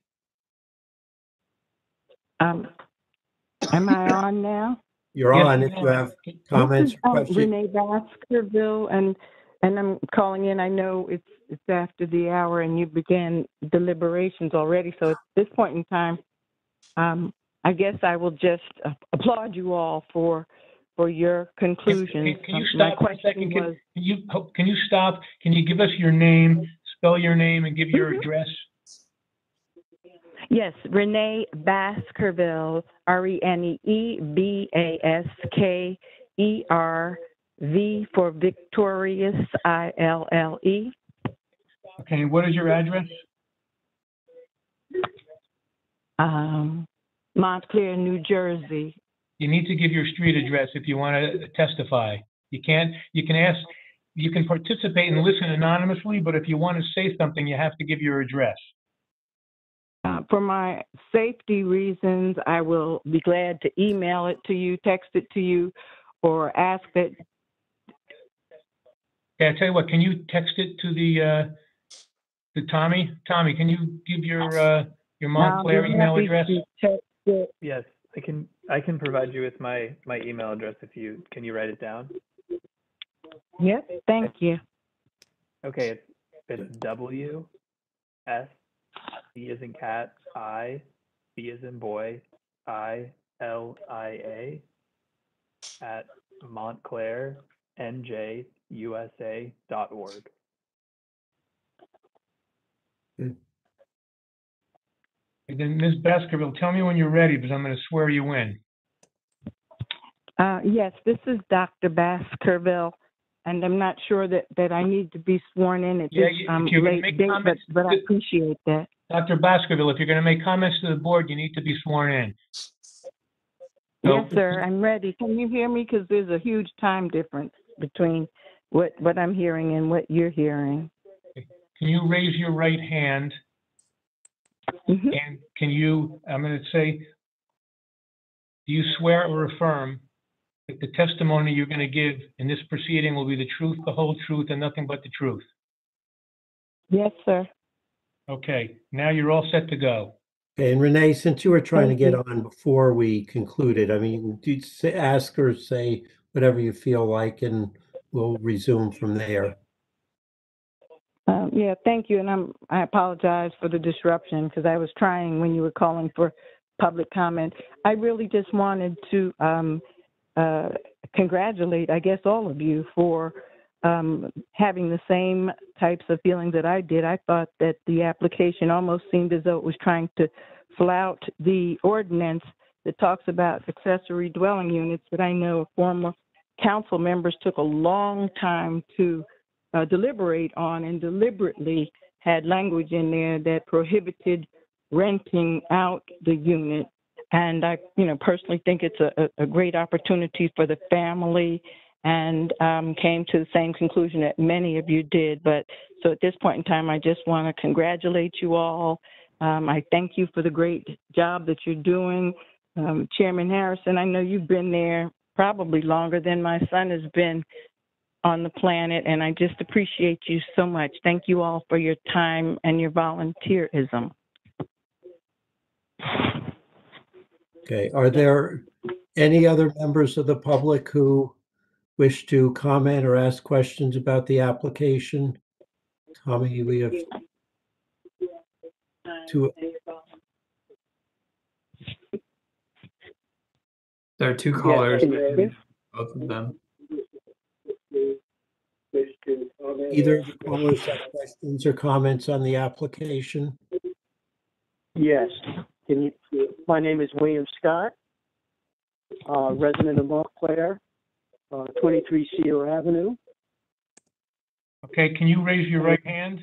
Am I on now? You're Yes, on. you If you are. have comments or questions. Renee Baskerville, and I'm calling in. I know it's after the hour, and you began deliberations already. So at this point in time, I guess I will just applaud you all for your conclusions. Can you My stop for a second? question was, Can you stop? Can you give us your name, spell your name, and give your address? yes, Renee Baskerville, ReneeBaskerV for Victorious, ILLE. Okay, and what is your address? Montclair, New Jersey. You need to give your street address if you want to testify. You can participate and listen anonymously, but if you want to say something, you have to give your address. For my safety reasons, I will be glad to email it to you, text it to you, or ask that. Okay, I tell you what, can you text it to Tommy? Tommy, can you give your Montclair email address? Yes, I can provide you with my email address can you write it down? Yes, thank you. Okay, it's W S C as in cat, I, B as in boy, ILIA at montclairnjusa.org. Then Ms. Baskerville, tell me when you're ready, because I'm going to swear you in. Yes, this is Dr. Baskerville, and I'm not sure that I need to be sworn in at this late date, but I appreciate that. Dr. Baskerville, if you're going to make comments to the board, you need to be sworn in. So, yes, sir, I'm ready. Can you hear me? Because there's a huge time difference between what I'm hearing and what you're hearing. Can you raise your right hand? Mm-hmm. And can you, I'm going to say, do you swear or affirm that the testimony you're going to give in this proceeding will be the truth, the whole truth, and nothing but the truth? Yes, sir. Okay, now you're all set to go. Okay, and Renee, since you were trying to get on before we concluded, I mean, you ask or say whatever you feel like, and we'll resume from there. Yeah, thank you, and I apologize for the disruption because I was trying when you were calling for public comment. I really just wanted to congratulate, I guess, all of you for having the same types of feelings that I did. I thought that the application almost seemed as though it was trying to flout the ordinance that talks about accessory dwelling units, but I know former council members took a long time to deliberate on and deliberately had language in there that prohibited renting out the unit. And I, personally think it's a great opportunity for the family, and came to the same conclusion that many of you did. But so at this point in time, I just want to congratulate you all. I thank you for the great job that you're doing. Chairman Harrison, I know you've been there probably longer than my son has been on the planet, and I just appreciate you so much. Thank you all for your time and your volunteerism. Okay, are there any other members of the public who wish to comment or ask questions about the application? Tommy, we have two. There are two callers. can you hear me? Both of them. Either of the callers have questions or comments on the application? Yes. Can you? My name is William Scott, resident of Montclair, 23 Cedar Avenue. Okay, can you raise your right hand?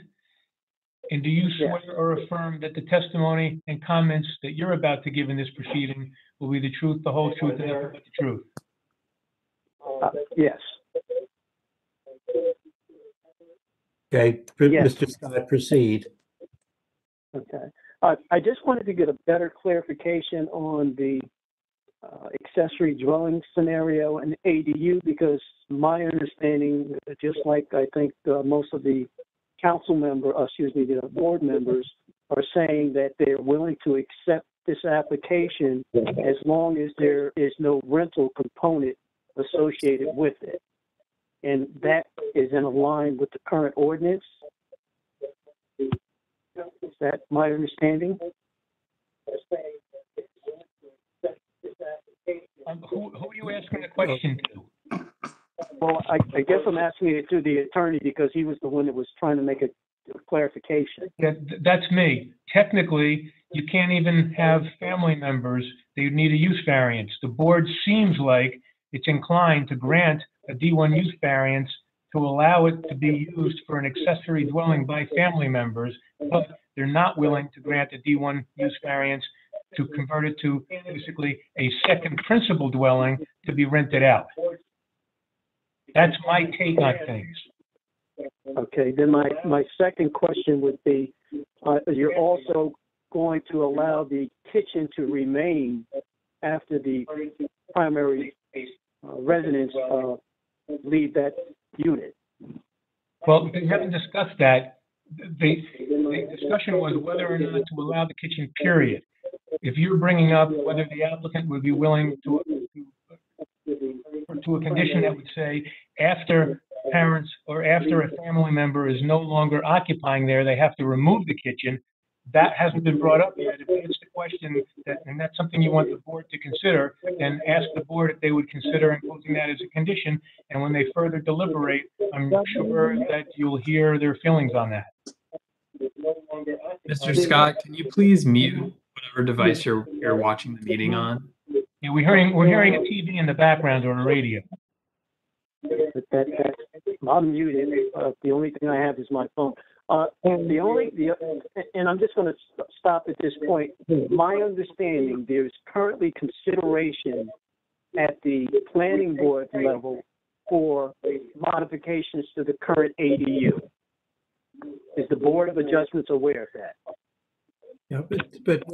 And do you swear or affirm that the testimony and comments that you're about to give in this proceeding will be the truth, the whole truth, and nothing but the truth? Yes. Okay, Yes. Mr. Scott, proceed. Okay. I just wanted to get a better clarification on the accessory dwelling scenario and ADU, because my understanding, just like I think most of the the board members are saying that they're willing to accept this application as long as there is no rental component associated with it. And that is in line with the current ordinance. Is that my understanding? Who are you asking the question to? Well, I guess I'm asking it to the attorney because he was the one that was trying to make a clarification. Yeah, that's me. Technically, you can't even have family members. They need a use variance. The board seems like it's inclined to grant a D1 use variance to allow it to be used for an accessory dwelling by family members, but they're not willing to grant a D1 use variance to convert it to basically a second principal dwelling to be rented out. That's my take on things. Okay, then my second question would be, you're also going to allow the kitchen to remain after the primary residents leave that unit. Well, they haven't discussed that. The discussion was whether or not to allow the kitchen, period. If you're bringing up whether the applicant would be willing to a condition that would say after parents or after a family member is no longer occupying there, they have to remove the kitchen. That hasn't been brought up yet. If that's the question, and that's something you want the board to consider, then ask the board if they would consider imposing that as a condition. And when they further deliberate, I'm sure that you'll hear their feelings on that. Mr. Scott, can you please mute whatever device you're watching the meeting on? Yeah, we're hearing a TV in the background or a radio. I'm muted. The only thing I have is my phone. And I'm just going to stop at this point. My understanding, there's currently consideration at the planning board level for modifications to the current ADU. Is the Board of Adjustments aware of that? Yeah, but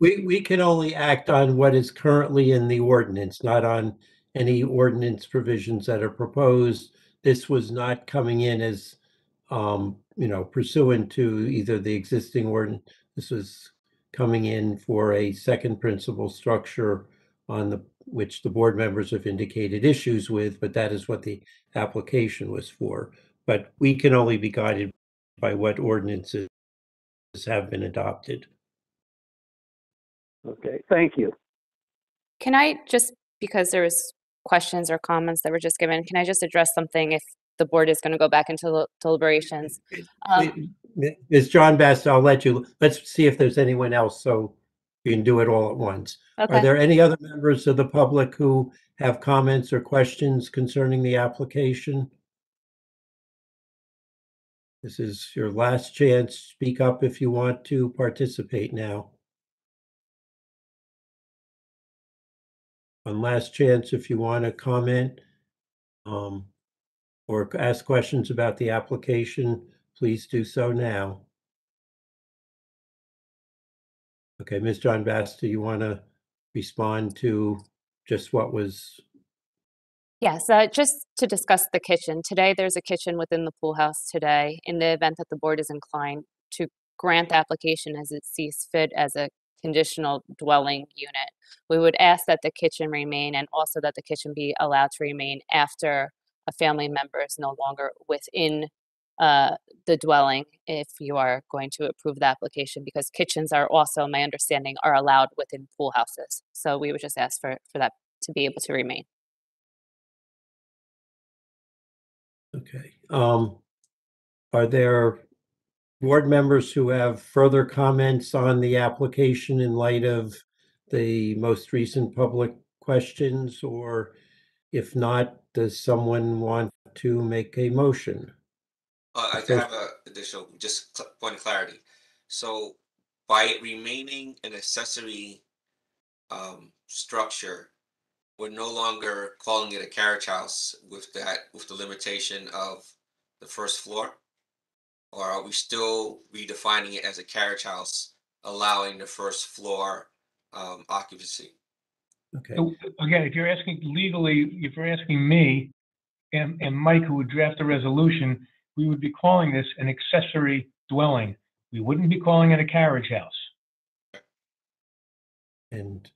we can only act on what is currently in the ordinance, not on any ordinance provisions that are proposed. This was not coming in as, pursuant to either the existing ordinance. This was coming in for a second principal structure on which the board members have indicated issues with, but that is what the application was for. But we can only be guided by what ordinances have been adopted. Okay, thank you. Can I just, because there was questions or comments that were just given, can I just address something if the board is going to go back into deliberations? Ms. John Best, let's see if there's anyone else so you can do it all at once. Okay. Are there any other members of the public who have comments or questions concerning the application? This is your last chance. Speak up if you want to participate now. One last chance if you want to comment or ask questions about the application, please do so now. Okay, Ms. John Bass, do you want to respond to just what was? Yes, just to discuss the kitchen. Today, there's a kitchen within the pool house today. In the event that the board is inclined to grant the application as it sees fit as a conditional dwelling unit, we would ask that the kitchen remain and also that the kitchen be allowed to remain after a family member is no longer within the dwelling if you are going to approve the application, because kitchens are also, my understanding, are allowed within pool houses. So we would just ask for that to be able to remain. Okay. Are there board members who have further comments on the application in light of the most recent public questions? Or if not, does someone want to make a motion? I First- have a additional, just point of clarity. So by it remaining an accessory structure, we're no longer calling it a carriage house with the limitation of the first floor? Or are we still redefining it as a carriage house, allowing the first floor occupancy? Okay. So again, if you're asking legally, if you're asking me and Mike, who would draft a resolution, we would be calling this an accessory dwelling. We wouldn't be calling it a carriage house. And,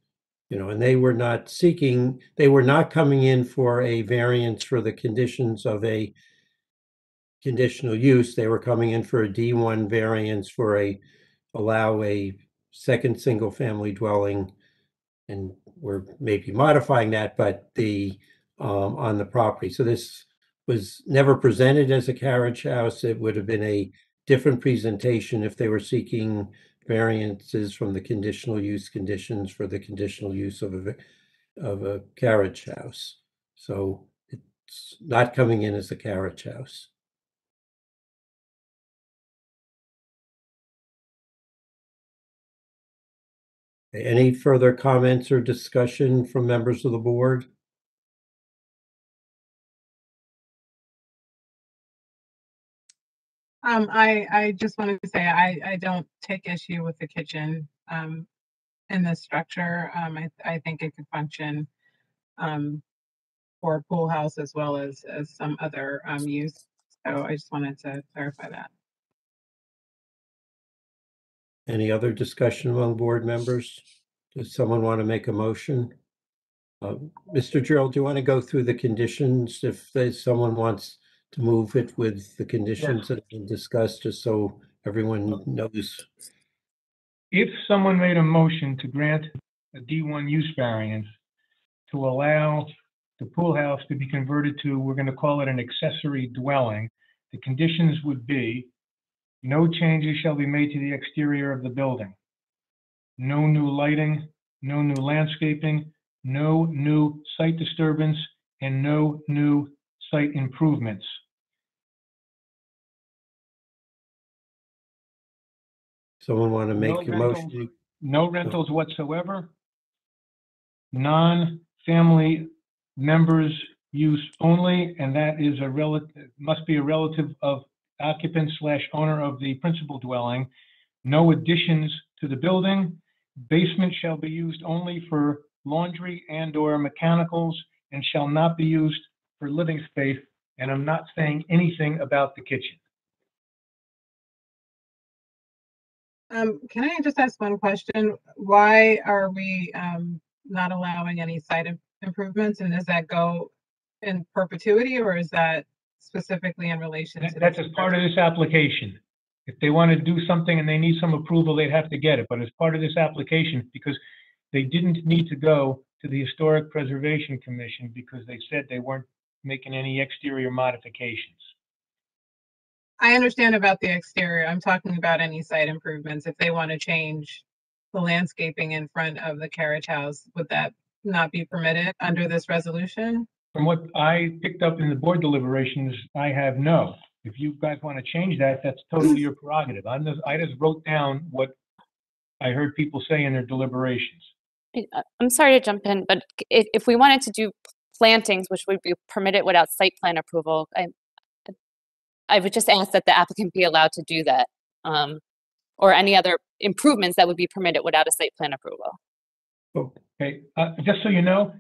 and they were not coming in for a variance for the conditions of a conditional use. They were coming in for a D1 variance for allow a second single family dwelling. And we're maybe modifying that, but on the property. So this was never presented as a carriage house. It would have been a different presentation if they were seeking variances from the conditional use conditions for the conditional use of a carriage house. So it's not coming in as a carriage house. Any further comments or discussion from members of the board? I just wanted to say I don't take issue with the kitchen in this structure. I think it could function for a pool house as well as some other use. So I just wanted to clarify that. Any other discussion among board members? Does someone want to make a motion? Mr. Gerald, do you want to go through the conditions if someone wants to move it with the conditions that have been discussed, just so everyone knows? If someone made a motion to grant a D1 use variance to allow the pool house to be converted to, we're going to call it an accessory dwelling, the conditions would be: no changes shall be made to the exterior of the building, no new lighting, no new landscaping, no new site disturbance, and no new site improvements. Someone want to make a motion? No rentals whatsoever. Non-family members use only, and that is must be a relative of occupant / owner of the principal dwelling. No additions to the building. Basement shall be used only for laundry and/or mechanicals and shall not be used for living space. And I'm not saying anything about the kitchen. Can I just ask one question? Why are we not allowing any site improvements? And does that go in perpetuity, or is that specifically in relation to That's as part of this application. If they want to do something and they need some approval, they'd have to get it. But as part of this application, because they didn't need to go to the Historic Preservation Commission because they said they weren't making any exterior modifications. I understand about the exterior. I'm talking about any site improvements. If they want to change the landscaping in front of the carriage house, would that not be permitted under this resolution? From what I picked up in the board deliberations, I have no. If you guys want to change that, that's totally your prerogative. I just wrote down what I heard people say in their deliberations. I'm sorry to jump in, but if we wanted to do plantings, which would be permitted without site plan approval, I would just ask that the applicant be allowed to do that, or any other improvements that would be permitted without a site plan approval. Okay, just so you know,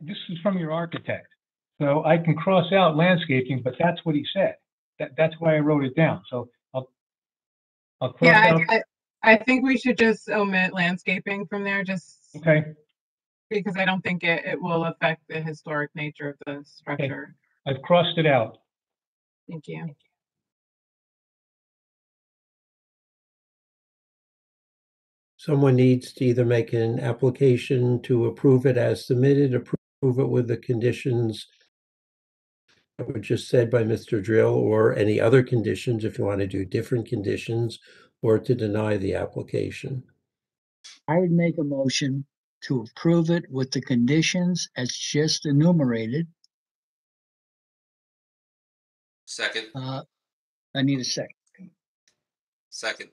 this is from your architect, so I can cross out landscaping, but that's what he said. That's why I wrote it down. So I'll cross out. I think we should just omit landscaping from there, just okay, because I don't think it will affect the historic nature of the structure. Okay. I've crossed it out. Thank you. someone needs to either make an application to approve it as submitted, approve it with the conditions that were just said by Mr. Drill, or any other conditions if you want to do different conditions, or to deny the application. I would make a motion to approve it with the conditions as just enumerated. Second, I need a second. second.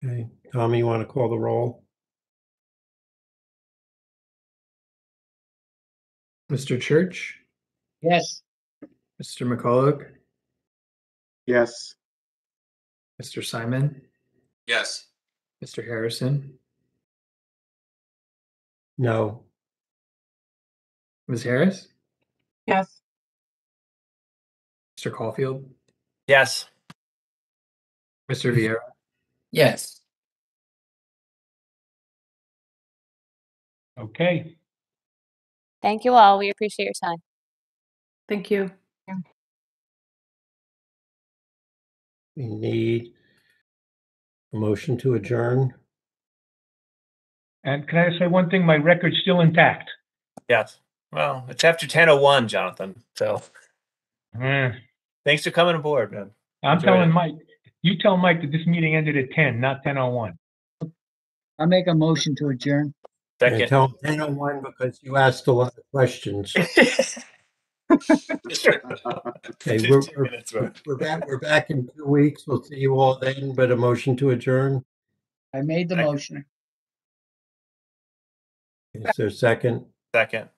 Okay, Tommy, you want to call the roll? Mr. Church, Yes. Mr. McCulloch, Yes. Mr. Simon, Yes. Mr. Harrison, No. Ms. Harris, Yes. Mr. Caulfield, Yes. Mr. Vieira. Yes. Okay. Thank you all. We appreciate your time. Thank you. We need a motion to adjourn. And can I say one thing? My record's still intact. Yes. Well, it's after 10:01, Jonathan. So thanks for coming aboard, man. I'm Enjoyed telling it. Mike, you tell Mike that this meeting ended at 10, not 10:01. I make a motion to adjourn. Yeah, Second. tell 10:01 because you asked a lot of questions. Okay, 15 minutes, bro. we're back in 2 weeks. We'll see you all then, but a motion to adjourn. I made the Second. motion. Is there a second? Second.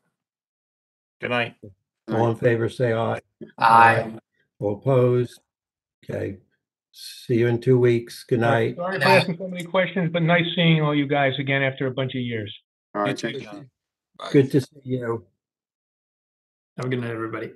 Good night. All in favor, say aye. Aye. All opposed? Okay. See you in 2 weeks. Good night. Sorry for asking so many questions, but nice seeing all you guys again after a bunch of years. All You right. too, Thank you. John. Good to see you. Have a good night, everybody.